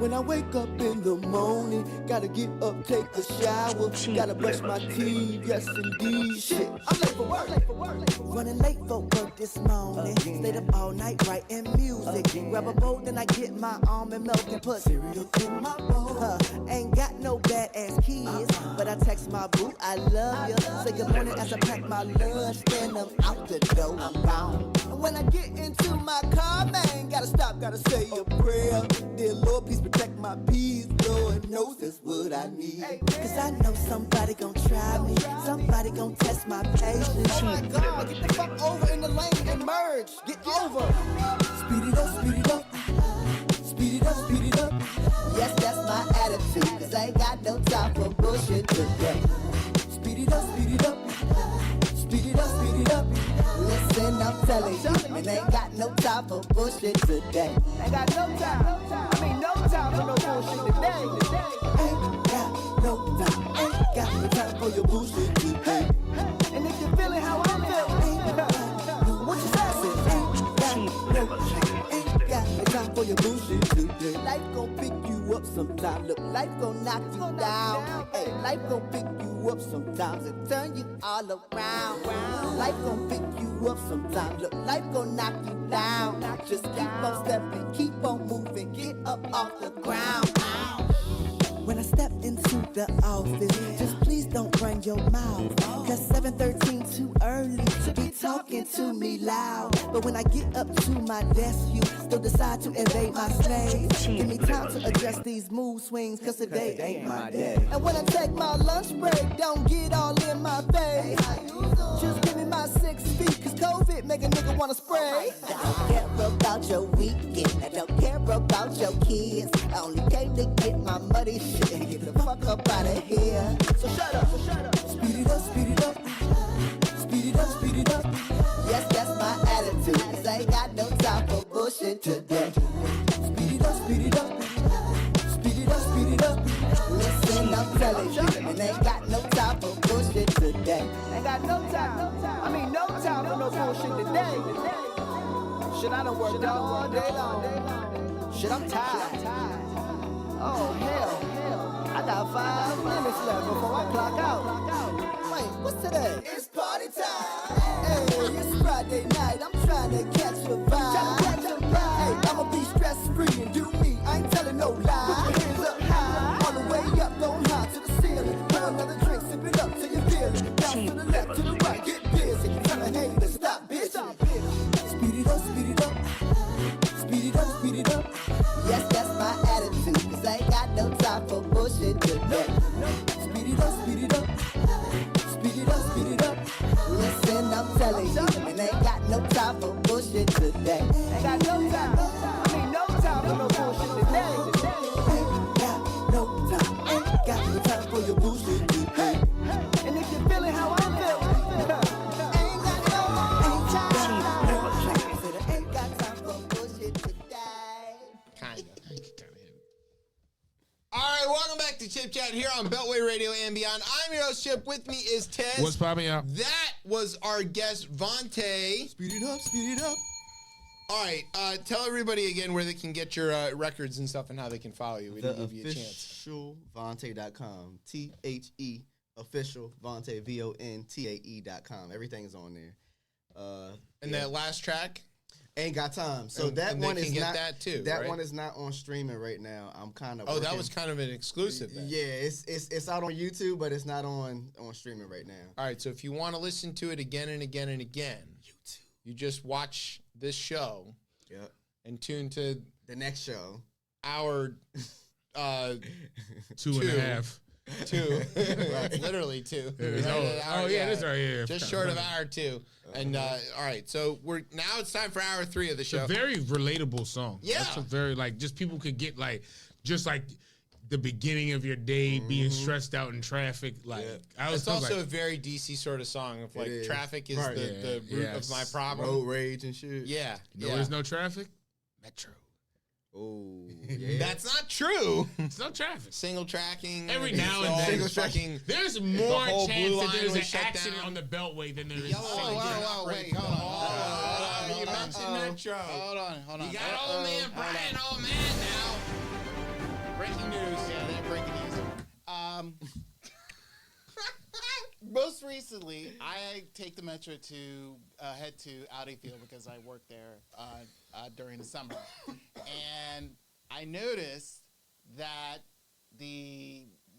When I wake up in the morning, gotta get up, take a shower, gotta brush my teeth, yes indeed. Shit, I'm late for work. Running late for work this morning. Stayed up all night writing music. Grab a bowl, then I get my almond milk and put cereal in my bowl. Ain't got no badass kids, but I text my boo, I love you. Say good morning as I pack my lunch, then I'm out the door, I'm gone. When I get into my car, man, gotta stop, gotta say a prayer. Dear Lord, please protect my peace. Lord knows that's what I need. Cause I know somebody gon' try me. Somebody gon' test my patience. Oh my God, get the fuck over in the lane and merge. Get over. Speed it up, speed it up. Speed it up, speed it up. Yes, that's my attitude. Cause I ain't got no time for bullshit today. Speed it I'm telling you, and ain't got no time for bullshit today. Ain't got no time. I mean, no time for no bullshit today. Ain't got no time. Ain't got no time for your bullshit today. And if you're feeling how I'm feeling, what you say? Ain't got no time for your bullshit today. Life gon' pick you up sometime. Look, life gon' knock you down. Hey, life gon' pick you up sometimes and turn you all around. Life gon' pick you up sometimes. Look, life gon' knock you down. Just keep on stepping, keep on moving, get up off the ground. When I step into the office, just please don't run your mouth. Cause 7:13 too early to be talking to me loud. But when I get up to my desk, you still decide to invade my space. Give me time to adjust these mood swings, cause today ain't my day. And when I take my lunch break, don't get all in my face. Just give me my 6 feet, cause COVID make a nigga wanna spray. I don't care about your weekend, I don't care about your kids. I only came to get my money shit. Get the fuck up out of here. So shut up. Speed it up, speed it up. Speed it up, speed it up. Yes, that's my attitude. Cause I ain't got no time for bullshit today. Speed it up, speed it up. Speed it up, speed it up. Listen, I'm telling you, and ain't got no time for bullshit today. Ain't got no time. I mean, no time for no bullshit today. Shit, I done worked all day long. Shit, I'm tired. Oh, hell. I got 5 minutes left before I clock out. Wait, what's today? It's party time. Hey, it's Friday night. I'm trying to catch a vibe. Hey, I'ma be stress-free and do me. I ain't telling no lie. Put your hands up high. All the way up, don't high to the ceiling. Pour another drink, sip it up till you feel it. Down to the left, to the right, get busy. Tell a hater, stop bitching. Speed it up, speed it up. Speed it up, speed it up. Yes, that's my attitude. Cause I ain't got no time for bullshit today. Speed it up, speed it up. Speed it up, speed it up. Listen, I'm telling you, and ain't got no time for bullshit today. Ain't got no time. I mean, no time for no bullshit today. Ain't got no time. Ain't got no time for your bullshit today. And if you're feeling how I'm feeling, ain't got no time. Ain't got time for bullshit today. Kinda. All right, welcome back to Chip Chat here on Beltway Radio and Beyond. I'm your host, Chip. With me is Tez. What's popping up? That was our guest, Vontae. Speed it up, speed it up. All right, tell everybody again where they can get your records and stuff and how they can follow you. We didn't give you a chance. Officialvontae.com. THE official Vontae VONTAE.com. Everything is on there. And that last track? Ain't got time. So And- that and they one can is get not that too, That right? one is not on streaming right now. I'm kind of Oh, that was kind of an exclusive then. Yeah, it's out on YouTube, but it's not on streaming right now. All right, so if you want to listen to it again and again and again, you just watch this show Yep. and tune to The next show. our 2.5. two. Literally two. It is. Oh, yeah, it is right here. Just short of hour 2. And all right, so it's time for hour 3 of the show. It's a very relatable song. Yeah. That's a very, just people could get, just the beginning of your day being stressed out in traffic. It's also a very DC sort of song of is. traffic is Right. the root of my problem. Road rage and shit. Yeah. You know there's no traffic? Metro. Oh, yeah. That's not true. It's no traffic. Single tracking. Every now and all then. this fucking There's more whole chance blue that line there's was an shut accident down. on the Beltway than there is Yellow single line traffic. whoa, wait, operating. hold on. You mentioned Metro. Hold on. You got old man Bryan, old man now. Breaking news. Yeah, they're breaking news. Most recently, I take the metro to head to Audiefield because I work there during the summer, and I noticed that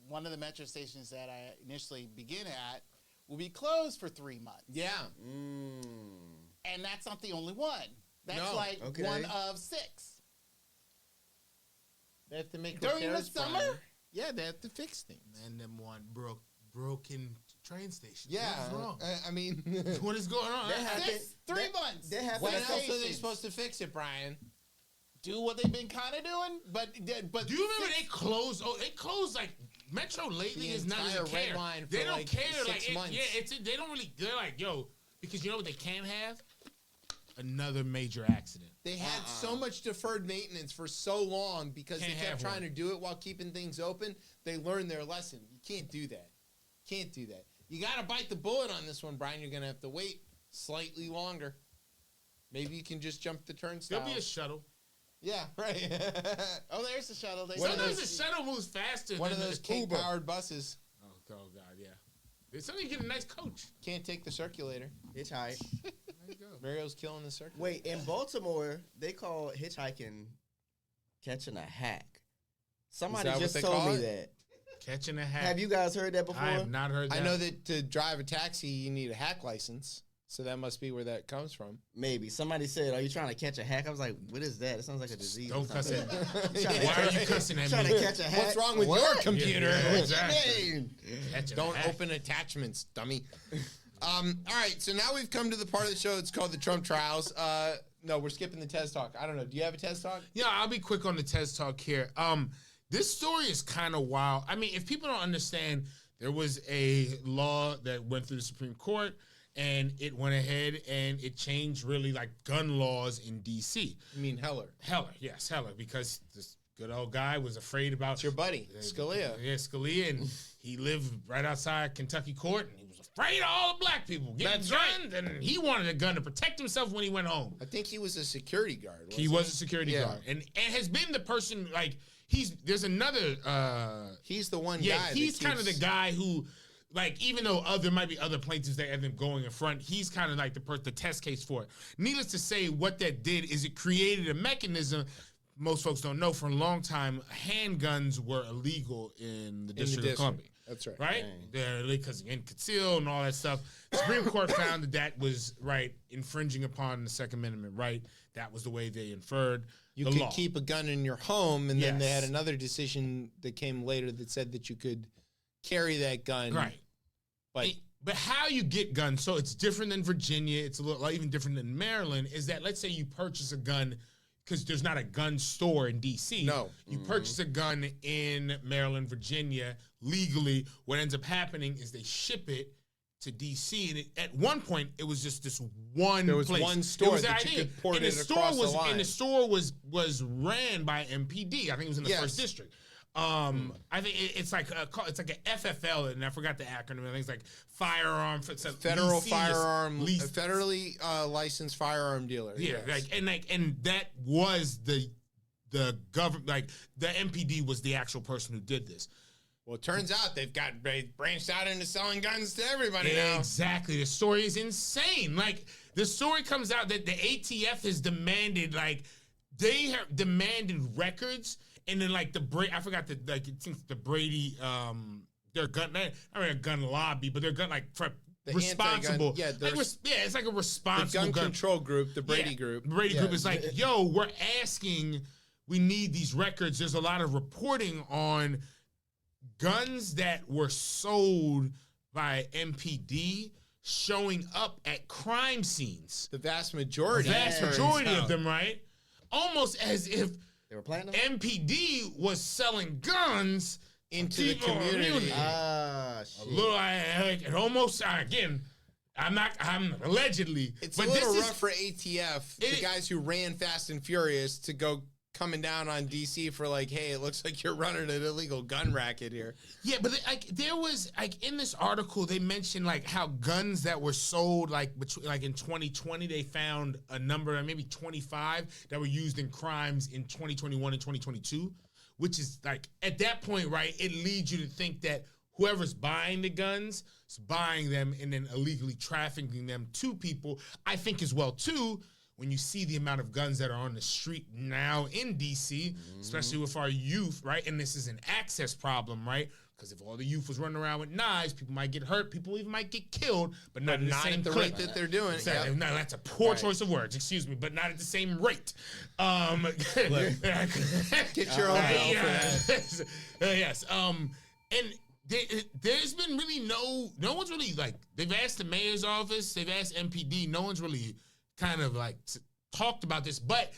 one of the metro stations that I initially begin at will be closed for 3 months. Yeah. And that's not the only one. That's No. Okay. one of 6. They have to make During the repairs, summer? Bryan. Yeah, they have to fix things. And them one broken train station. Yeah. What's wrong? I mean, What is going on? That happened. 3 months. They have when to else are they stations. supposed to fix it, Bryan? Do what they've been kind of doing, but Do you remember they closed? Oh, they closed Metro lately The is not entire even red care. line They for, don't care. 6 months. They don't really. They're like, yo, because you know what they can have? another major accident. They had so much deferred maintenance for so long because Can't they kept have trying one. to do it while keeping things open. They learned their lesson. You can't do that. Can't do that. You got to bite the bullet on this one, Brian. You're going to have to wait slightly longer. Maybe you can just jump the turnstile. There'll be a shuttle. Yeah, right. Oh, there's the shuttle. Sometimes the shuttle moves faster One than of those the Uber. K-powered buses. Oh God, yeah. There's somebody get a nice coach. Can't take the circulator. Hitchhike. There you go. Mario's killing the circulator. Wait, in Baltimore, they call hitchhiking catching a hack. Somebody that what just they told call me it? that. Catching a hack. Have you guys heard that before? I have not heard that. I know that to drive a taxi, you need a hack license. So that must be where that comes from. Maybe. Somebody said, are you trying to catch a hack? I was like, what is that? It sounds like a disease. Don't or cuss something. at Why are you cussing at Trying me? to catch a hack? What's wrong with What? your computer? Yeah, What you exactly. mean? Catching a Don't hack. open attachments, dummy. All right, so now we've come to the part of the show that's called the Trump trials. No, we're skipping the Tez talk. I don't know. Do you have a Tez talk? Yeah, I'll be quick on the Tez talk here. This story is kind of wild. I mean, if people don't understand, there was a law that went through the Supreme Court, and it went ahead and it changed really like gun laws in D.C. You mean Heller? Heller, yes, Heller, because this good old guy was afraid about It's your buddy, Scalia. Yeah, Scalia, and he lived right outside Kentucky court, and he was afraid of all the black people getting That's guns, and he wanted a gun to protect himself when he went home. I think he was a security guard. He was a security Yeah. guard, and has been the person like there's another. He's the one Yeah, guy. he's that kind of the keeps- guy who, like, even though there might be other plaintiffs that end up going in front, he's kind of like the test case for it. Needless to say, what that did is it created a mechanism. Most folks don't know, for a long time, handguns were illegal in the District of Columbia. That's right. Right? They're because again, conceal and all that stuff. The Supreme Court found that was infringing upon the Second Amendment right. That was the way they inferred You the could law. keep a gun in your home, and then they Yes. had another decision that came later that said that you could carry that gun. Right. But how you get guns, so it's different than Virginia, it's a little even different than Maryland, is that let's say you purchase a gun because there's not a gun store in D.C. No. You purchase a gun in Maryland, Virginia, legally. What ends up happening is they ship it to D.C. and at one point it was just this one There was place. one It store was the that you idea. could port and it the store across the was, line. And the store was ran by MPD. I think it was in the Yes. first district. I think it's like a FFL, and I forgot the acronym. I think it's like firearm. It's a federal lease- firearm, lease- a federally licensed firearm dealer. yeah, yes. and that was the government. Like the MPD was the actual person who did this. Well, it turns out they branched out into selling guns to everybody now. Exactly. The story is insane. Like the story comes out that the ATF has demanded, they have demanded records, and then I forgot the Brady their gun, a gun lobby, but their gun for The responsible. anti-gun- It's like a The responsible gun control group, the Brady group. The Brady Yeah. group is like, yo, we're asking, we need these records. There's a lot of reporting on guns that were sold by MPD showing up at crime scenes. The vast majority. Vast turns majority out. of them, right? Almost as if They were planning them? MPD was selling guns Into the people- community. Ah, shit. It almost again. I'm allegedly. It's but a little this is- rough for ATF, the guys who ran Fast and Furious, to go coming down on DC for hey, it looks like you're running an illegal gun racket here. Yeah, but there was in this article they mentioned how guns that were sold between in 2020 they found a number maybe 25 that were used in crimes in 2021 and 2022, which is at that point, right, it leads you to think that whoever's buying the guns is buying them and then illegally trafficking them to people. I think as well too, when you see the amount of guns that are on the street now in DC, especially with our youth, right? And this is an access problem, right? Because if all the youth was running around with knives, people might get hurt, people even might get killed, but not at the Not same at the clip. rate that they're doing. Exactly. Yep. No, that's a poor choice of words, excuse me, but not at the same rate. Get your own bill for that. Yes. And there's been really no one's really they've asked the mayor's office, they've asked MPD, no one's really kind of talked about this, but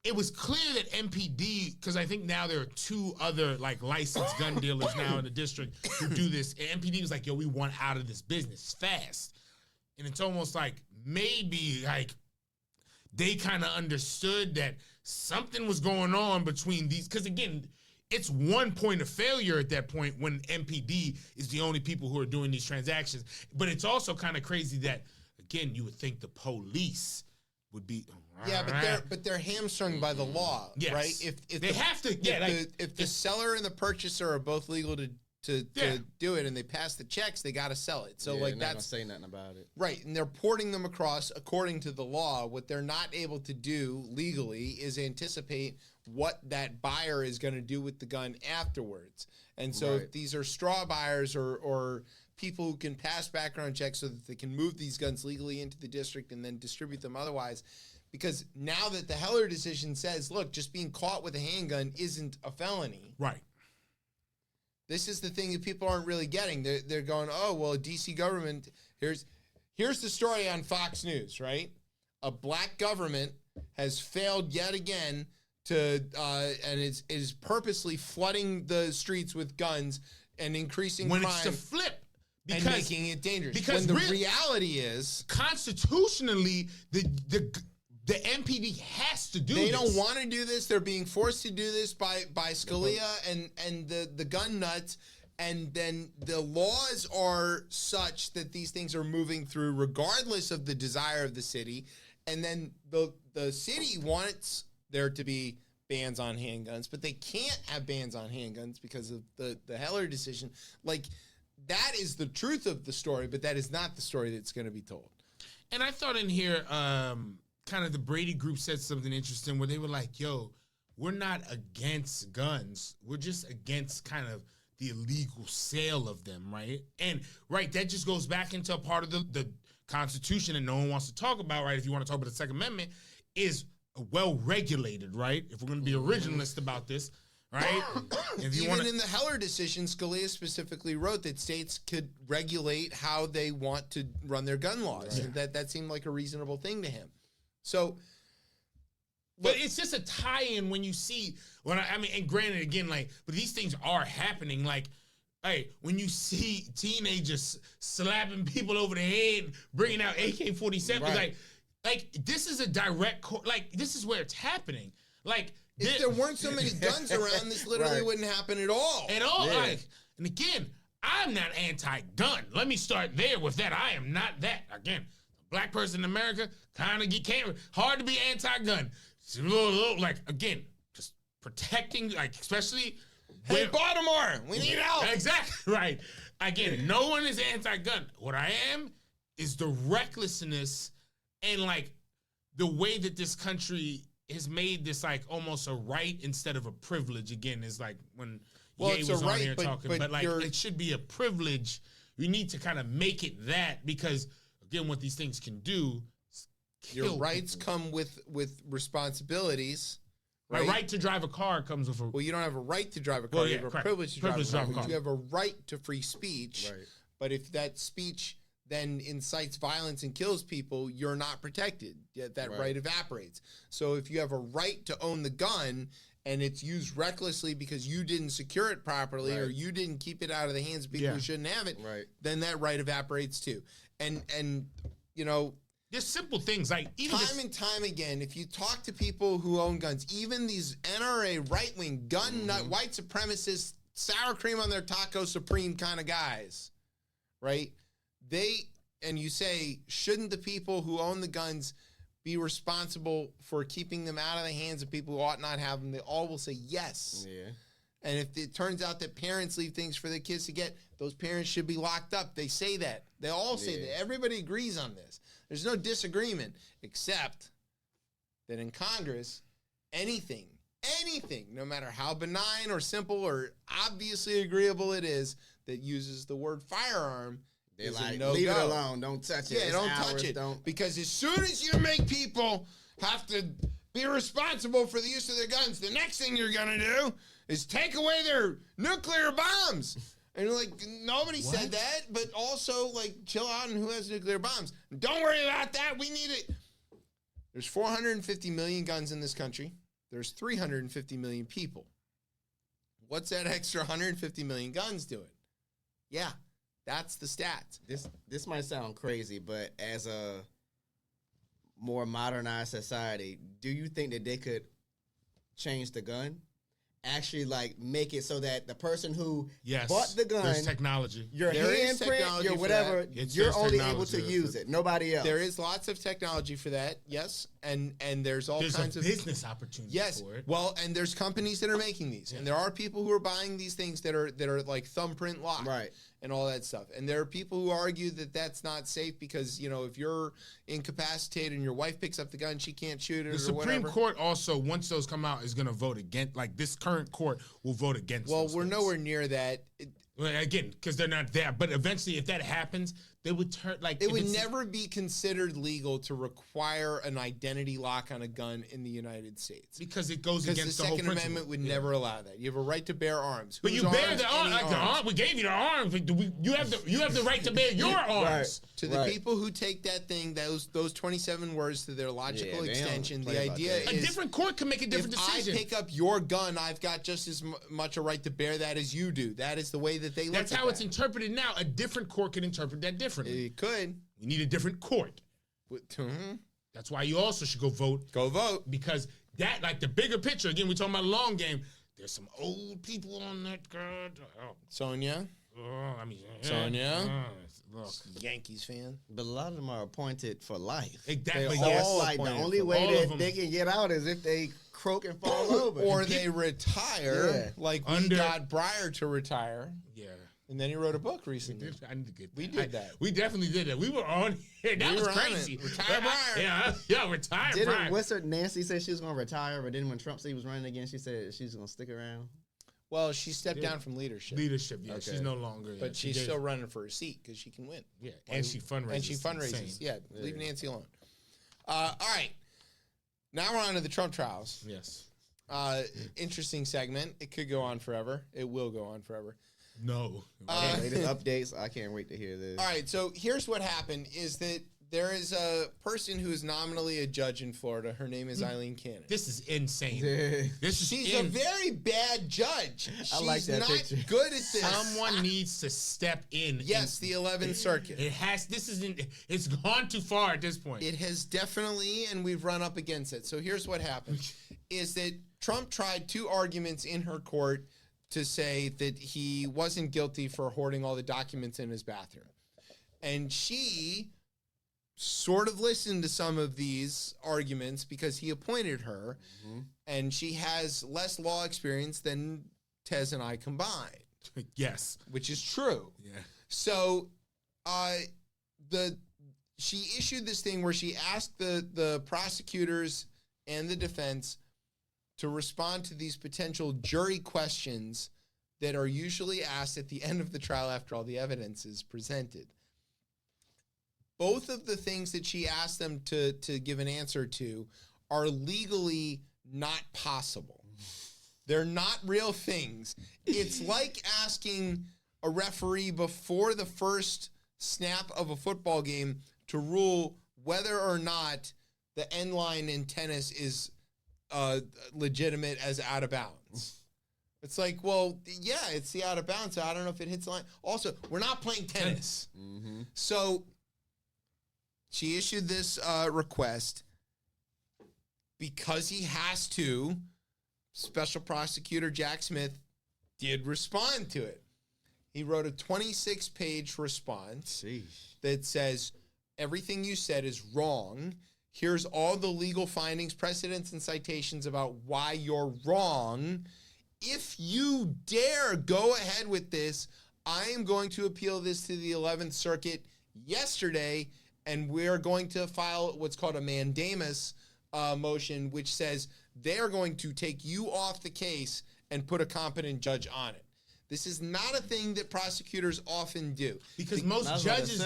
it was clear that MPD, because I think now there are two other licensed gun dealers now in the district who do this, and MPD was like, yo, we want out of this business fast. And it's almost maybe they kind of understood that something was going on between these. Because again, it's one point of failure at that point when MPD is the only people who are doing these transactions. But it's also kind of crazy that, again, you would think the police would be. Yeah, but they're hamstrung by the law, Yes. right? If They have to. Yeah, if the seller and the purchaser are both legal to do it, and they pass the checks, they got to sell it. So Yeah, like they're not gonna that's say nothing about it. right, and they're porting them across according to the law. What they're not able to do legally is anticipate what that buyer is going to do with the gun afterwards. And so Right. if these are straw buyers or people who can pass background checks so that they can move these guns legally into the district and then distribute them otherwise. Because now that the Heller decision says, look, just being caught with a handgun isn't a felony. right. This is the thing that people aren't really getting. They're going, oh, well, DC government, here's the story on Fox News, right? A black government has failed yet again to, and is purposely flooding the streets with guns and increasing When crime it's the flip. and making it dangerous. Because when the reality is, constitutionally, the MPD has to do they this. don't want to do this. They're being forced to do this by Scalia and the gun nuts. And then the laws are such that these things are moving through regardless of the desire of the city. And then the city wants there to be bans on handguns, but they can't have bans on handguns because of the Heller decision. Like, that is the truth of the story, but that is not the story that's going to be told. And I thought in here, kind of the Brady group said something interesting where they were like, yo, we're not against guns. We're just against kind of the illegal sale of them, right? And, right, that just goes back into a part of the Constitution and no one wants to talk about, right, if you want to talk about the Second Amendment, is well-regulated, right? If we're going to be originalist about this, right? If you Even in the Heller decision, Scalia specifically wrote that states could regulate how they want to run their gun laws. Right. That seemed like a reasonable thing to him. So, but it's just a tie-in when you see, I mean, and granted, again, like, but these things are happening. Like, hey, when you see teenagers slapping people over the head, bringing out AK-47s, Right. like this is a direct, like, this is where it's happening. Like, if there weren't so many guns around, this literally Right. wouldn't happen at all. Like, and again, I'm not anti-gun. Let me start there with that. I am not that. Again, black person in America, kind of can't, hard to be anti-gun. Like, again, just protecting, like, especially. Hey, Baltimore, we need help. Exactly, right. Again, no one is anti-gun. What I am is the recklessness and, like, the way that this country has made this, like, almost a right instead of a privilege. Again, is like when Ye it's was a on right, here talking, but like, you're- it should be a privilege. We need to kind of make it that because, again, what these things can do is kill Your rights people. come with responsibilities. My right to drive a car comes with a. Well, you don't have a right to drive a car. Well, You yeah, have a correct. privilege to drive Privilege a to car. drive a car. You have a right to free speech. Right. But if that speech then incites violence and kills people, you're not protected. Yet that right evaporates. So if you have a right to own the gun and it's used recklessly because you didn't secure it properly or you didn't keep it out of the hands of people who shouldn't have it, then that right evaporates too. And you know, there's simple things like even time and time again, if you talk to people who own guns, even these NRA right-wing gun nut white supremacist sour cream on their taco supreme kind of guys, right? And you say, shouldn't the people who own the guns be responsible for keeping them out of the hands of people who ought not have them? They all will say yes. Yeah. And if it turns out that parents leave things for their kids to get, those parents should be locked up. They say that. They all say that. Everybody agrees on this. There's no disagreement, except that in Congress, anything, no matter how benign or simple or obviously agreeable it is, that uses the word firearm, They're is like, a no-go. leave it alone. Don't touch it. Yeah, It's don't ours. touch it. Don't. Because as soon as you make people have to be responsible for the use of their guns, the next thing you're going to do is take away their nuclear bombs. And like, nobody said that, but also like, chill out on who has nuclear bombs. Don't worry about that. We need it. There's 450 million guns in this country. There's 350 million people. What's that extra 150 million guns doing? Yeah, that's the stats. This might sound crazy, but as a more modernized society, do you think that they could change the gun? Actually, like, make it so that the person who bought the gun, there's technology. your There is handprint, technology your for whatever, that. you're There's only able technology to use it. Nobody else. There is lots of technology for that, yes, and there's all There's kinds a of business opportunity yes. for it. Well, and there's companies that are making these, and there are people who are buying these things that are like thumbprint locked, Right. and all that stuff. And there are people who argue that that's not safe because if you're incapacitated and your wife picks up the gun, she can't shoot it. The or Supreme whatever. Court also, once those come out, is going to vote against. Like this current court will vote against. Well, those we're things. nowhere near that. Well, again, because they're not there. But eventually, if that happens, they would turn like It if would it's- never be considered legal to require an identity lock on a gun in the United States. because it goes Because against the the whole Second principle. Amendment would Yeah. never allow that. You have a right to bear arms. But Whose you bear arms? the arm, Any like the arms. arm. We gave you the arms. You have the right to bear your arms. To the Right. people who take that thing, those 27 words to their logical Yeah, they don't extension, the play about idea that. A is different court can make a different if decision. I pick up your gun, I've got just as much a right to bear that as you do. That is the way that they look That's at how it's that. interpreted now. A different court can interpret that differently. It could. We need a different court. Mhm. That's why you also should go vote. Go vote. Because that, like the bigger picture, again, we're talking about a long game. There's some old people on that card. Sonia, I mean, Sonia? look. Yankees fan. But a lot of them are appointed for life. Exactly. So Yes. it's like the playing only for- way all of that them. they can get out is if they croak and fall over. Or they retire, Yeah. like we Under- got Bryan to retire, Yeah. and then he wrote a book recently. I need to get that. We did that. We definitely did that. We were on here. That We was were on crazy. it. Retire Bryan. Yeah, retire Didn't Bryan. what's her Nancy said she was gonna retire, but then when Trump said he was running again, she said she was gonna stick around. Well, she stepped down from leadership, Leadership, yeah. Okay. She's no longer. but yeah, she's did- still running for a seat because she can win. Yeah, and she fundraises. And she fundraises. Insane. Yeah, leave Nancy alone. All right. Now we're on to the Trump trials. Yes. Interesting segment. It could go on forever. It will go on forever. No. Latest updates. I can't wait to hear this. All right. So here's what happened: is that there is a person who is nominally a judge in Florida. Her name is Eileen Cannon. This is insane. Yeah. This is She's a very bad judge. She's I like that not picture. good at this. Someone needs to step in. Yes, the 11th Circuit. It has. This isn't. It's gone too far at this point. It has definitely, and we've run up against it. So here's what happened, is that Trump tried 2 arguments in her court to say that he wasn't guilty for hoarding all the documents in his bathroom. And she sort of listened to some of these arguments because he appointed her, and she has less law experience than Tez and I combined, Yes. which is true. Yeah. So, she issued this thing where she asked the prosecutors and the defense to respond to these potential jury questions that are usually asked at the end of the trial after all the evidence is presented. Both of the things that she asked them to give an answer to are legally not possible. They're not real things. It's like asking a referee before the first snap of a football game to rule whether or not the end line in tennis is legitimate as out of bounds. It's like, well, yeah, it's the out of bounds. So I don't know if it hits the line. Also, we're not playing tennis. So she issued this request because he has to. Special Prosecutor Jack Smith did respond to it. He wrote a 26-page response that says, everything you said is wrong. Here's all the legal findings, precedents, and citations about why you're wrong. If you dare go ahead with this, I am going to appeal this to the 11th Circuit yesterday, and we're going to file what's called a mandamus motion, which says they're going to take you off the case and put a competent judge on it. This is not a thing that prosecutors often do. Because most judges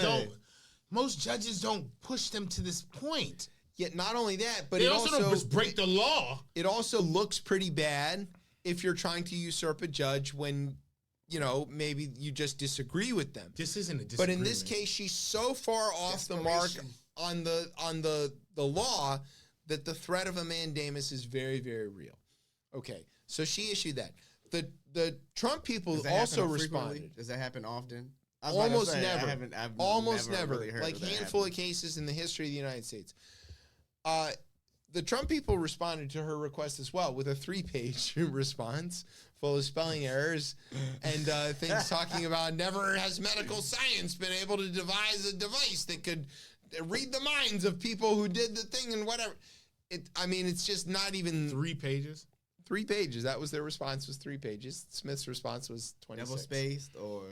don't push them to this point. Yet not only that, but They it also don't just break the law. It also looks pretty bad if you're trying to usurp a judge when, maybe you just disagree with them. This isn't a disagreement. But in this case, she's so far off the mark on the law that the threat of a mandamus is very, very real. Okay, so she issued that. The Trump people also responded. Does that happen often? Almost never. I've Almost never. really heard Like of that handful happen. of cases in the history of the United States. The Trump people responded to her request as well with a 3-page response full of spelling errors and things talking about never has medical science been able to devise a device that could read the minds of people who did the thing and whatever. It's just not even 3 pages. 3 pages. That was their response. Was 3 pages. Smith's response was 26. Double spaced or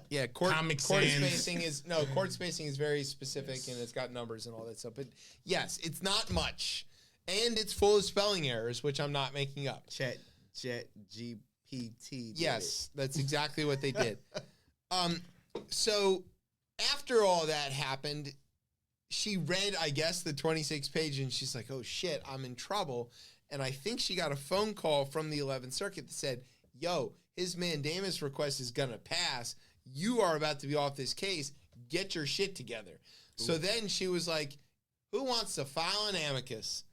yeah, court Sans. spacing is very specific and it's got numbers and all that stuff. But yes, it's not much, and it's full of spelling errors, which I'm not making up. Chat GPT. Yes, that's exactly what they did. So after all that happened, she read, I guess, the 26-page, and she's like, "Oh shit, I'm in trouble." And I think she got a phone call from the 11th Circuit that said, "Yo, his mandamus request is gonna pass. You are about to be off this case. Get your shit together." Ooh. So then she was like, "Who wants to file an amicus?"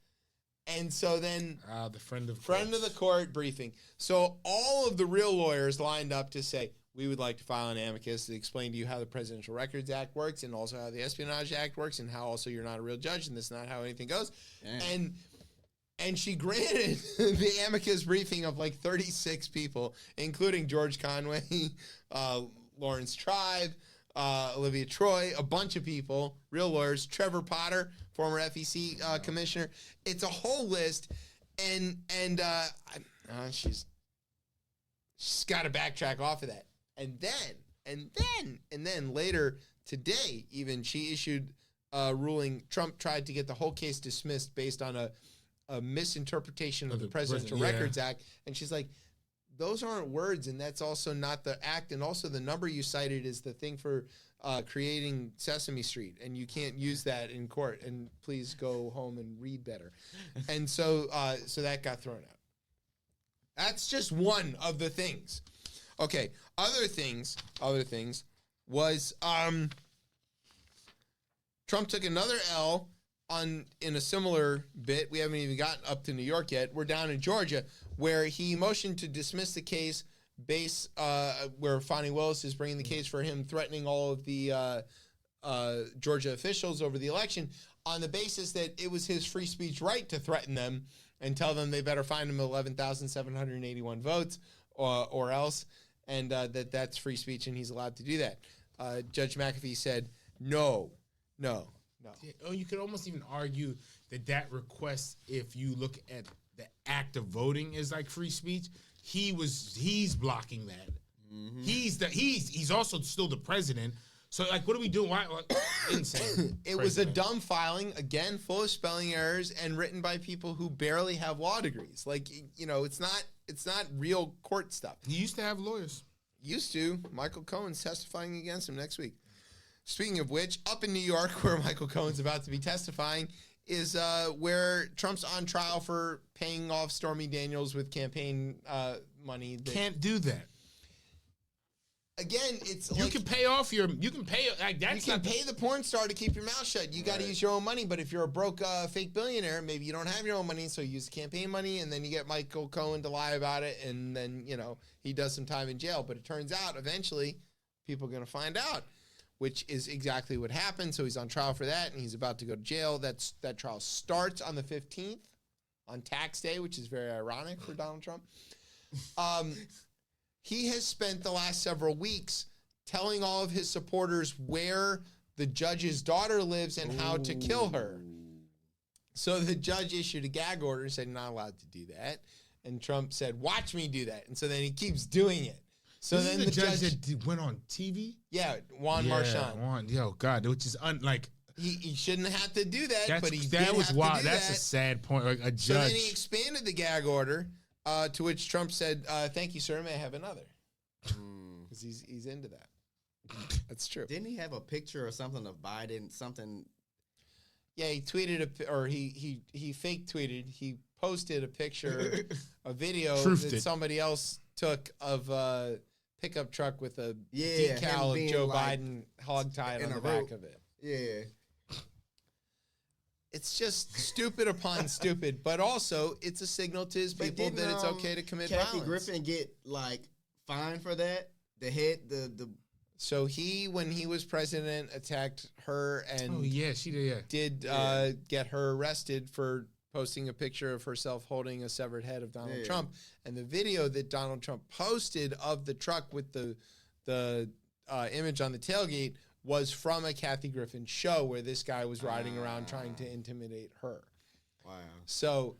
And so then the friend of the court briefing. So all of the real lawyers lined up to say, "We would like to file an amicus to explain to you how the Presidential Records Act works and also how the Espionage Act works and how also you're not a real judge and this is not how anything goes." Damn. And she granted the amicus briefing of like 36 people, including George Conway, Lawrence Tribe, Olivia Troy, a bunch of people, real lawyers, Trevor Potter, former FEC commissioner. It's a whole list, and she's got to backtrack off of that. And then later today, even she issued a ruling. Trump tried to get the whole case dismissed based on a misinterpretation of the Presidential Records Act, and she's like, those aren't words, and that's also not the act, and also the number you cited is the thing for creating Sesame Street, and you can't use that in court, and please go home and read better. And so that got thrown out. That's just one of the things. Okay, other things was Trump took another L in a similar bit. We haven't even gotten up to New York yet. We're down in Georgia, where he motioned to dismiss the case where Fonnie Willis is bringing the case for him threatening all of the Georgia officials over the election on the basis that it was his free speech right to threaten them and tell them they better find him 11,781 votes or else, and that's free speech and he's allowed to do that. Judge McAfee said, no. Oh, you could almost even argue that request, if you look at the act of voting, is like free speech. He's blocking that. Mm-hmm. He's also still the president. So like, what are we doing? Why insane? It was a dumb filing, again, full of spelling errors and written by people who barely have law degrees. Like, it's not real court stuff. He used to have lawyers. Used to. Michael Cohen's testifying against him next week. Speaking of which, up in New York, where Michael Cohen's about to be testifying, is where Trump's on trial for paying off Stormy Daniels with campaign money. Can't do that. Again, it's you can pay the porn star to keep your mouth shut. You got to use your own money. But if you're a broke fake billionaire, maybe you don't have your own money, so you use campaign money, and then you get Michael Cohen to lie about it, and then he does some time in jail. But it turns out eventually people are going to find out, which is exactly what happened. So he's on trial for that, and he's about to go to jail. That trial starts on the 15th, on tax day, which is very ironic for Donald Trump. He has spent the last several weeks telling all of his supporters where the judge's daughter lives and how to kill her. So the judge issued a gag order and said, "You're not allowed to do that." And Trump said, "Watch me do that." And so then he keeps doing it. So this then is the judge that went on TV? Yeah, Juan Marchand. God, which is he shouldn't have to do that, but he did that was have wild. to do That's that. A sad point. Like a judge. So then he expanded the gag order, to which Trump said, "Thank you, sir. May I have another?" Because he's into that. That's true. Didn't he have a picture or something of Biden? Something. Yeah, he tweeted he fake tweeted. He posted a picture, a video that somebody else took of a pickup truck with a decal of Joe Biden hogtied on the back of it. Yeah. It's just stupid upon stupid, but also it's a signal to his people that it's okay to commit Kathy violence. Griffin get fined for that? The So when he was president, attacked her and Oh yeah, she did. Yeah. did get her arrested for posting a picture of herself holding a severed head of Donald Trump. And the video that Donald Trump posted of the truck with the image on the tailgate was from a Kathy Griffin show where this guy was riding around trying to intimidate her. Wow. So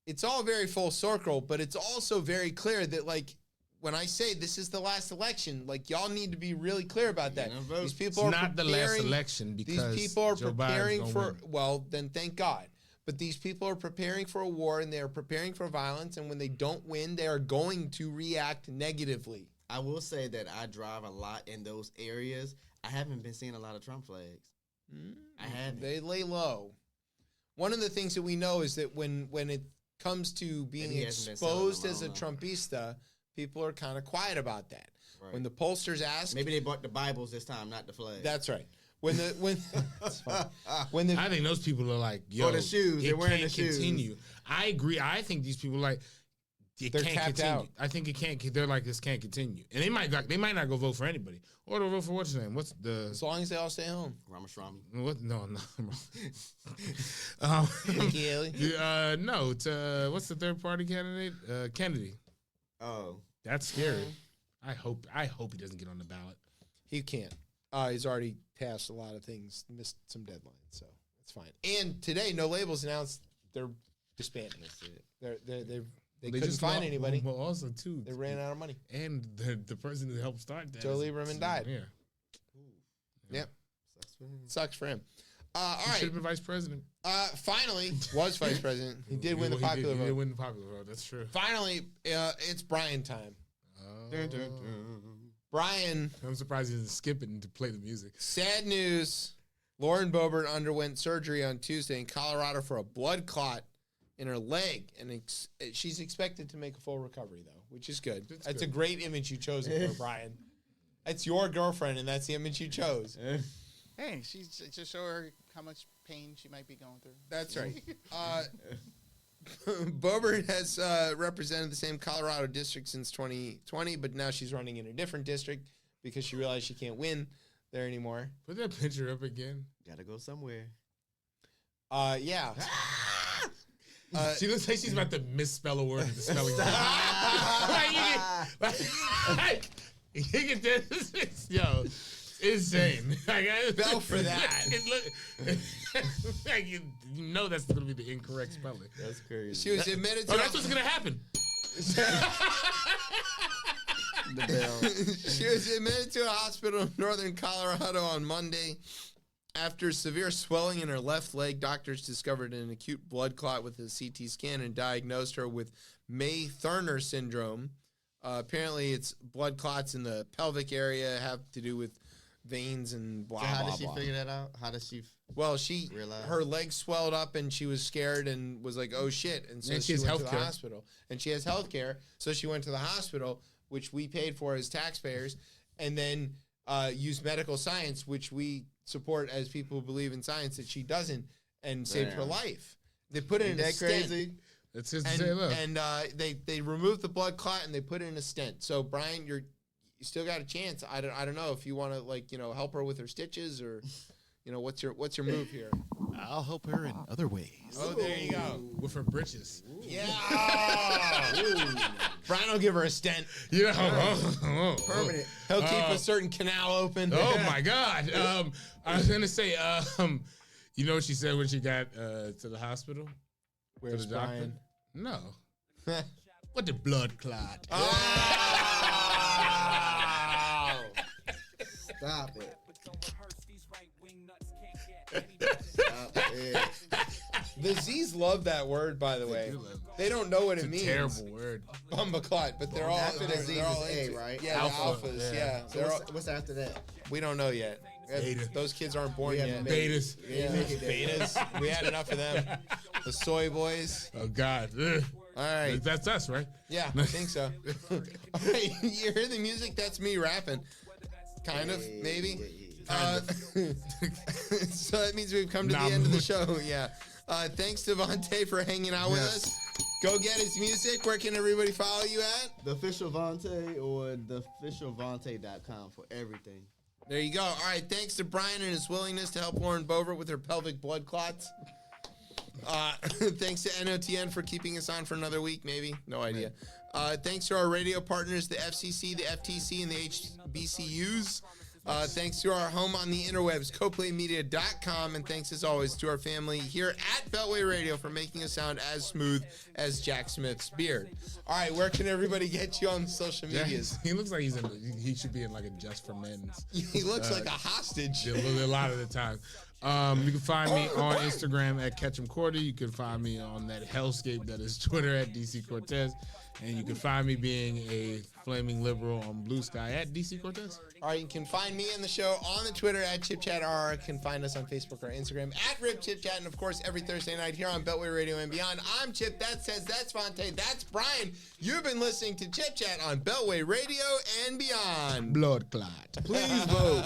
it's all very full circle, but it's also very clear that, like, when I say this is the last election, like, y'all need to be really clear about that. These people It's are not the last election because these people are Joe preparing Biden's for. gonna win. Well, then thank God. But these people are preparing for a war and they are preparing for violence. And when they don't win, they are going to react negatively. I will say that I drive a lot in those areas. I haven't been seeing a lot of Trump flags. I haven't. They lay low. One of the things that we know is that when it comes to being he hasn't been selling exposed them, I as a don't know. Trumpista, people are kind of quiet about that. Right. When the pollsters ask, Maybe they bought the Bibles this time, not the flag. that's right. When the I think those people are like, yo, Or the shoes. They're wearing can't the shoes. continue. I agree. I think these people like it They're can't tapped continue. out. I think it can't. They're like, this can't continue, and they might not go vote for anybody, or they'll vote for what's his name? What's the as long as they all stay home. Ramaswamy. what? No. Nikki Haley. No. What's the third party candidate? Kennedy. Oh. That's scary. I hope he doesn't get on the ballot. He can't. He's already passed a lot of things, missed some deadlines, so it's fine. And today, No Labels announced they're disbanding. That's it. They couldn't find anybody. Well, also too, They ran out of money. and the person who helped start that, Joe Lieberman died. Yeah, Yep. Sucks for him. Sucks for him. All he should right. have been vice president. Finally, was vice president. He did win the popular He did vote. win the popular vote. That's true. Finally, it's Bryan time. Dun, dun, dun. Bryan, I'm surprised he didn't skip it and to play the music. sad news. Lauren Boebert underwent surgery on Tuesday in Colorado for a blood clot in her leg, and she's expected to make a full recovery, though, which is good. That's a great image you chose for Bryan. That's your girlfriend, and that's the image you chose. Hey, she's just show her how much pain she might be going through. That's right. Boebert has represented the same Colorado district since 2020, but now she's running in a different district because she realized she can't win there anymore. Put that picture up again. Gotta go somewhere. Yeah. She looks like she's about to misspell a word with the spelling bee. You get this, yo, insane. Fell for that. Like you know that's going to be the incorrect spelling. That's crazy. She was admitted to. Oh, that's what's going to happen. The bell. She was admitted to a hospital in northern Colorado on Monday. After severe swelling in her left leg, doctors discovered an acute blood clot with a CT scan and diagnosed her with May-Thurner syndrome. Apparently, it's blood clots in the pelvic area, have to do with veins and blah, So how blah, did she blah. figure that out? How does she? Well, realize? her leg swelled up and she was scared and was like, "Oh shit!" And so And she she has went to the healthcare. hospital. And she has health care, so she went to the hospital, which we paid for as taxpayers, and then used medical science, which we support as people who believe in science, that she doesn't, and saved her Damn. life. They put it in Ain't a that stent. crazy? That's just to say, look. And they removed the blood clot and they put it in a stent. So Bryan, you still got a chance. I don't know if you want to help her with her stitches or what's your move here. I'll help her in other ways. Oh, there you go. With her britches. Yeah. Bryan will give her a stent. You know, Permanent. He'll keep a certain canal open. Oh my God. I was gonna say, you know what she said when she got to the hospital? Where's To the doctor? Bryan? No. What the blood clot? Stop it. Stop it. The Z's love that word, by the way. do love it. They don't know what It's it a means. terrible word. Bumbaclot, but they're all After the Z they're all is A, into it. right? Yeah, Alpha, the alphas. yeah. Yeah, So they're all, what's after that? we don't know yet. Beta. Those kids aren't born We yet. haven't made Betas. Yeah, make it there. Betas. We had enough of them. The soy boys. Oh God. Ugh. All right. That's us, right? Yeah, I think so. All right, you hear the music? That's me rapping. Kind of, maybe. So that means we've come to the end of the show. Yeah. Thanks to Vontae for hanging out with Yes. us. Go get his music. Where can everybody follow you at? The Official Vontae or theofficialvontae.com for everything. There you go. All right, thanks to Bryan and his willingness to help Lauren Bover with her pelvic blood clots. Thanks to NOTN for keeping us on for another week, maybe. No idea. Thanks to our radio partners, the FCC, the FTC, and the HBCUs. Thanks to our home on the interwebs, coplaymedia.com, and thanks as always to our family here at Beltway Radio for making us sound as smooth as Jack Smith's beard. All right, where can everybody get you on social medias? He looks like he should be in like a Just for Men's. He looks like a hostage. A lot of the time. You can find me on Instagram at Ketchum Cordy. You can find me on that hellscape that is Twitter at DC Cortez. And you can find me being a flaming liberal on Blue Sky at DC Cortez. All right, you can find me and the show on the Twitter at ChipChatRR. You can find us on Facebook or Instagram at RipChipChat. And, of course, every Thursday night here on Beltway Radio and Beyond. I'm Chip. That says that's Vontae. That's Bryan. You've been listening to Chip Chat on Beltway Radio and Beyond. Blood clot. Please vote.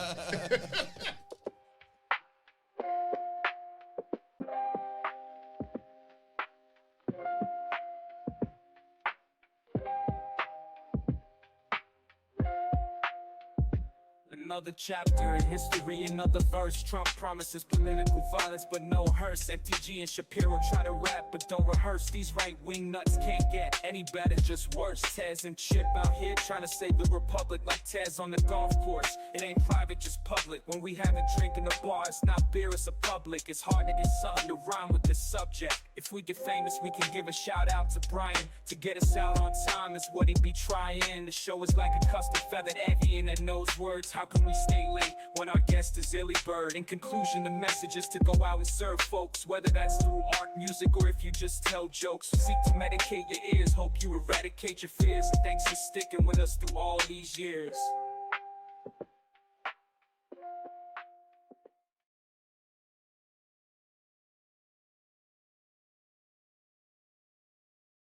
Another chapter in history, another verse. Trump promises political violence, but no hearse. FTG and Shapiro try to rap, but don't rehearse. These right-wing nuts can't get any better, just worse. Tez and Chip out here trying to save the republic like Tez on the golf course. It ain't private, just public. When we have a drink in the bar, it's not beer, it's a public. It's hard to get something to rhyme with this subject. If we get famous, we can give a shout out to Bryan. To get us out on time is what he be trying. The show is like a custom feathered avian that knows words. How can we stay late when our guest is Illy Bird? In conclusion, the message is to go out and serve folks, whether that's through art, music, or if you just tell jokes. Seek to medicate your ears, hope you eradicate your fears. Thanks for sticking with us through all these years.